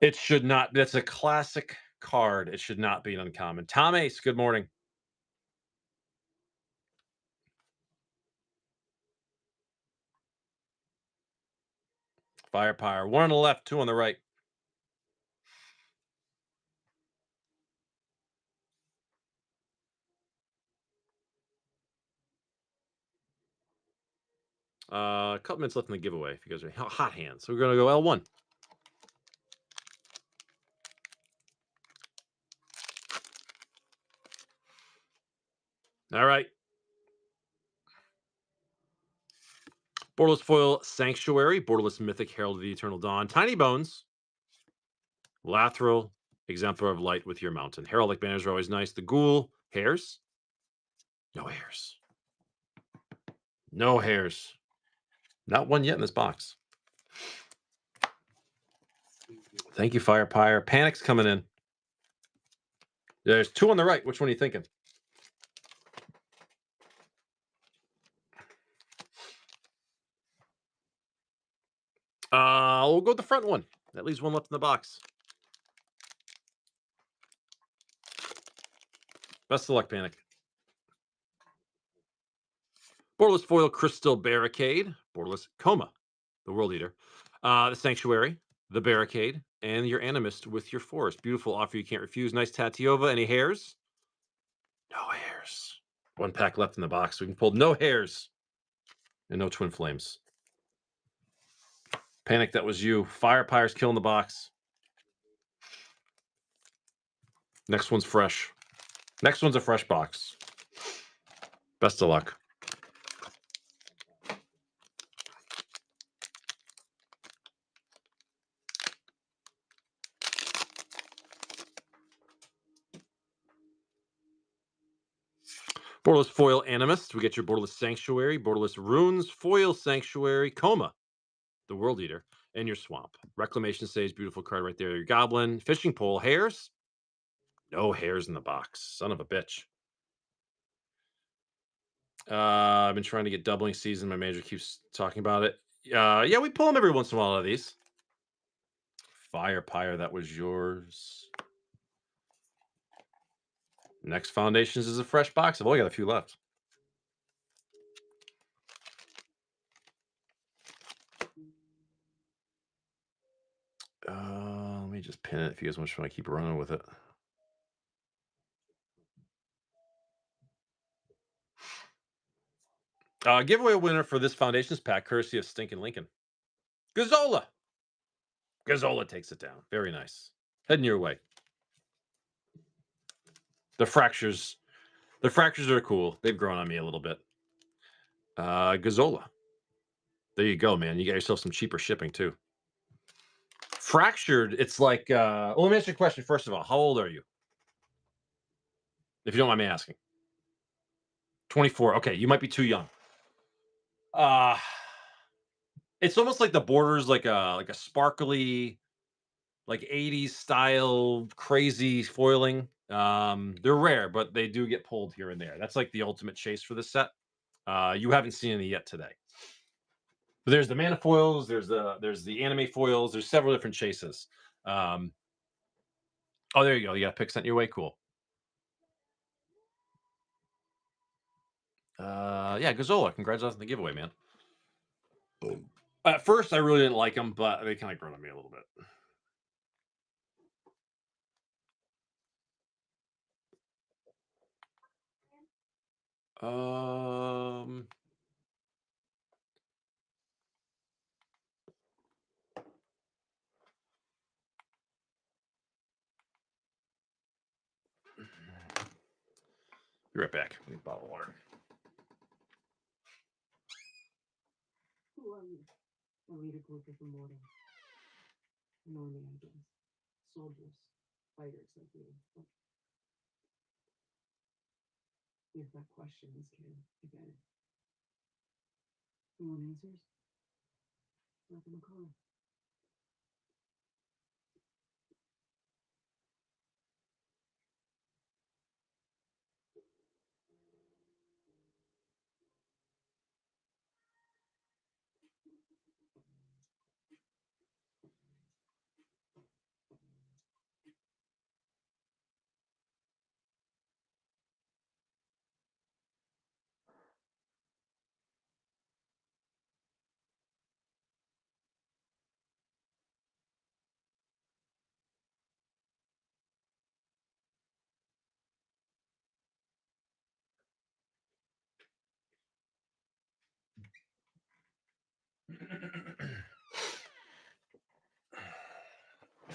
It should not. That's a classic card. It should not be an uncommon. Tom Ace, good morning. Firepire. 1 on the left, 2 on the right. A couple minutes left in the giveaway if you guys are hot hands. So we're going to go L1. All right. Borderless Foil Sanctuary, Borderless Mythic Herald of the Eternal Dawn, Tiny Bones, Lathril, Exemplar of Light with your Mountain. Heraldic banners are always nice. The Ghoul, hairs? No hairs. No hairs. Not one yet in this box. Thank you, Firepire. Panic's coming in. There's 2 on the right. Which one are you thinking? We'll go with the front one. At least 1 left in the box. Best of luck, Panic. Borderless Foil Crystal Barricade. Borderless Coma, the World Eater. The Sanctuary, the Barricade, and your Animist with your Forest. Beautiful offer you can't refuse. Nice Tatiova. Any hairs? No hairs. 1 pack left in the box. We can pull no hairs and no Twin Flames. Panic, that was you. Firepire's killing the box. Next one's fresh. Next one's a fresh box. Best of luck. Borderless Foil Animist. We get your Borderless Sanctuary, Borderless Runes, Foil Sanctuary, Coma, the World Eater, and your Swamp. Reclamation Sage, beautiful card right there. Your Goblin, Fishing Pole, hairs? No hairs in the box. Son of a bitch. I've been trying to get doubling season. My manager keeps talking about it. Yeah, we pull them every once in a while out of these. Firepire, that was yours. Next Foundations is a fresh box. I've only got a few left. Let me just pin it if you guys want to keep running with it. Giveaway winner for this Foundations pack, courtesy of Stinkin' Lincoln. Gazola. Gazola takes it down. Very nice. Heading your way. The fractures are cool. They've grown on me a little bit. Gazola. There you go, man. You got yourself some cheaper shipping too. Fractured, it's like well, let me ask you a question first of all. How old are you? If you don't mind me asking. 24. Okay, you might be too young. It's almost like the borders like a sparkly, like 80s style crazy foiling. They're rare, but they do get pulled here and there. That's like the ultimate chase for this set. You haven't seen any yet today. But there's the mana foils, there's the anime foils, there's several different chases. Oh, there you go. You got a pick sent your way. Cool. Yeah, Gazola, congratulations on the giveaway, man. At first, I really didn't like them, but they kind of grown on me a little bit. Um, be right back. Need a bottle of water. Who are you? A leader group of immortal. An army, I guess. Soldiers. Fighters like me. You've got questions, kid. I get it. You want answers? Let them call.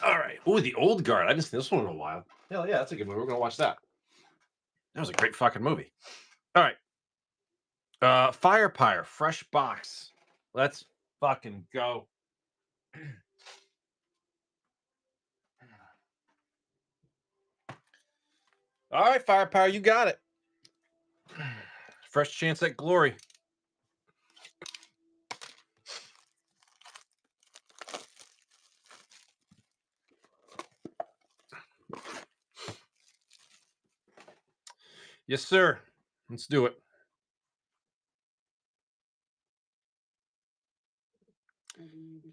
All right. Ooh, The Old Guard. I haven't seen this one in a while. Hell yeah, that's a good movie. We're gonna watch that. That was a great fucking movie. All right. Firepire, fresh box. Let's fucking go. All right, Firepower, you got it. Fresh chance at glory. Yes, sir. Let's do it.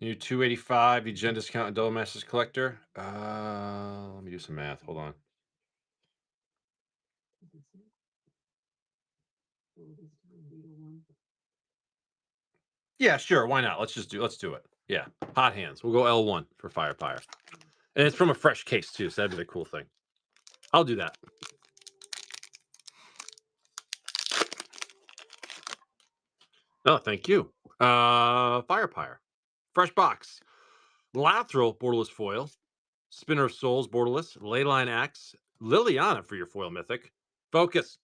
You 285, you gen discount and Double Masters Collector. Let me do some math. Hold on. Yeah, sure. Why not? Let's do it. Yeah. Hot hands. We'll go L1 for Firepire. And it's from a fresh case too, so that'd be the cool thing. I'll do that. Oh, thank you. Firepire. Fresh box. Lathril, borderless foil. Spinner of Souls, borderless. Leyline Axe. Liliana for your foil mythic. Focus.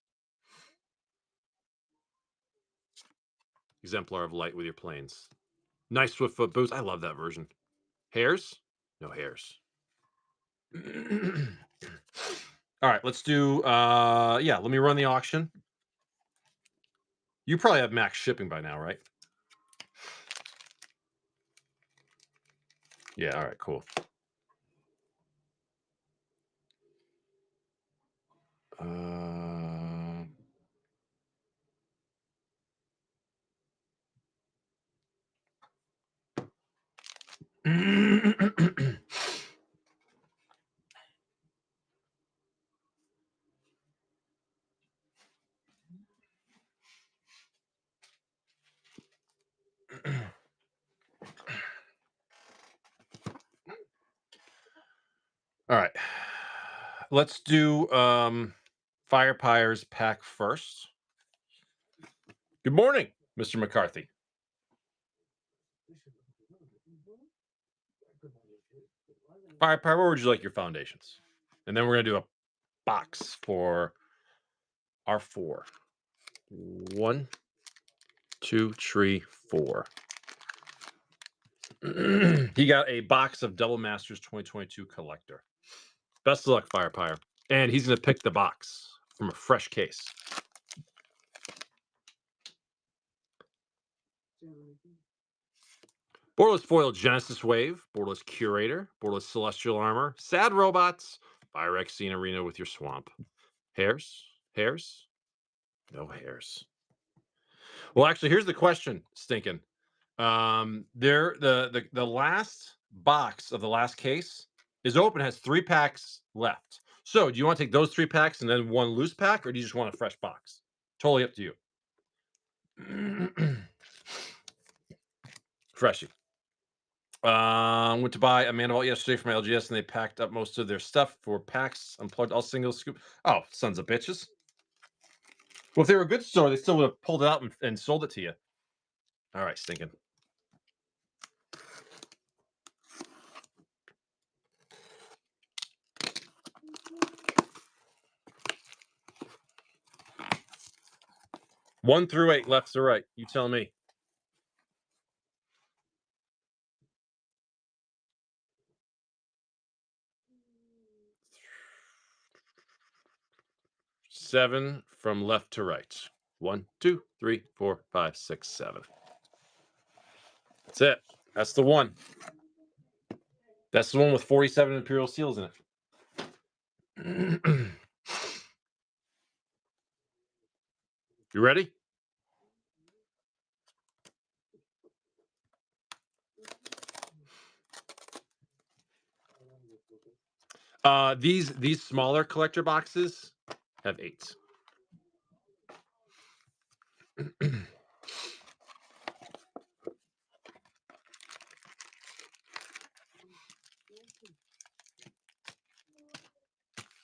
Exemplar of Light with your planes. Nice Swiftfoot boots. I love that version. Hairs? No hairs. All right, let's do yeah, let me run the auction. You probably have max shipping by now, right? Yeah, all right, cool. All right. Let's do Firepire's pack first. Good morning, Mr. McCarthy. Firepire, where would you like your foundations? And then we're going to do a box for R4. 1, 2, 3, 4. He got a box of Double Masters 2022 Collector. Best of luck, Firepire. And he's going to pick the box from a fresh case. Borderless Foil Genesis Wave, Borderless Curator, Borderless Celestial Armor, Sad Robots, Phyrexian Arena with your Swamp. Hairs? Hairs? No hairs. Well, actually, here's the question, Stinkin'. The last box of the last case is open, has 3 packs left. So do you want to take those 3 packs and then 1 loose pack, or do you just want a fresh box? Totally up to you. Freshie. Went to buy a Mandavault yesterday from LGS, and they packed up most of their stuff for packs. Unplugged all single scoop. Oh, sons of bitches. Well, if they were a good store, they still would have pulled it out and sold it to you. All right, Stinking. One through 8, left or right. You tell me. Seven from left to right. 1, 2, 3, 4, 5, 6, 7. That's it. That's the one. That's the one with 47 Imperial Seals in it. You ready? These smaller collector boxes have 8s.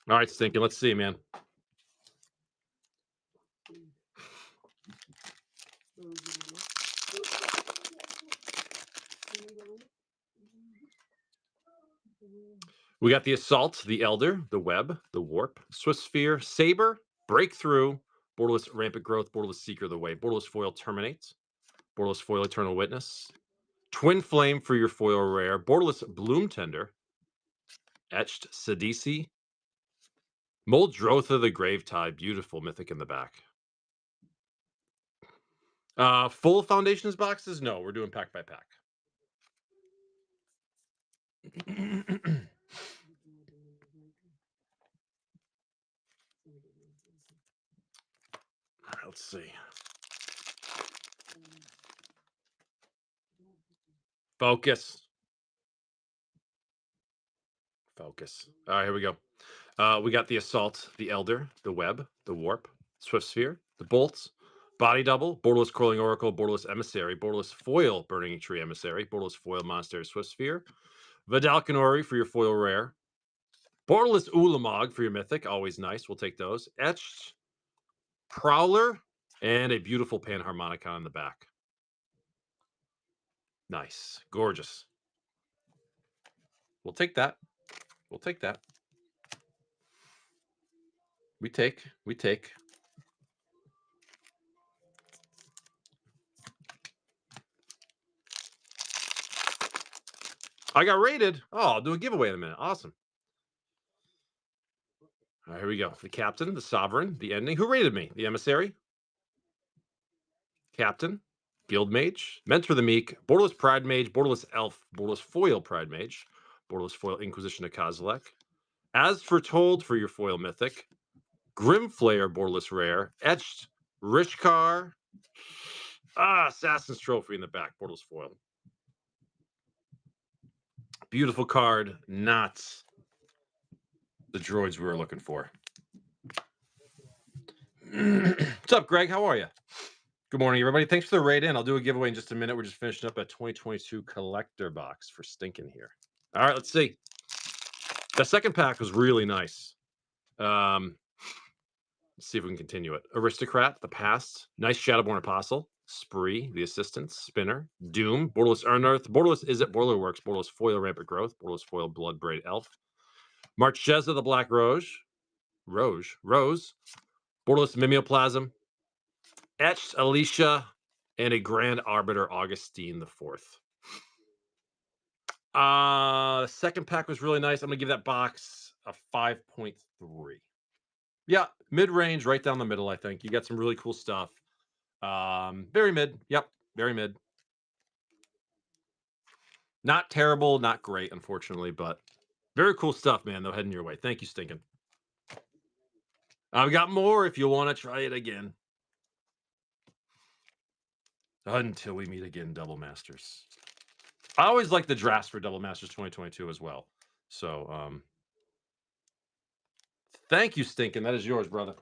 All right, Stinking. Let's see, man. We got the Assault, the Elder, the Web, the Warp, Swift Sphere, Saber, Breakthrough, Borderless Rampant Growth, Borderless Seeker of the Way, Borderless Foil Terminate, Borderless Foil Eternal Witness, Twin Flame for your foil rare, Borderless Bloom Tender, Etched Sidisi, Muldrotha the Gravetide, beautiful mythic in the back. Full Foundations boxes? No, we're doing pack by pack. Let's see. Focus. Focus. All right, here we go. We got the Assault, the Elder, the Web, the Warp, Swift Sphere, the Bolts, Body Double, Borderless Curling Oracle, Borderless Emissary, Borderless Foil Burning Tree Emissary, Borderless Foil Monster Swift Sphere, Vidalcanori for your foil rare, Borderless Ulamog for your mythic, always nice. We'll take those. Etched Prowler, and a beautiful Panharmonicon on the back. Nice. Gorgeous. We'll take that. We'll take that. We take. I got rated. Oh, I'll do a giveaway in a minute. Awesome. All right, here we go. The Captain, the Sovereign, the Ending. Who rated me? The Emissary? Captain, Guild Mage, Mentor the Meek, Borderless Pride Mage, Borderless Elf, Borderless Foil Pride Mage, Borderless Foil Inquisition of Kozilek. As Foretold for your foil mythic, Grimflayer Borderless Rare, Etched Rishkar, Assassin's Trophy in the back, Borderless Foil. Beautiful card, not the droids we were looking for. What's up, Greg? How are you? Good morning, everybody. Thanks for the raid in. I'll do a giveaway in just a minute. We're just finishing up a 2022 collector box for Stinking here. All right, let's see. The second pack was really nice. Let's see if we can continue it. Aristocrat, the Past, nice Shadowborn Apostle, Spree, the Assistant, Spinner, Doom, Borderless Unearth, Borderless Izzet Boilerworks, Borderless Foil Rampant Growth, Borderless Foil Bloodbraid Elf, Marchesa the Black Rose, Borderless Mimeoplasm, Etched Alicia, and a Grand Arbiter Augustine the Fourth. Second pack was really nice. I'm gonna give that box a 5.3. Yeah, mid-range, right down the middle, I think. You got some really cool stuff. Very mid. Yep, very mid. Not terrible, not great, unfortunately, but very cool stuff, man. They'll head in your way. Thank you, Stinking. I've got more if you want to try it again. Until we meet again, Double Masters. I always like the drafts for Double Masters 2022 as well. So, thank you, Stinking. That is yours, brother.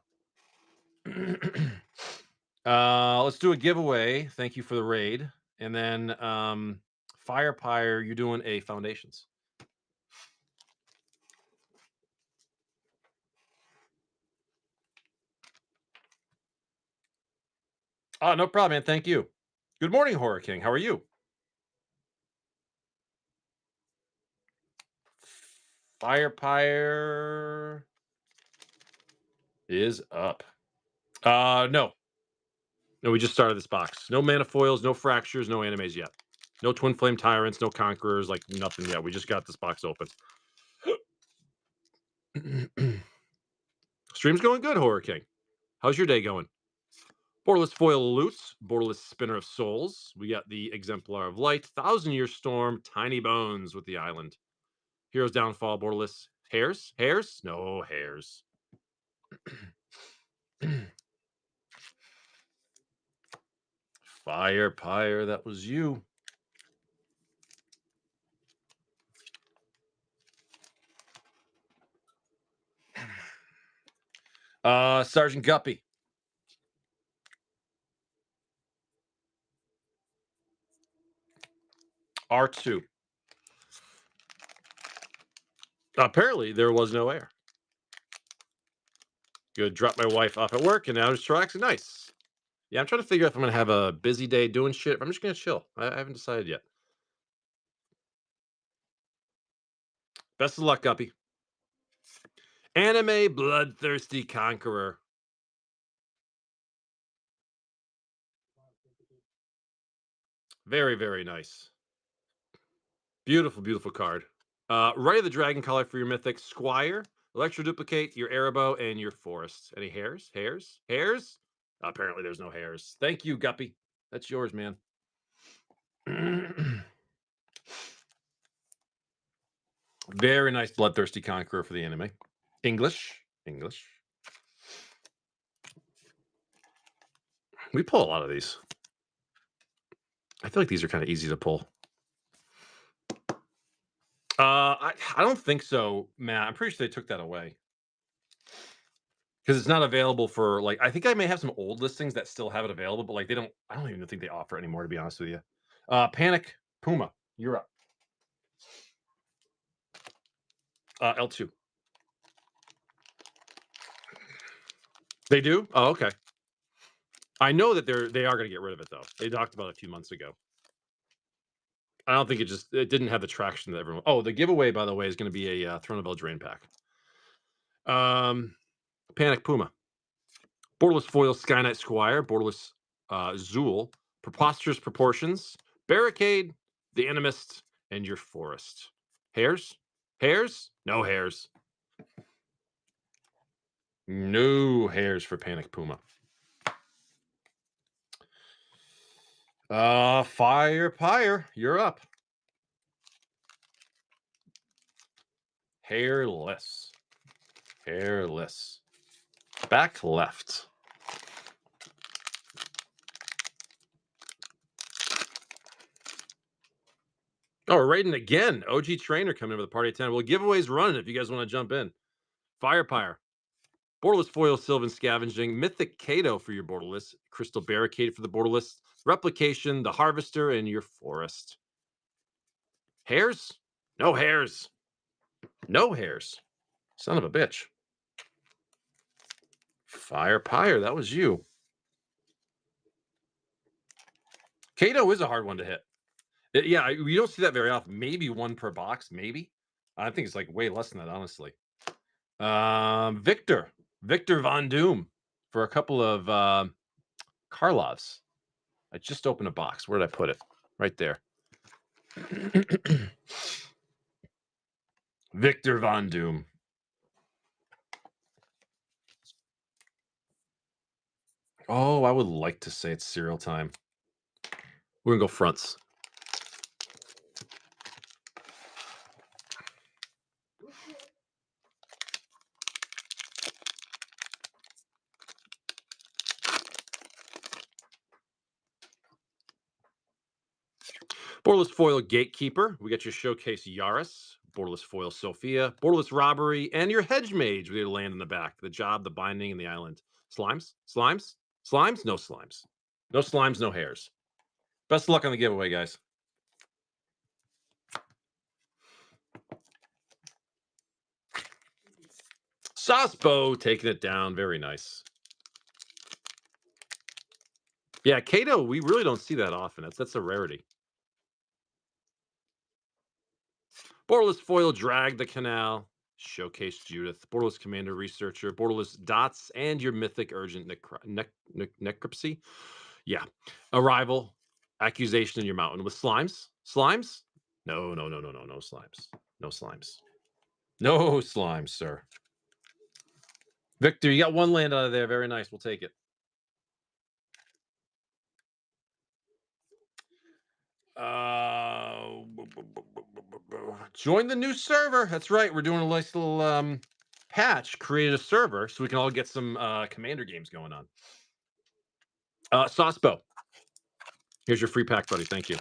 Let's do a giveaway. Thank you for the raid. And then Firepire, you're doing a Foundations. Oh, no problem, man. Thank you. Good morning, Horror King. How are you? Firepire is up. No. No, we just started this box. No Manifoils, no Fractures, no Animes yet. No Twin Flame Tyrants, no Conquerors, like nothing yet. We just got this box open. Stream's going good, Horror King. How's your day going? Borderless Foil Loots, Borderless Spinner of Souls. We got the Exemplar of Light, Thousand Year Storm, Tiny Bones with the Island. Heroes Downfall, Borderless. Hairs? Hairs? No hairs. Firepire, that was you. Sergeant Guppy. R2. Apparently, there was no air. Good. Drop my wife off at work, and now just relaxing. Nice. Yeah, I'm trying to figure out if I'm going to have a busy day doing shit. If I'm just going to chill. I haven't decided yet. Best of luck, Guppy. Anime Bloodthirsty Conqueror. Very, very nice. Beautiful, beautiful card. Right of the Dragon Collar for your Mythic. Squire. Electro Duplicate, your Erebos, and your Forest. Any hairs? Hairs? Hairs? Apparently there's no hairs. Thank you, Guppy. That's yours, man. Very nice Bloodthirsty Conqueror for the anime. English. We pull a lot of these. I feel like these are kind of easy to pull. I don't think so, Matt. I'm pretty sure they took that away. Because it's not available for, like, I think I may have some old listings that still have it available, but like I don't even think they offer it anymore, to be honest with you. Panic Puma, you're up. L2. They do? Oh, okay. I know that they are going to get rid of it though. They talked about it a few months ago. I don't think it didn't have the traction that everyone. Oh, the giveaway, by the way, is going to be a Throne of Eldraine pack. Panic Puma, Borderless Foil Sky Knight Squire, Borderless Zool, Preposterous Proportions, Barricade, the Animist, and your Forest. Hairs? Hairs? No hairs. No hairs for Panic Puma. Firepire, you're up. Hairless. Back left. Oh, we're raiding again. OG Trainer coming in with a party of 10. Well, giveaways running if you guys want to jump in. Firepire. Borderless Foil Sylvan Scavenging. Mythic Kato for your Borderless. Crystal Barricade for the Borderless. Replication, the Harvester, and your Forest. Hairs? No hairs. No hairs. Son of a bitch. Firepire, that was you. Kato is a hard one to hit. Yeah, you don't see that very often. Maybe one per box, maybe. I think it's like way less than that, honestly. Victor Von Doom for a couple of Karlovs. I just opened a box. Where did I put it? Right there. Victor Von Doom. Oh, I would like to say it's cereal time. We're going to go fronts. Borderless Foil Gatekeeper. We got your Showcase Yaris. Borderless Foil Sophia. Borderless Robbery. And your Hedge Mage with your land in the back. The Job, the Binding, and the Island. Slimes? Slimes? Slimes? No slimes. No slimes, no hairs. Best of luck on the giveaway, guys. Saucebo taking it down. Very nice. Yeah, Kato, we really don't see that often. That's a rarity. Borderless Foil Drag the Canal. Showcase Judith. Borderless Commander Researcher. Borderless Dots. And your Mythic Urgent Necropsy. Yeah. Arrival. Accusation in your mountain. With slimes? Slimes? No, no, no, no, no, no slimes. No slimes. No slimes, sir. Victor, you got one land out of there. Very nice. We'll take it. Join the new server. That's right. We're doing a nice little patch. Created a server so we can all get some commander games going on. Saucebo. Here's your free pack, buddy. Thank you.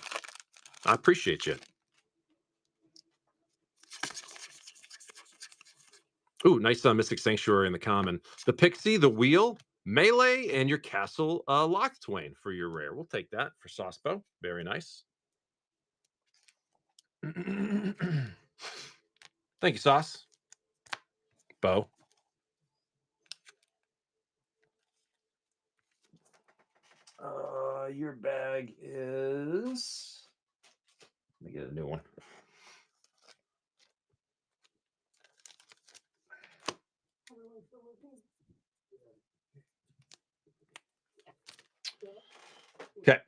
I appreciate you. Ooh, nice Mystic Sanctuary in the common. The Pixie, the Wheel, Melee, and your Castle Locthwain for your rare. We'll take that for Saucebo. Very nice. Thank you, Sauce. Bo. Your bag is. Let me get a new one. Okay.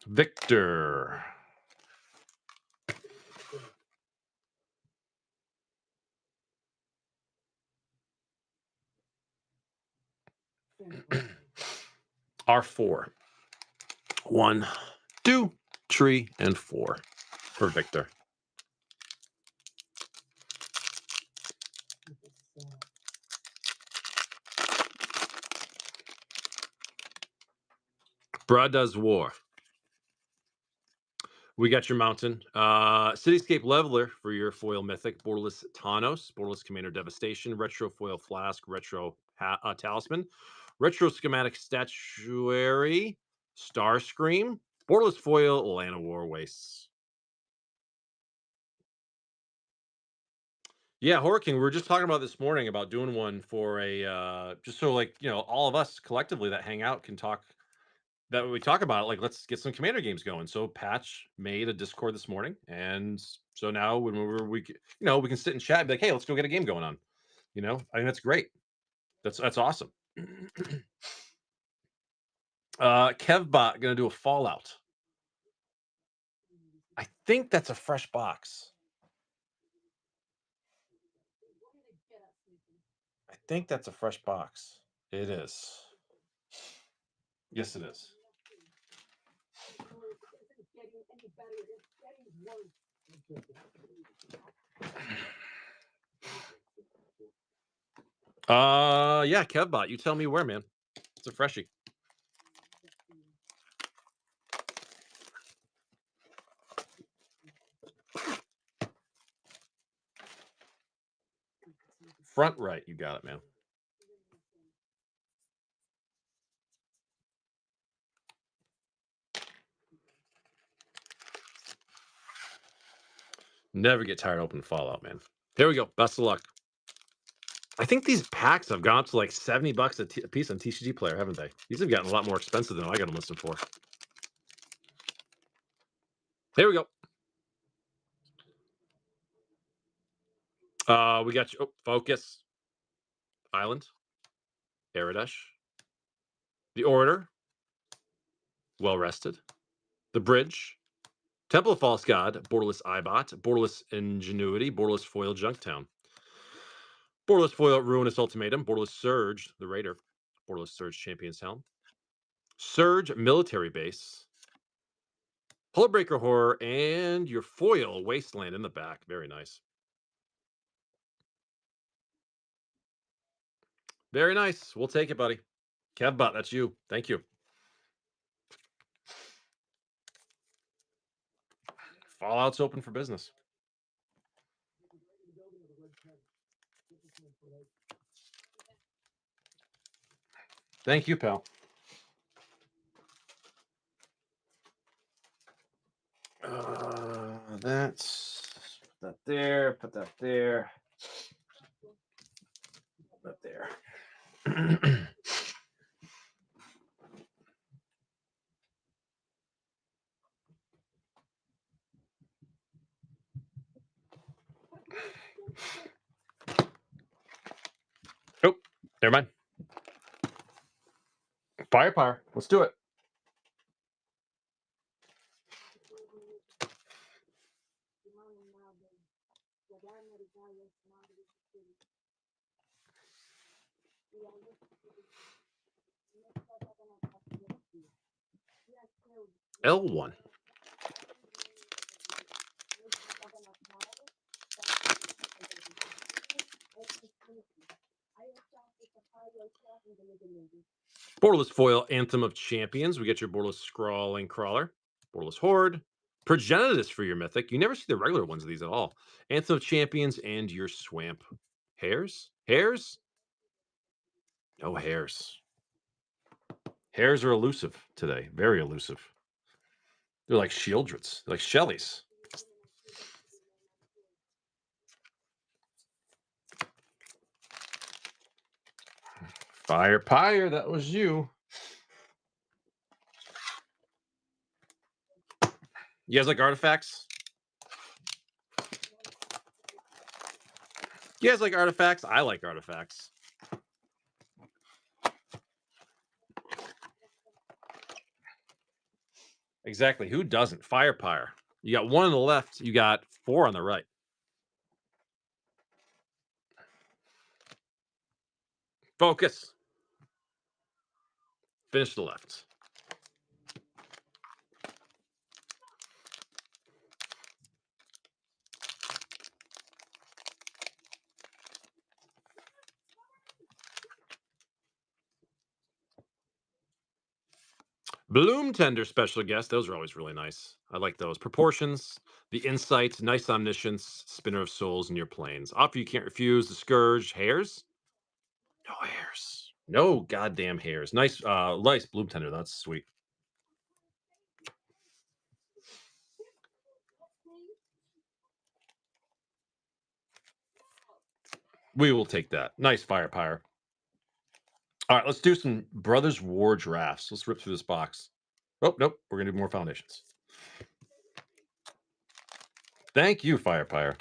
Victor. R4. 1, 2, 3, and 4 for Victor. Brad does war. We got your mountain. Cityscape Leveler for your foil mythic. Borderless Thanos. Borderless Commander Devastation. Retro Foil Flask. Retro Talisman. Retro Schematic Statuary. Starscream. Borderless Foil Llanowar Wastes. Yeah, Horror King, we were just talking about this morning about doing one for a just so like, all of us collectively that hang out can talk that we talk about it, like let's get some commander games going. So Patch made a Discord this morning, and so now when we can sit and chat and be like, hey, let's go get a game going on. I think that's great. That's awesome. Kevbot gonna do a Fallout. I think that's a fresh box. I think that's a fresh box. It is. Yes, it is. Yeah, Kevbot. You tell me where, man. It's a freshie. Front right. You got it, man. Never get tired of opening Fallout, man. Here we go. Best of luck. I think these packs have gone up to like $70 a piece on TCG Player, haven't they? These have gotten a lot more expensive than I got them listed for. Here we go. We got you. Focus. Island. Aradesh. The Orator. Well Rested. The Bridge. Temple of False God. Borderless Eyebot. Borderless Ingenuity. Borderless Foil Junktown. Borderless Foil Ruinous Ultimatum. Borderless Surge. The Raider. Borderless Surge Champion's Helm. Surge Military Base. Hullbreaker Horror, and your foil Wasteland in the back. Very nice. Very nice. We'll take it, buddy. Kevbot, that's you. Thank you. Fallout's open for business. Thank you, pal. That's put that there. Put that there. Put that there. Oh, never mind. Firepower. Let's do it. L1. Borderless Foil, Anthem of Champions. We get your Borderless Scrawling Crawler. Borderless Horde. Progenitus for your Mythic. You never see the regular ones of these at all. Anthem of Champions and your Swamp. Hares? Hares? No hares. Hares are elusive today. Very elusive. They're like Shieldreds. They're like Shellies. Fire, that was you. You guys like artifacts? You guys like artifacts? I like artifacts. Exactly. Who doesn't? Firepire. You got 1 on the left. You got 4 on the right. Focus. Finish the left. Bloom Tender special guest. Those are always really nice. I like those. Proportions, the insight, nice omniscience, spinner of souls in your planes. Offer you can't refuse. The scourge. Hairs? No hairs. No goddamn hairs. Nice, nice Bloom Tender. That's sweet. We will take that. Nice Firepire. All right, let's do some Brothers War drafts. Let's rip through this box. Oh, nope. We're going to do more foundations. Thank you, Firepire.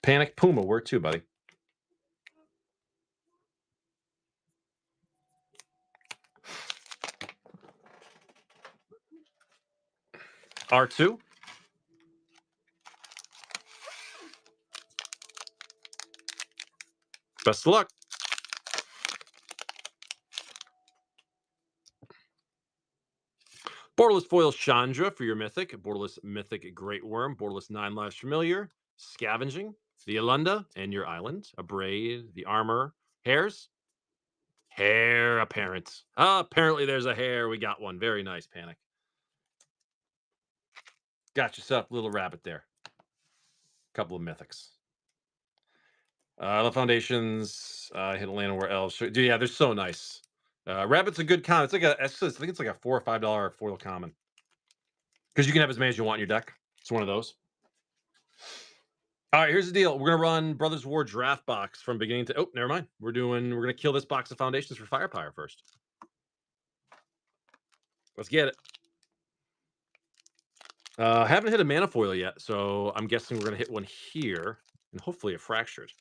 Panic Puma, where to, buddy? R2. Best of luck. Borderless Foil Chandra for your Mythic. Borderless Mythic Great Worm. Borderless 9 Lives Familiar. Scavenging. The Alunda and your island. Abrade. The Armor. Hairs. Hair apparent. Apparently there's a hair. We got one. Very nice, Panic. Got yourself a little rabbit there. Couple of Mythics. The Foundations. Hit a land where elves. Dude, yeah, they're so nice. Rabbit's a good con. It's like I think it's like a $4 or $5 foil common. Because you can have as many as you want in your deck. It's one of those. All right, here's the deal. We're gonna run Brothers War draft box from beginning to. Oh, never mind. We're gonna kill this box of foundations for Firepire first. Let's get it. Haven't hit a mana foil yet, so I'm guessing we're gonna hit one here and hopefully a fractured.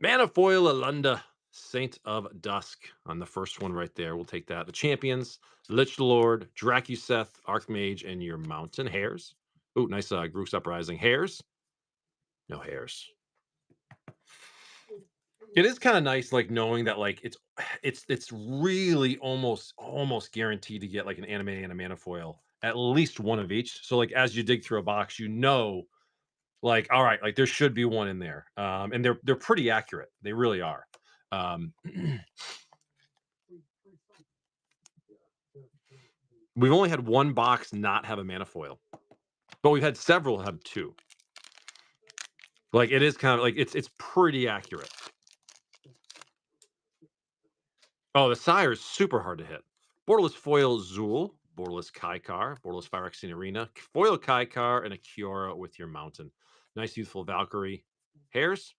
Mana foil Alunda, Saint of Dusk on the first one right there. We'll take that. The champions, Lich Lord, Dracuseth, Archmage, and your mountain hares. Oh, nice Grooks Uprising. Hares? No hares. It is kind of nice, like knowing that like it's really almost guaranteed to get like an anime and a mana foil, at least one of each. So like as you dig through a box, you know, like all right, like there should be one in there, and they're pretty accurate. They really are. We've only had one box not have a mana foil, but we've had several have 2. Like it is kind of like it's pretty accurate. Oh, the Sire is super hard to hit. Borderless Foil Zool, Borderless Kaikar, Borderless Phyrexian Arena, Foil Kaikar, and a Kiora with your mountain. Nice, youthful Valkyrie. Hairs?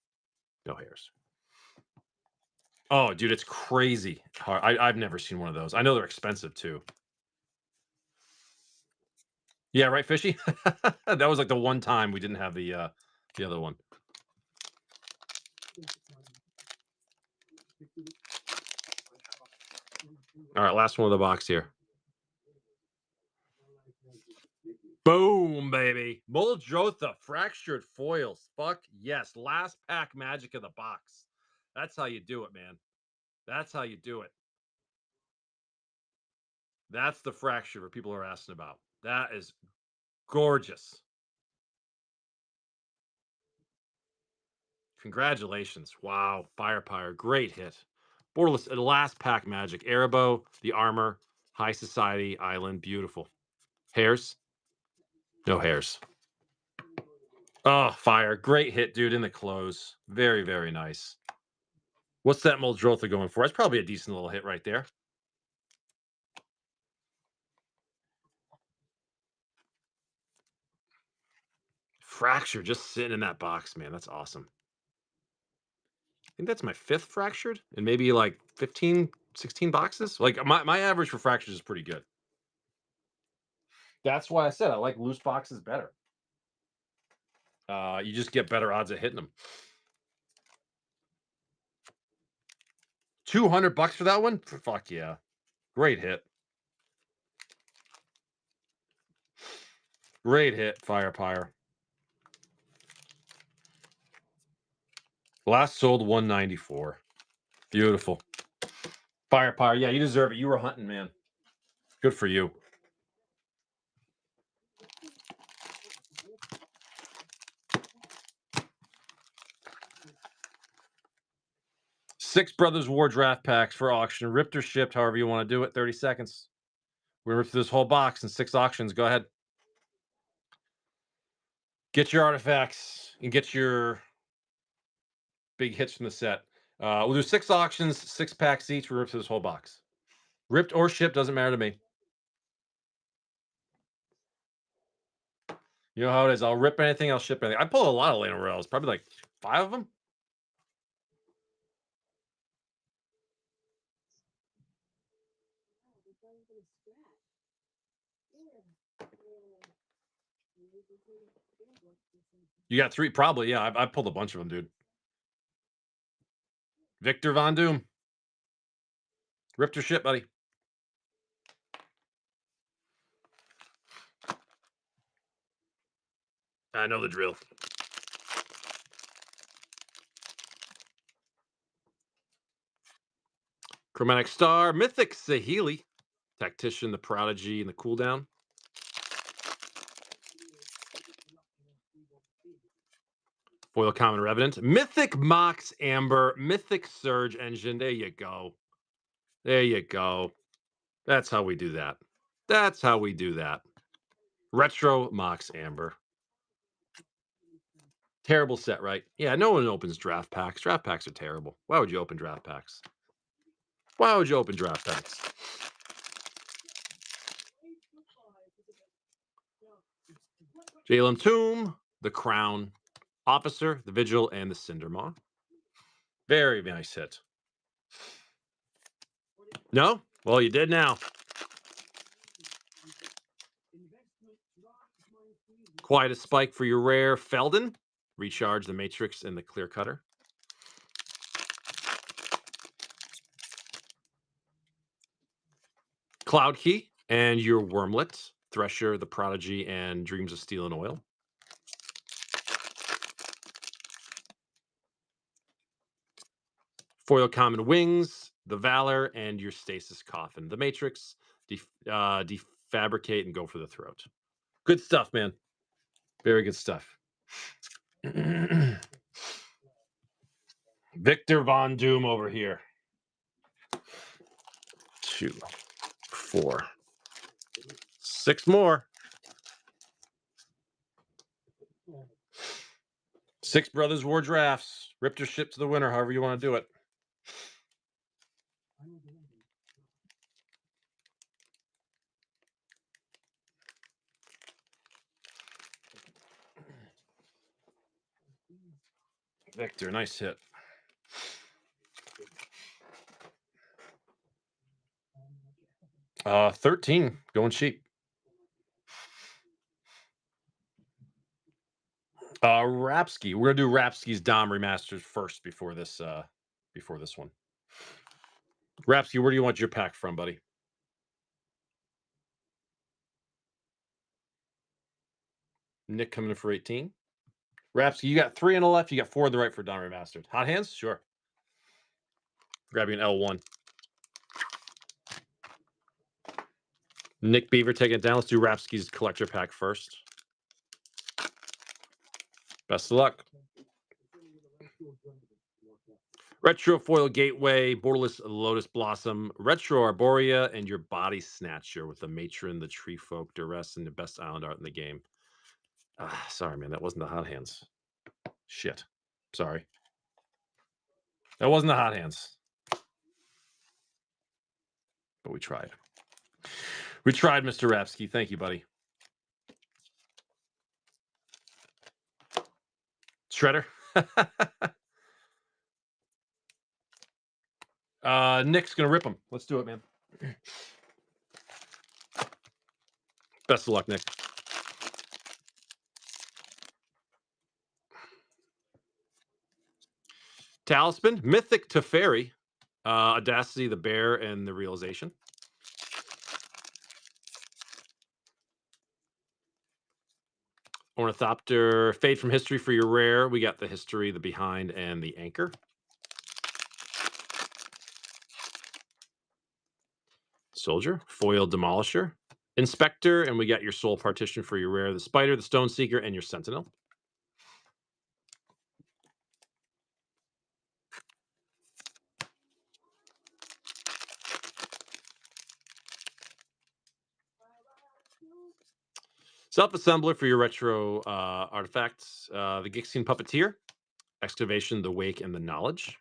No hairs. Oh, dude, it's crazy. I've never seen one of those. I know they're expensive too. Yeah, right, Fishy? That was like the one time we didn't have the other one. All right, last one of the box here. Boom, baby. Muldrotha fractured foils. Fuck yes. Last pack magic of the box. That's how you do it, man. That's how you do it. That's the fracture people are asking about. That is gorgeous. Congratulations. Wow. Firepower. Great hit. Borderless, last pack magic. Erebos, the armor, High Society, Island. Beautiful. Hairs? No hairs. Oh, fire. Great hit, dude, in the close. Very, very nice. What's that Muldrotha going for? That's probably a decent little hit right there. Fracture just sitting in that box, man. That's awesome. I think that's my 5th fractured and maybe like 15, 16 boxes. Like my average for fractures is pretty good. That's why I said I like loose boxes better. You just get better odds at hitting them. $200 for that one? Fuck yeah. Great hit. Great hit, Firepower. Last sold 194. Beautiful. Firepower. Yeah, you deserve it. You were hunting, man. Good for you. Six Brothers War draft packs for auction. Ripped or shipped, however you want to do it. 30 seconds. We're going to rip through this whole box in 6 auctions. Go ahead. Get your artifacts and get your big hits from the set. We'll do 6 auctions, 6 packs each. We'll rip through this whole box. Ripped or shipped, doesn't matter to me. You know how it is. I'll rip anything, I'll ship anything. I pulled a lot of Lena Rails, probably like 5 of them. You got 3, probably. Yeah, I've pulled a bunch of them, dude. Victor Von Doom. Ripped or ship, buddy. I know the drill. Chromatic Star, Mythic Saheeli, Tactician, the Prodigy, and the Cooldown. Foil Common Revenant, Mythic Mox Amber, Mythic Surge Engine. There you go. There you go. That's how we do that. That's how we do that. Retro Mox Amber. Terrible set, right? Yeah, no one opens draft packs. Draft packs are terrible. Why would you open draft packs? Why would you open draft packs? Jalen Tomb, the Crown, Officer, the Vigil, and the Cindermaw. Very nice hit. No? Well, you did now. Quite a spike for your rare Feldon. Recharge the Matrix and the Clear Cutter. Cloud Key and your Wormlet, Thresher, the Prodigy, and Dreams of Steel and Oil. Foil Common Wings, the Valor, and your Stasis Coffin. The Matrix, defabricate, and go for the throat. Good stuff, man. Very good stuff. Victor Von Doom over here. 2, 4, 6 more. 6 Brothers War drafts. Ripped or shipped to the winner, however you want to do it. Victor, nice hit. 13 going cheap. Rapsky. We're gonna do Rapsky's Dom remasters first before this one. Rapsky, where do you want your pack from, buddy? Nick coming in for 18. Rapsky, you got 3 on the left, you got 4 on the right for Dom remastered. Hot hands? Sure. Grabbing an L1. Nick Beaver taking it down. Let's do Rapsky's collector pack first. Best of luck. Retro Foil Gateway, Borderless Lotus Blossom, Retro Arborea, and your Body Snatcher with the Matron, the Tree Folk, Duress, and the best island art in the game. Sorry, man. That wasn't the hot hands. Shit. Sorry. That wasn't the hot hands. But we tried. We tried, Mr. Rapsky. Thank you, buddy. Shredder. Nick's gonna rip him. Let's do it, man. Best of luck, Nick. Talisman, Mythic Teferi, Audacity, the Bear, and the Realization. Ornithopter, Fade from History for your rare. We got the History, the Behind, and the Anchor. Soldier, Foil Demolisher, Inspector, and we got your Soul Partition for your rare, the Spider, the Stone Seeker, and your Sentinel. Self-Assembler for your retro artifacts, the Gixine Puppeteer, Excavation, the Wake, and the Knowledge.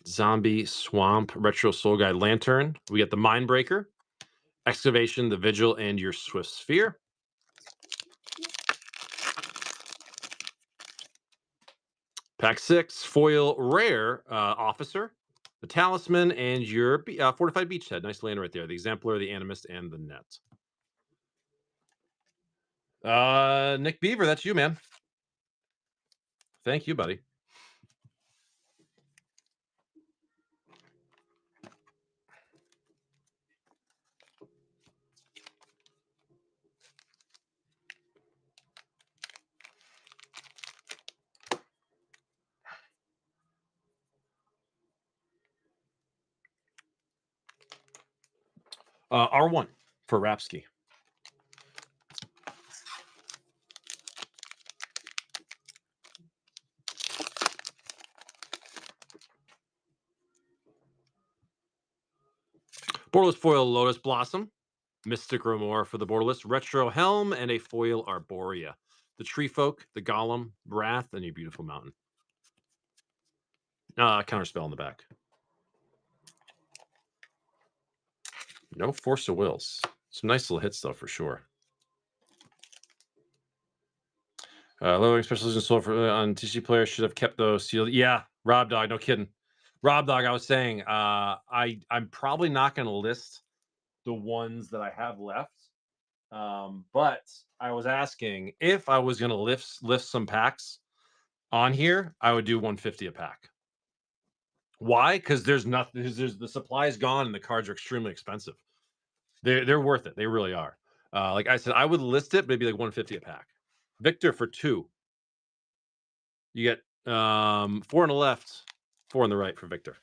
Zombie Swamp, Retro Soul Guide Lantern. We got the Mindbreaker, Excavation, the Vigil, and your Swift Sphere. Pack 6, Foil Rare Officer, the Talisman, and your Fortified Beachhead. Nice land right there. The Exemplar, the Animist, and the Net. Nick Beaver, that's you, man. Thank you, buddy. R1 for Rapsky. Borderless Foil Lotus Blossom, Mystic Remor for the Borderless, Retro Helm, and a Foil Arborea. The Tree Folk, the Golem, Wrath, and your Beautiful Mountain. Counterspell in the back. No Force of Wills. Some nice little hits, though, for sure. Lowering Specialization Soul for, on TC players should have kept those sealed. Yeah, Rob Dog, no kidding. Rob Dog, I was saying, I'm probably not going to list the ones that I have left. But I was asking if I was going to lift some packs on here, I would do 150 a pack. Why? Because there's nothing. There's the supply is gone and the cards are extremely expensive. They're worth it. They really are. Like I said, I would list it maybe like 150 a pack. Victor for 2. You get 4 on the left, 4 on the right for Victor.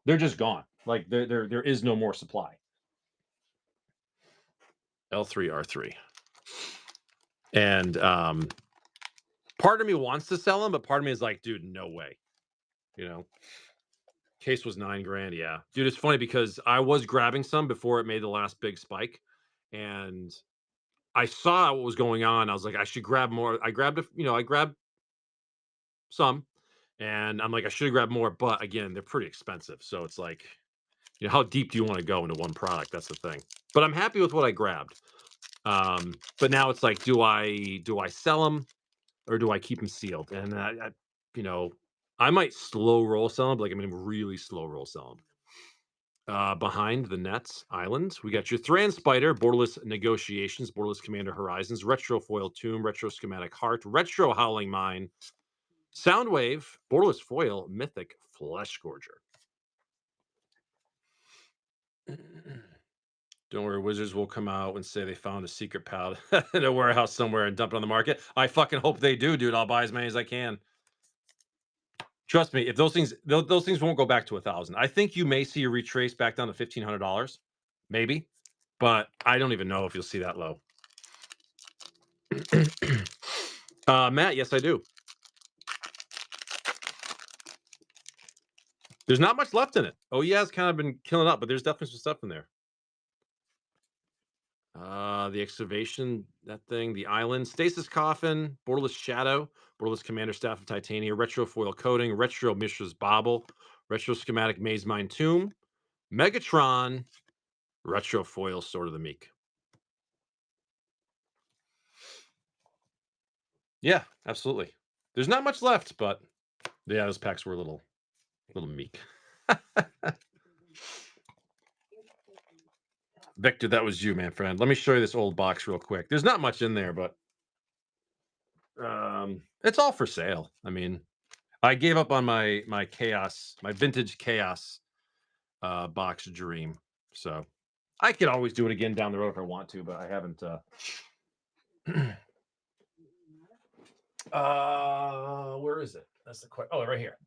They're just gone. Like there is no more supply. L3 R3. And part of me wants to sell them, but part of me is like, dude, no way. You know, case was $9,000. Yeah, dude, it's funny because I was grabbing some before it made the last big spike, and I saw what was going on. I was like, I should grab more. I grabbed some, and I'm like, I should have grabbed more, but again, they're pretty expensive. So it's like, how deep do you want to go into one product? That's the thing. But I'm happy with what I grabbed. But now it's like, do I sell them or do I keep them sealed? And I might slow roll sell them, like, I mean, really slow roll sell them. Behind the Nets Islands, we got your Thran Spider, Borderless Negotiations, Borderless Commander Horizons, Retro Foil Tomb, Retro Schematic Heart, Retro Howling Mine, Soundwave, Borderless Foil, Mythic Flesh Gorger. Don't worry, Wizards will come out and say they found a secret pal in a warehouse somewhere and dump it on the market. I fucking hope they do, dude. I'll buy as many as I can. Trust me, if those things won't go back to 1,000. I think you may see a retrace back down to $1,500, maybe, but I don't even know if you'll see that low. Matt, yes, I do. There's not much left in it. Oh, yeah, it's kind of been killing up, but there's definitely some stuff in there. The excavation, that thing, the island, stasis coffin, borderless shadow, borderless commander staff of titania, retro foil coating, retro mishra's bauble, retro schematic maze mine tomb, Megatron, retro foil sword of the meek. Yeah, absolutely. There's not much left, but yeah, those packs were a little meek. Victor, that was you, man, friend. Let me show you this old box real quick. There's not much in there, but it's all for sale. I mean, I gave up on my chaos, my vintage chaos box dream. So I could always do it again down the road if I want to, but I haven't. Where is it? That's the question. Oh, right here.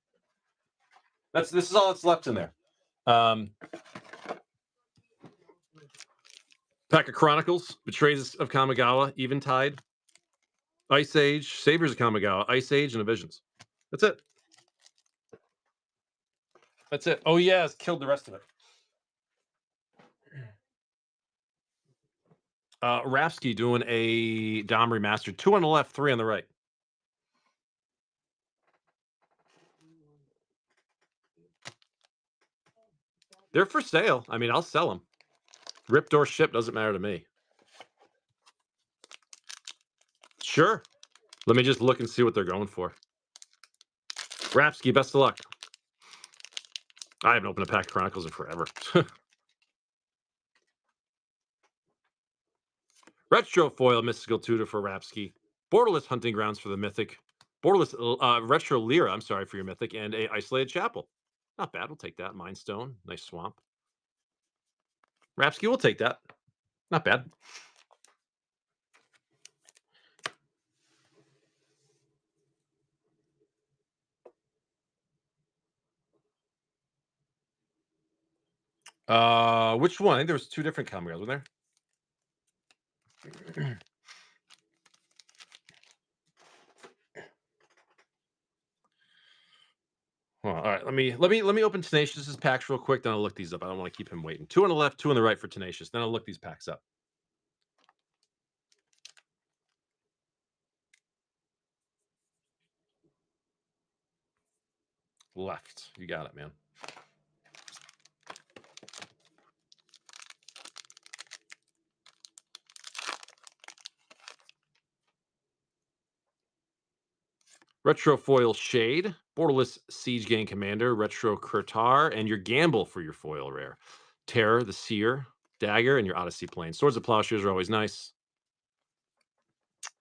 This is all that's left in there. Pack of Chronicles, Betrays of Kamigawa, Eventide, Ice Age, Sabers of Kamigawa, Ice Age, and Visions. That's it. That's it. Oh yeah, it's killed the rest of it. Rapsky doing a Dom remastered. 2 on the left, 3 on the right. They're for sale. I mean, I'll sell them. Ripped or shipped doesn't matter to me. Sure. Let me just look and see what they're going for. Rapsky, best of luck. I haven't opened a pack of Chronicles in forever. Retro foil mystical tutor for Rapsky. Borderless hunting grounds for the mythic. Borderless retro Lyra, I'm sorry, for your mythic, and a isolated chapel. Not bad. We'll take that. Mindstone. Nice swamp. Rapsky, we'll take that. Not bad. Which one? I think there was 2 different Kamigas, wasn't there? Well, all right, let me open Tenacious's packs real quick. Then I'll look these up. I don't want to keep him waiting. 2 on the left, 2 on the right for Tenacious. Then I'll look these packs up. Left, you got it, man. Retro foil Shade, Borderless Siege Gang Commander, Retro Kurtar, and your Gamble for your foil rare. Terror, the Seer, Dagger, and your Odyssey Plane. Swords of Plowshares are always nice.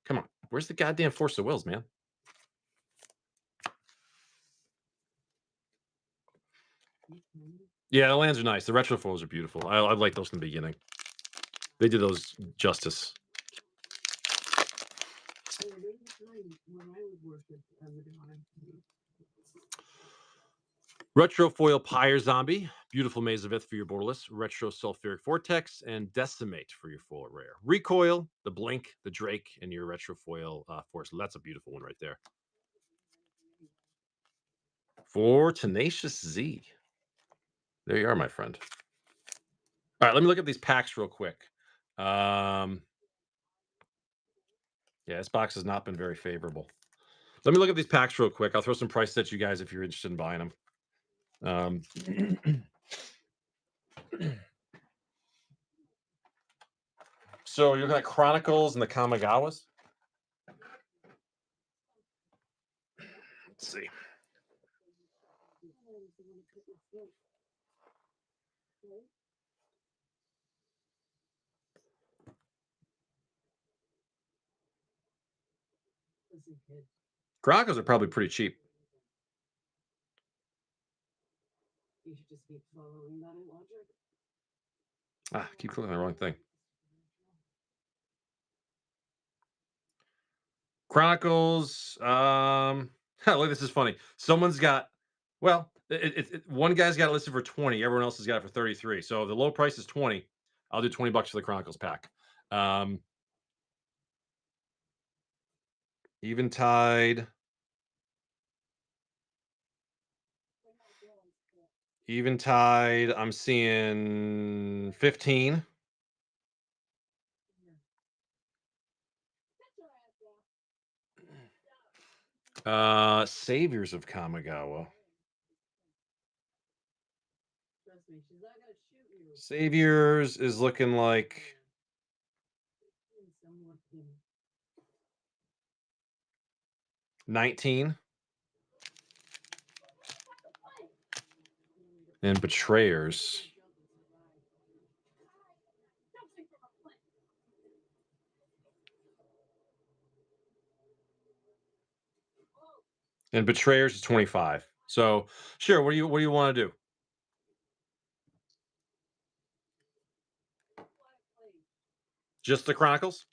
Come on, where's the goddamn Force of Wills, man? Yeah, the lands are nice. The retro foils are beautiful. I like those in the beginning. They did those justice. Retro foil Pyre Zombie, beautiful Maze of Ith for your borderless, retro Sulfuric Vortex, and Decimate for your full rare. Recoil, the Blink, the Drake, and your retro foil Force. That's a beautiful one right there. For Tenacious Z. There you are, my friend. All right, let me look at these packs real quick. Yeah, this box has not been very favorable. Let me look at these packs real quick. I'll throw some prices at you guys if you're interested in buying them. So you're looking at Chronicles and the Kamigawas. Let's see. Listen, kid. Chronicles are probably pretty cheap. You should just keep following that logic. Ah, keep clicking the wrong thing. Chronicles. Look, this is funny. Someone's got. Well, one guy's got it listed for 20. Everyone else has got it for 33. So if the low price is 20, I'll do $20 for the Chronicles pack. Eventide. Eventide, I'm seeing 15. Saviors of Kamigawa. Trust me, she's not gonna shoot you. Saviors is looking like 19. And Betrayers. And Betrayers is 25. So sure, what do you want to do? Just the Chronicles?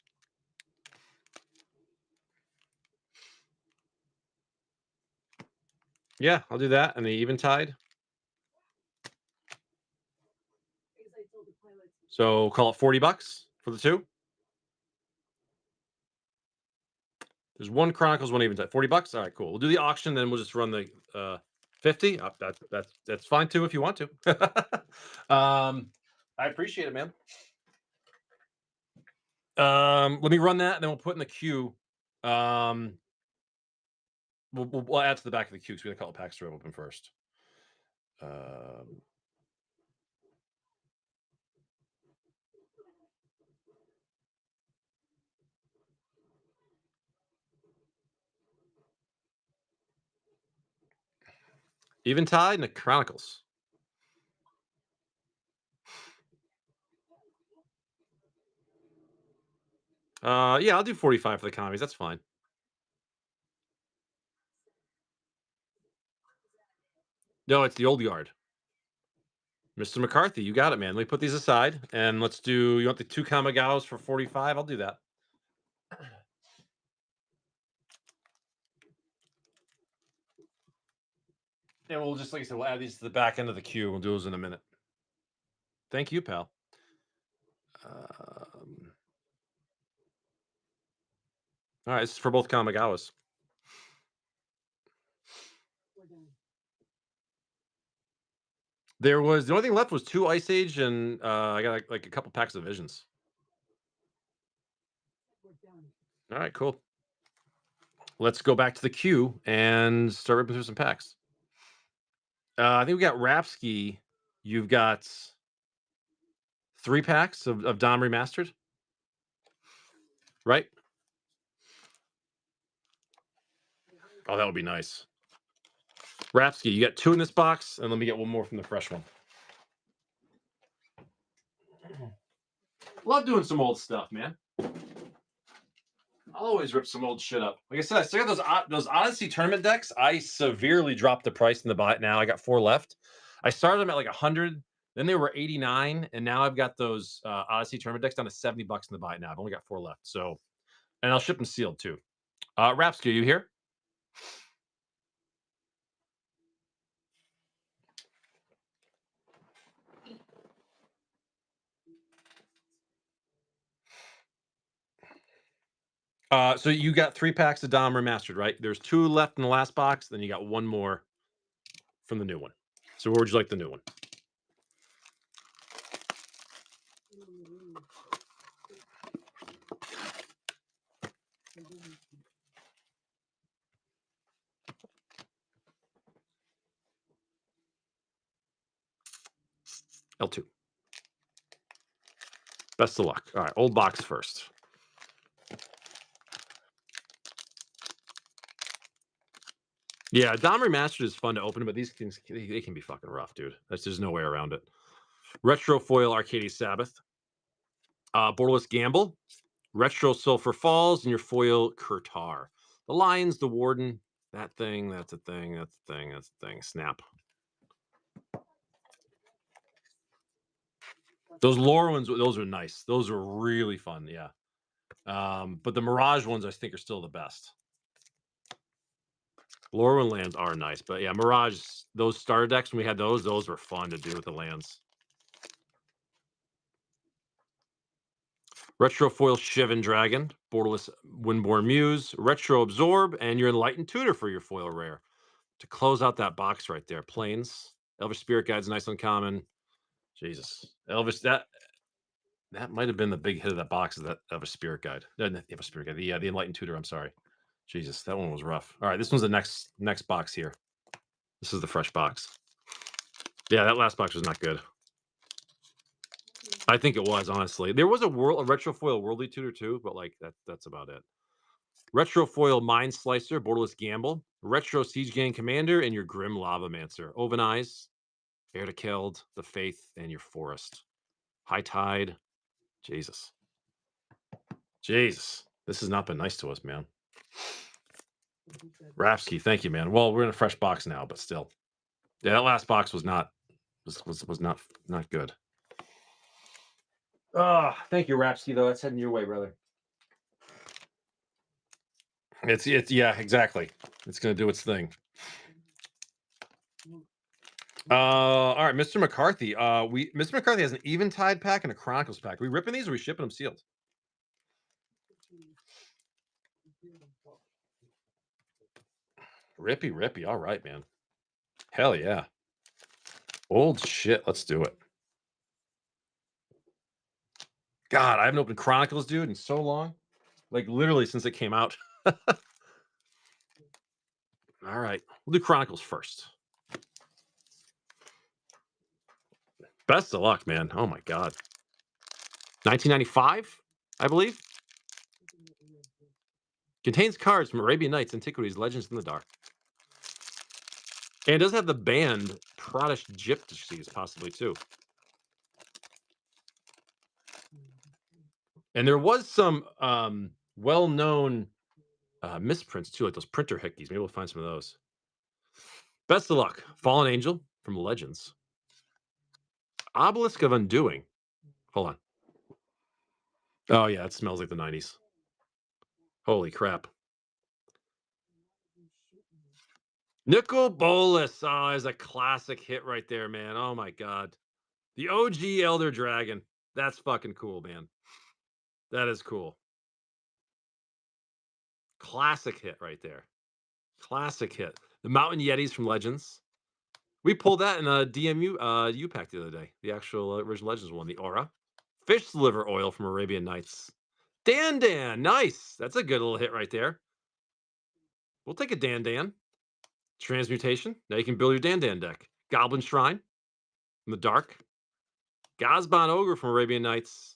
Yeah, I'll do that. And the Eventide. So call it $40 for the two. There's one Chronicles, one Eventide. $40. All right, cool. We'll do the auction, then we'll just run the 50. That's fine too if you want to. I appreciate it, man. Let me run that, and then we'll put in the queue. We'll add to the back of the queue because we got a couple packs to open first. Eventide and the Chronicles. Yeah, I'll do 45 for the commies. That's fine. No, it's the old yard. Mr. McCarthy, you got it, man. Let me put these aside, and let's do. You want the two Kamigawas for 45? I'll do that. And we'll just, like I said, we'll add these to the back end of the queue. We'll do those in a minute. Thank you, pal. All right, this is for both Kamigawas. There was the only thing left was 2 Ice Age, and I got like a couple packs of Visions. All right, cool. Let's go back to the queue and start ripping through some packs. I think we got Rapsky. You've got 3 packs of Dom Remastered, right? Oh, that would be nice. Rapsky, you got 2 in this box, and let me get one more from the fresh one. Love doing some old stuff, man. I'll always rip some old shit up. Like I said, I still got those Odyssey tournament decks. I severely dropped the price in the buy it now. I got 4 left. I started them at like 100, then they were 89, and now I've got those Odyssey tournament decks down to $70 in the buy it now. I've only got 4 left. So, and I'll ship them sealed too. Rapsky, are you here? So you got 3 packs of Dom Remastered, right? There's 2 left in the last box. Then you got 1 more from the new one. So where would you like the new one? L2. Best of luck. All right, old box first. Yeah, Dom Remastered is fun to open, but these things they can be fucking rough, dude. There's no way around it. Retro Foil Arcady Sabbath. Borderless Gamble. Retro Sulphur Falls, and your foil Kurtar. The Lions, the Warden, that thing, that's a thing, that's a thing, that's a thing. Snap. Those lore ones, those are nice. Those are really fun, yeah. But the Mirage ones, I think, are still the best. Lorwyn lands are nice, but yeah, Mirage, those starter decks, when we had those were fun to do with the lands. Retro Foil Shivan Dragon, Borderless Windborn Muse, Retro Absorb, and your Enlightened Tutor for your foil rare. To close out that box right there. Plains, Elvish Spirit Guide's nice uncommon. Jesus. Elvish, that might have been the big hit of that box, is that Elvish Spirit Guide. Not the Elvish Spirit Guide, the Enlightened Tutor, I'm sorry. Jesus, that one was rough. All right, this one's the next box here. This is the fresh box. Yeah, that last box was not good. I think it was, honestly. There was a retro foil Worldly Tutor too, but like that's about it. Retro foil Mind Slicer, Borderless Gamble, Retro Siege Gang Commander, and your Grim Lavamancer. Oven Eyes, Heir to Keld, The Faith, and your Forest. High Tide. Jesus. Jesus. This has not been nice to us, man. Rapsky, thank you, man. Well, we're in a fresh box now, but still. Yeah, that last box was not not good. Thank you, Rapsky, though. That's heading your way, brother. It's yeah, exactly. It's gonna do its thing. All right, Mr. McCarthy. Mr. McCarthy has an Eventide pack and a Chronicles pack. Are we ripping these or are we shipping them sealed? Rippy. All right, man. Hell yeah. Old shit. Let's do it. God, I haven't opened Chronicles, dude, in so long. Like literally since it came out. All right. We'll do Chronicles first. Best of luck, man. Oh my God. 1995, I believe. Contains cards from Arabian Nights, Antiquities, Legends in the Dark. And it does have the band Pradesh Gypsies, possibly too. And there was some well-known misprints too, like those printer hickeys. Maybe we'll find some of those. Best of luck. Fallen Angel from Legends. Obelisk of Undoing. Hold on. Oh yeah, it smells like the 90s. Holy crap. Nicol Bolas. Oh, is a classic hit right there, man. Oh my God. The OG Elder Dragon. That's fucking cool, man. That is cool. Classic hit right there. Classic hit. The Mountain Yetis from Legends. We pulled that in a DMU U-Pack the other day. The actual original Legends one. The Aura. Fish Liver Oil from Arabian Nights. Dan. Nice. That's a good little hit right there. We'll take a Dan. Transmutation. Now you can build your Dan deck. Goblin Shrine from the Dark. Gazban Ogre from Arabian Nights.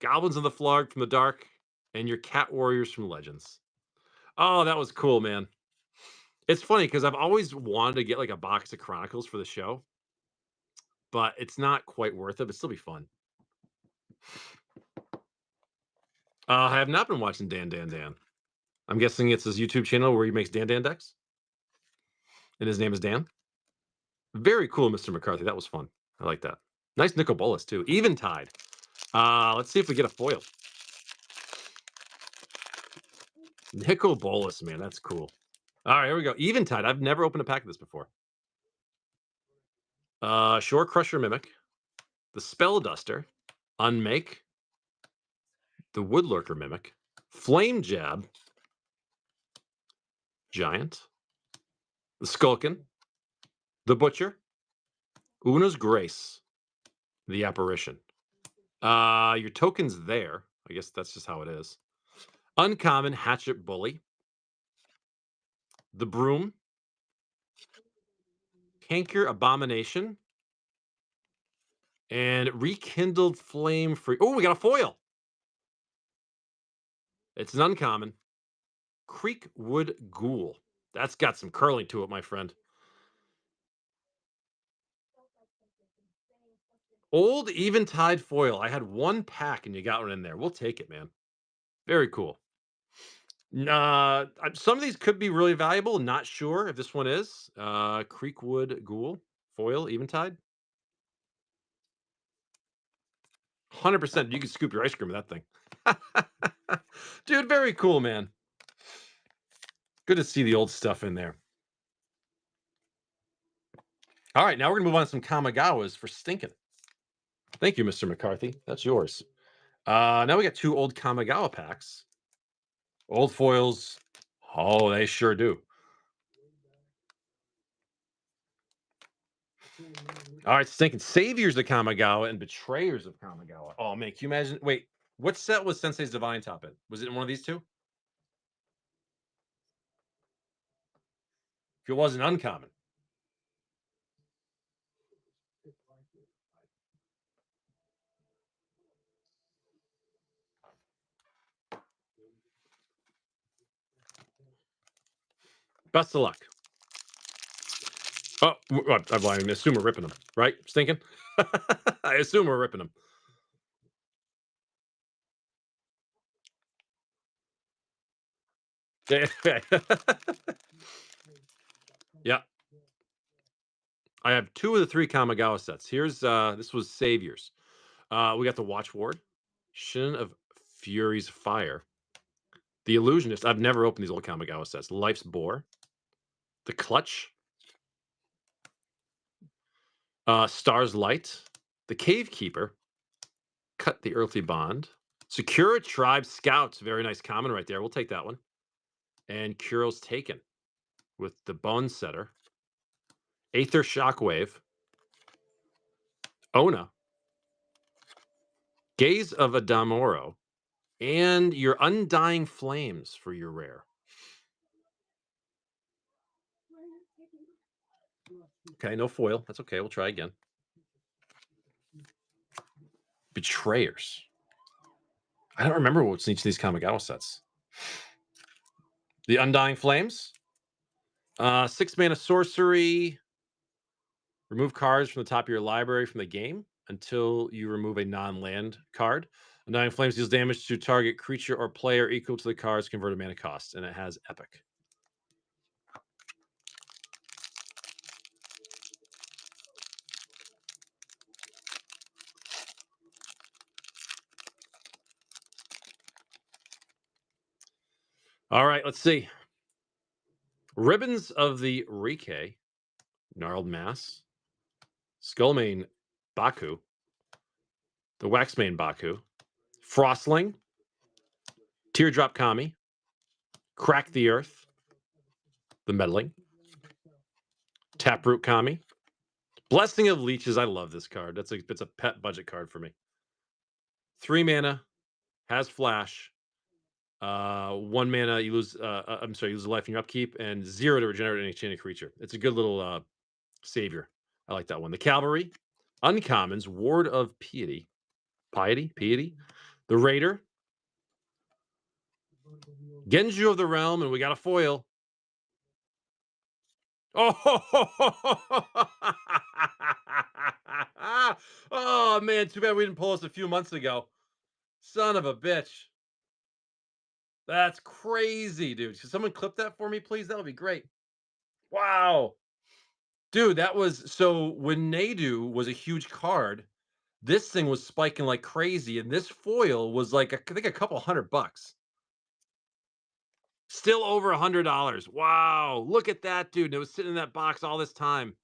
Goblins of the Flarg from the Dark. And your Cat Warriors from Legends. Oh, that was cool, man. It's funny because I've always wanted to get like a box of Chronicles for the show, but it's not quite worth it, but still be fun. I have not been watching Dan. I'm guessing it's his YouTube channel where he makes Dan decks. And his name is Dan. Very cool, Mr. McCarthy. That was fun. I like that. Nice Nicol Bolas, too. Eventide. Let's see if we get a foil. Nicol Bolas, man. That's cool. All right, here we go. Eventide. I've never opened a pack of this before. Shore Crusher Mimic. The Spell Duster. Unmake. The Woodlurker Mimic. Flame Jab. Giant. The Skulkin. The Butcher. Una's Grace. The Apparition. Your token's there. I guess that's just how it is. Uncommon Hatchet Bully. The Broom. Canker Abomination. And Rekindled Flame Free. Oh, we got a foil. It's an uncommon. Creekwood Ghoul. That's got some curling to it, my friend. Old Eventide foil. I had one pack and you got one in there. We'll take it, man. Very cool. Some of these could be really valuable. Not sure if this one is. Creekwood Ghoul foil Eventide. 100%. You can scoop your ice cream with that thing. Dude, very cool, man. Good to see the old stuff in there. All right, now we're gonna move on to some Kamigawas for stinking. Thank you, Mr. McCarthy. That's yours. Now we got 2 old Kamigawa packs. Old foils. Oh, they sure do. All right, stinking Saviors of Kamigawa and Betrayers of Kamigawa. Oh man, can you imagine? Wait, what set was Sensei's Divine Top in? Was it in one of these two? If it wasn't uncommon. Best of luck. Oh, I assume we're ripping them, right? Stinking. I assume we're ripping them. Yeah. I have 2 of the 3 Kamigawa sets. Here's this was Saviors. We got the Watch Ward, Shin of Fury's Fire, the Illusionist. I've never opened these old Kamigawa sets. Life's Bore, the Clutch, Star's Light, the Cave Keeper, Cut the Earthly Bond, Secure Tribe Scouts. Very nice common right there. We'll take that one. And Kuro's Taken with the Bone Setter, Aether Shockwave, Ona, Gaze of Adamoro, and your Undying Flames for your rare. Okay, no foil. That's okay. We'll try again. Betrayers. I don't remember what's in each of these Kamigawa sets. The Undying Flames. 6 mana sorcery. Remove cards from the top of your library from the game until you remove a non-land card. Undying Flames deals damage to target creature or player equal to the card's converted mana cost, and it has Epic. All right, let's see. Ribbons of the Rike, Gnarled Mass, Skullmane Baku, the Waxmane Baku, Frostling, Teardrop Kami, Crack the Earth, the Meddling, Taproot Kami, Blessing of Leeches. I love this card. It's a pet budget card for me. 3 mana, has flash. 1 mana, you lose. I'm sorry, you lose a life in your upkeep, and 0 to regenerate any enchanted creature. It's a good little savior. I like that one. The Cavalry, uncommons, Ward of Piety, Piety, the Raider, Genju of the Realm, and we got a foil. Oh, oh man, too bad we didn't pull this a few months ago. Son of a bitch. That's crazy, dude. Can someone clip that for me, please? That would be great. Wow. Dude, that was so when Nadu was a huge card, this thing was spiking like crazy, and this foil was like I think a couple $100. Still over $100. Wow, look at that, dude. It was sitting in that box all this time.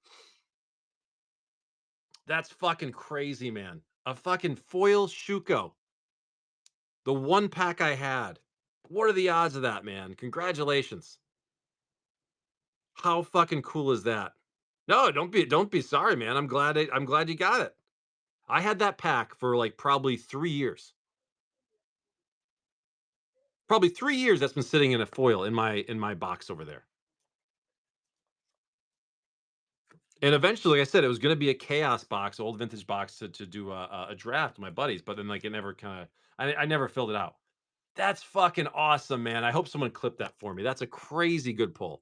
That's fucking crazy, man. A fucking foil Shuko. The 1 pack I had. What are the odds of that, man? Congratulations. How fucking cool is that? No, don't be sorry, man. I'm glad you got it. I had that pack for like probably 3 years. Probably 3 years that's been sitting in a foil in my box over there. And eventually, like I said, it was going to be a chaos box, old vintage box to do a draft with my buddies, but then like it never I never filled it out. That's fucking awesome, man. I hope someone clipped that for me. That's a crazy good pull.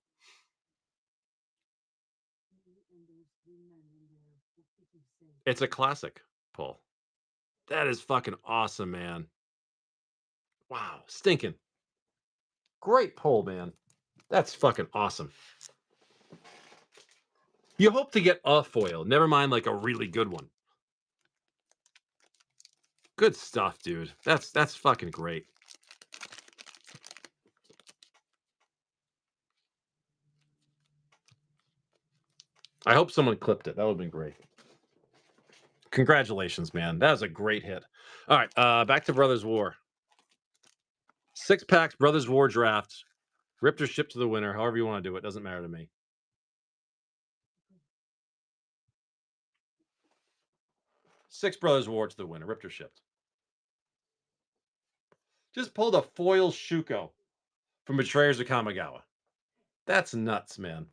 It's a classic pull. That is fucking awesome, man. Wow, stinking. Great pull, man. That's fucking awesome. You hope to get a foil, never mind like a really good one. Good stuff, dude. That's fucking great. I hope someone clipped it. That would have been great. Congratulations, man. That was a great hit. All right, back to Brothers War. 6 packs, Brothers War draft. Ripped or shipped to the winner, however you want to do it. Doesn't matter to me. Six Brothers War to the winner, ripped or shipped. Just pulled a foil Shuko from Betrayers of Kamigawa. That's nuts, man.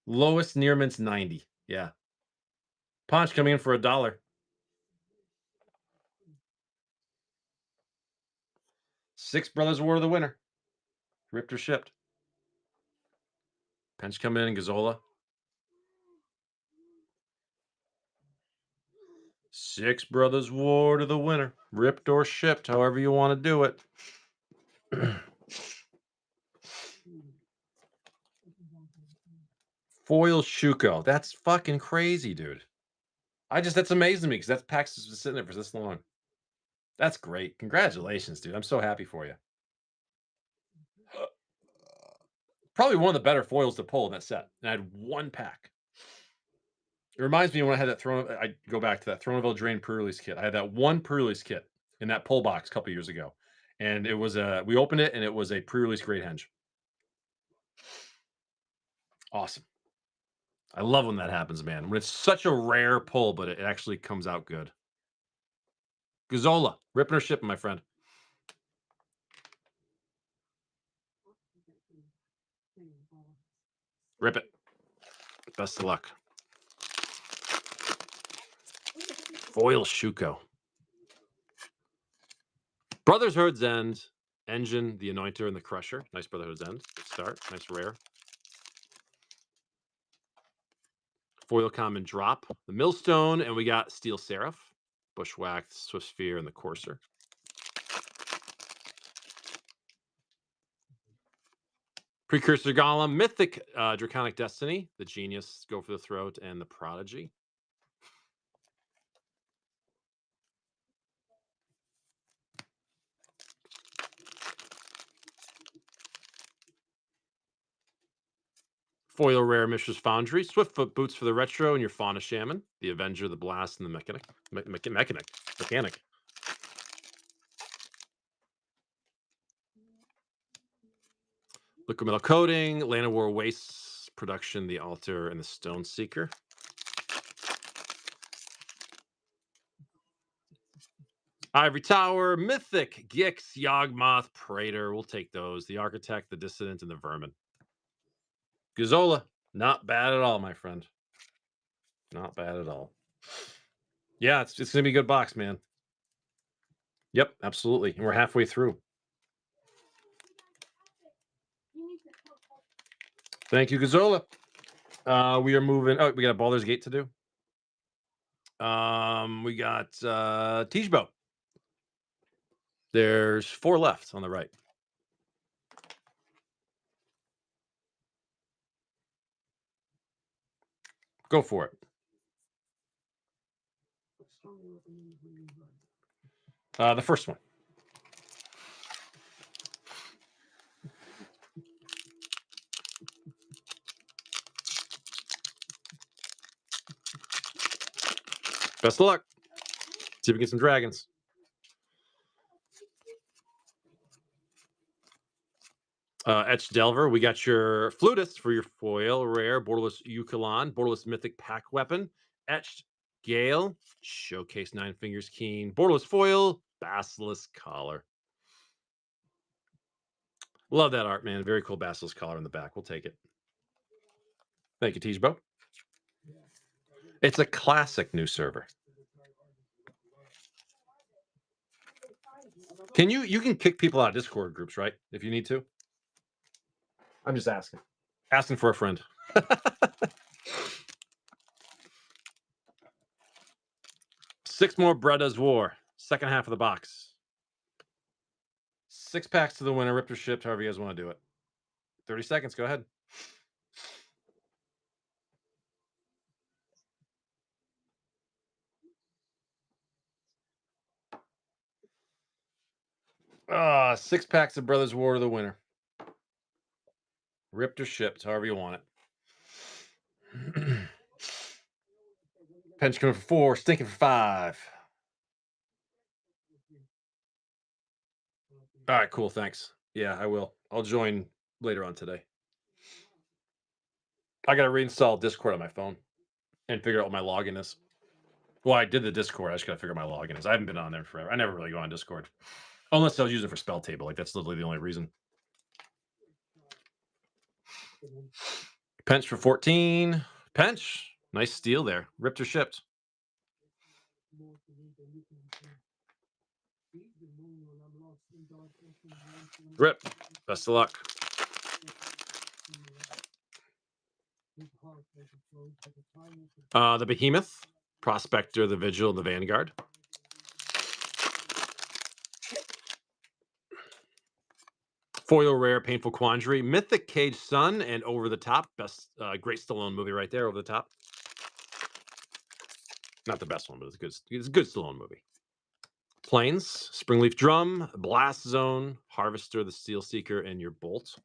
Lowest near mint's 90. Yeah. Punch coming in for $1. 6 Brothers War to the winner. Ripped or shipped. Pinch coming in, Gazzola. 6 Brothers War to the winner. Ripped or shipped, however you want to do it. Foil Shuko. That's fucking crazy, dude. That's amazing to me because that pack's been sitting there for this long. That's great. Congratulations, dude. I'm so happy for you. Probably one of the better foils to pull in that set. And I had 1 pack. It reminds me when I had that I go back to that Throne of Eldraine pre-release kit. I had that 1 pre-release kit in that pull box a couple years ago. And it was we opened it and it was a pre-release Great Henge. Awesome. I love when that happens, man. When it's such a rare pull, but it actually comes out good. Gazzola, ripping or shipping, my friend. Rip it. Best of luck. Foil Shuko. Brotherhood's End. Engine, the Anointer, and the Crusher. Nice Brotherhood's End. Good start. Nice rare. Foil common drop. The Millstone, and we got Steel Seraph. Bushwhacked, Swift Sphere, and the Courser. Precursor Golem, Mythic Draconic Destiny, the Genius, Go for the Throat, and the Prodigy. Foil Rare Mishra's Foundry, Swiftfoot Boots for the Retro, and your Fauna Shaman, the Avenger, the Blast, and the Mechanic. Liquid Metal Coating, Land of War Wastes Production, the Altar, and the Stone Seeker. Ivory Tower, Mythic, Gix, Yawgmoth, Praetor. We'll take those. The Architect, the Dissident, and the Vermin. Gazzola, not bad at all, my friend. Not bad at all. Yeah, it's going to be a good box, man. Yep, absolutely. And we're halfway through. Thank you, Gazzola. We are moving. Oh, we got a Baldur's Gate to do. We got Tijbo. There's 4 left on the right. Go for it. The first one. Best of luck. See if we get some dragons. Etched Delver, we got your Flutist for your foil rare, Borderless Yucalan, Borderless Mythic Pack Weapon, Etched Gale, Showcase 9 Fingers Keen, Borderless Foil, Basilisk Collar. Love that art, man. Very cool Basilisk Collar in the back. We'll take it. Thank you, Tijbo. It's a classic new server. You can kick people out of Discord groups, right? If you need to. I'm just asking. Asking for a friend. 6 more Brothers War. Second half of the box. 6 packs to the winner, ripped or shipped, however you guys want to do it. 30 seconds. Go ahead. Ah, 6 packs of Brothers War to the winner. Ripped or shipped, however you want it. Pinch coming for 4, stinking for 5. All right, cool. Thanks. Yeah, I will. I'll join later on today. I got to reinstall Discord on my phone and figure out what my login is. Well, I did the Discord. I just got to figure out my login is. I haven't been on there forever. I never really go on Discord. Unless I was using it for Spell Table. Like, that's literally the only reason. Pinch for 14. Pinch. Nice steal there. Ripped or shipped. Rip. Best of luck. The Behemoth, Prospector, the Vigil, and the Vanguard. Foil rare, Painful Quandary, Mythic Cage Sun, and Over the Top. Best, great Stallone movie right there. Over the Top. Not the best one, but it's good. It's a good Stallone movie. Plains, Springleaf Drum, Blast Zone, Harvester, the Steel Seeker, and your Bolt.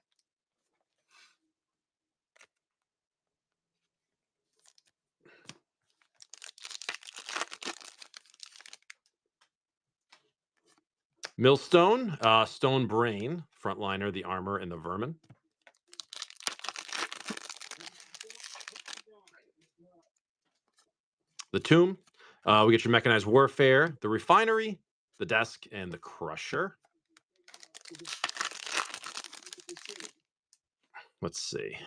Millstone, Stone Brain, Frontliner, the Armor, and the Vermin. The Tomb, we get your Mechanized Warfare, the Refinery, the Desk, and the Crusher. Let's see.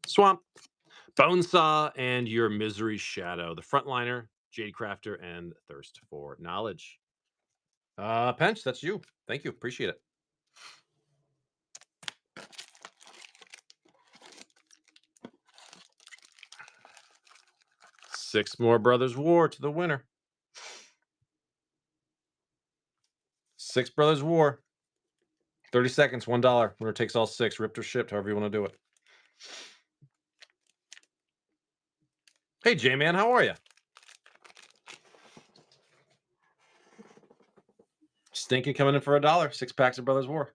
Swamp, Bonesaw, and your Misery Shadow, the Frontliner, Jadecrafter, and Thirst for Knowledge. Pench, that's you. Thank you. Appreciate it. Six more Brothers War to the winner. 6 Brothers War. 30 seconds, $1. Winner takes all 6, ripped or shipped, however you want to do it. Hey, J-Man, how are you? Stinky coming in for $1. 6 packs of Brothers War.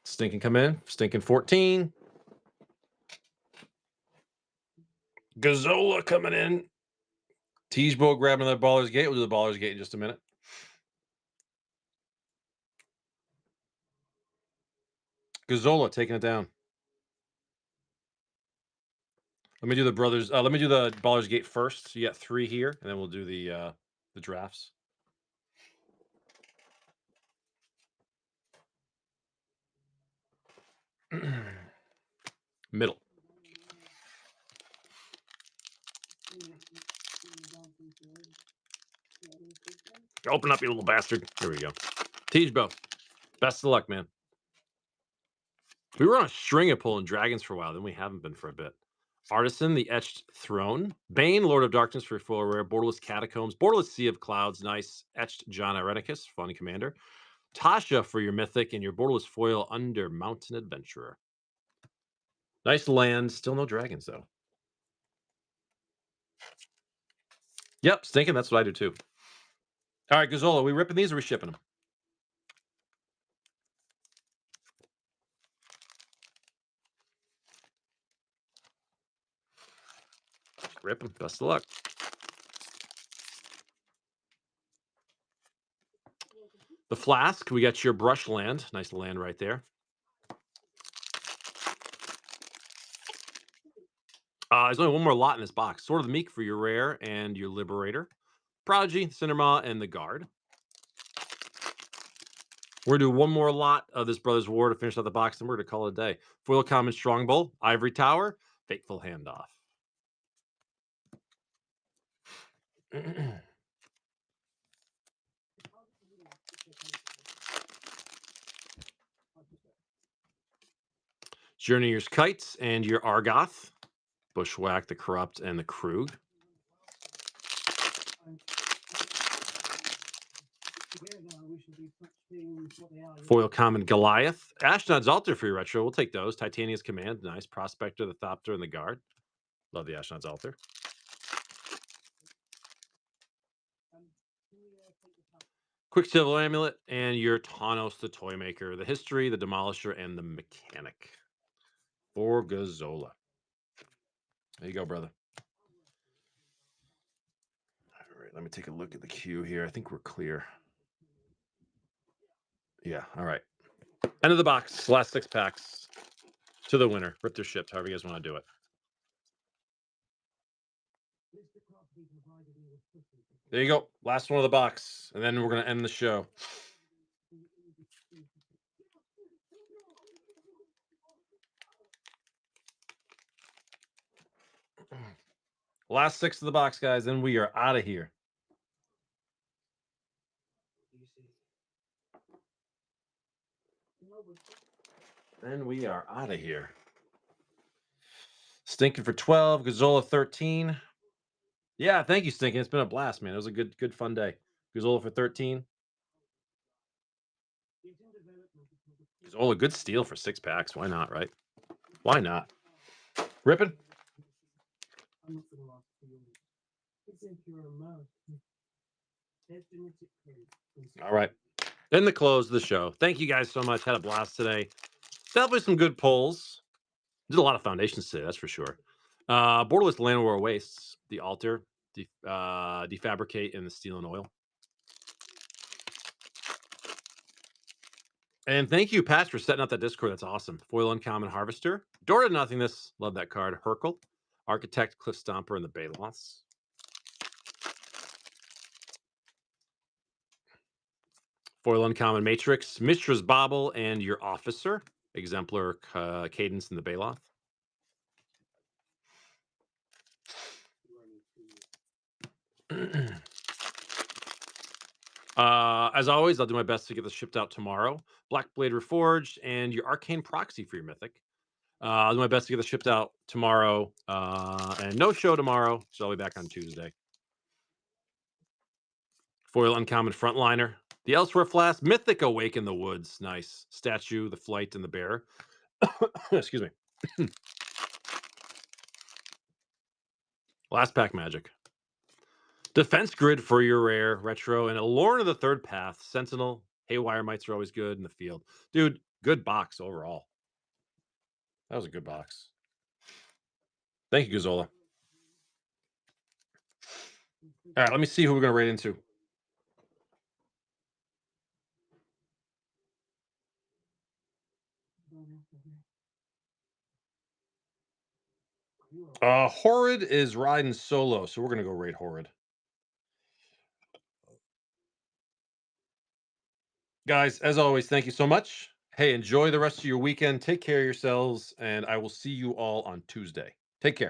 Stinking come in. Stinking 14. Gazola coming in. Teasbo grabbing the Baller's Gate. We'll do the Baller's Gate in just a minute. Gazola taking it down. Let me do the brothers. Let me do the Baller's Gate first. So you got 3 here, and then we'll do the drafts. Middle. Open up, you little bastard. Here we go. Teasbo. Best of luck, man. We were on a string of pulling dragons for a while, then we haven't been for a bit. Artisan, the Etched Throne. Bane, Lord of Darkness for full rare. Borderless Catacombs. Borderless Sea of Clouds. Nice. Etched John Irenicus, fun commander. Tasha for your Mythic and your Borderless Foil Under Mountain Adventurer. Nice land. Still no dragons, though. Yep, stinking. That's what I do, too. All right, Gazola, we ripping these or we shipping them? Rip them. Best of luck. The Flask, we got your Brush Land. Nice land right there. There's only one more lot in this box. Sword of the Meek for your rare and your Liberator. Prodigy, Cindermaw, and the Guard. We're going to do one more lot of this Brothers War to finish out the box, and we're going to call it a day. Foil Common Strongbow, Ivory Tower, Fateful Handoff. Journeyer's Kites and your Argoth. Bushwhack, the Corrupt, and the Krug. Foil Common Goliath. Ashnod's Altar for your retro. We'll take those. Titania's Command. Nice. Prospector, the Thopter, and the Guard. Love the Ashnod's Altar. Quicksilver Amulet and your Tawnos, the Toymaker. The History, the Demolisher, and the Mechanic. For Gazola. There you go, brother. All right, let me take a look at the queue here. I think we're clear. Yeah, all right. End of the box. Last 6 packs. To the winner. Ripped or shipped, however you guys want to do it. There you go. Last one of the box. And then we're going to end the show. Last 6 of the box, guys. Then we are out of here. Then we are out of here. Stinking for 12. Gazola 13. Yeah, thank you, Stinking. It's been a blast, man. It was a good fun day. Gazola for 13. Gazola, good steal for 6 packs. Why not, right? Why not? Ripping? All right. In the close of the show. Thank you guys so much. Had a blast today. Definitely some good polls. Did a lot of foundations today, that's for sure. Borderless Land War Wastes, the Altar, Defabricate, and the Steel and Oil. And thank you, Patch, for setting up that Discord. That's awesome. Foil Uncommon Harvester. Door to Nothingness. Love that card. Hercule. Architect, Cliff Stomper, and the Baloths. Foil Uncommon Matrix. Mishra's Bauble, and your Officer. Exemplar, Cadence, and the Baloth. As always, I'll do my best to get this shipped out tomorrow. Blackblade Reforged and your Arcane Proxy for your Mythic. I'll do my best to get this shipped out tomorrow. And no show tomorrow, so I'll be back on Tuesday. Foil Uncommon Frontliner. The Elsewhere Flask. Mythic Awake in the Woods. Nice. Statue, the Flight, and the Bear. Excuse me. Last pack magic. Defense Grid for your rare retro and Lorna of the Third Path. Sentinel. Haywire Mites are always good in the field. Dude, good box overall. That was a good box. Thank you, Gazola. All right, let me see who we're going to rate into. Horrid is riding solo, so we're going to go rate Horrid. Guys, as always, thank you so much. Hey, enjoy the rest of your weekend. Take care of yourselves, and I will see you all on Tuesday. Take care.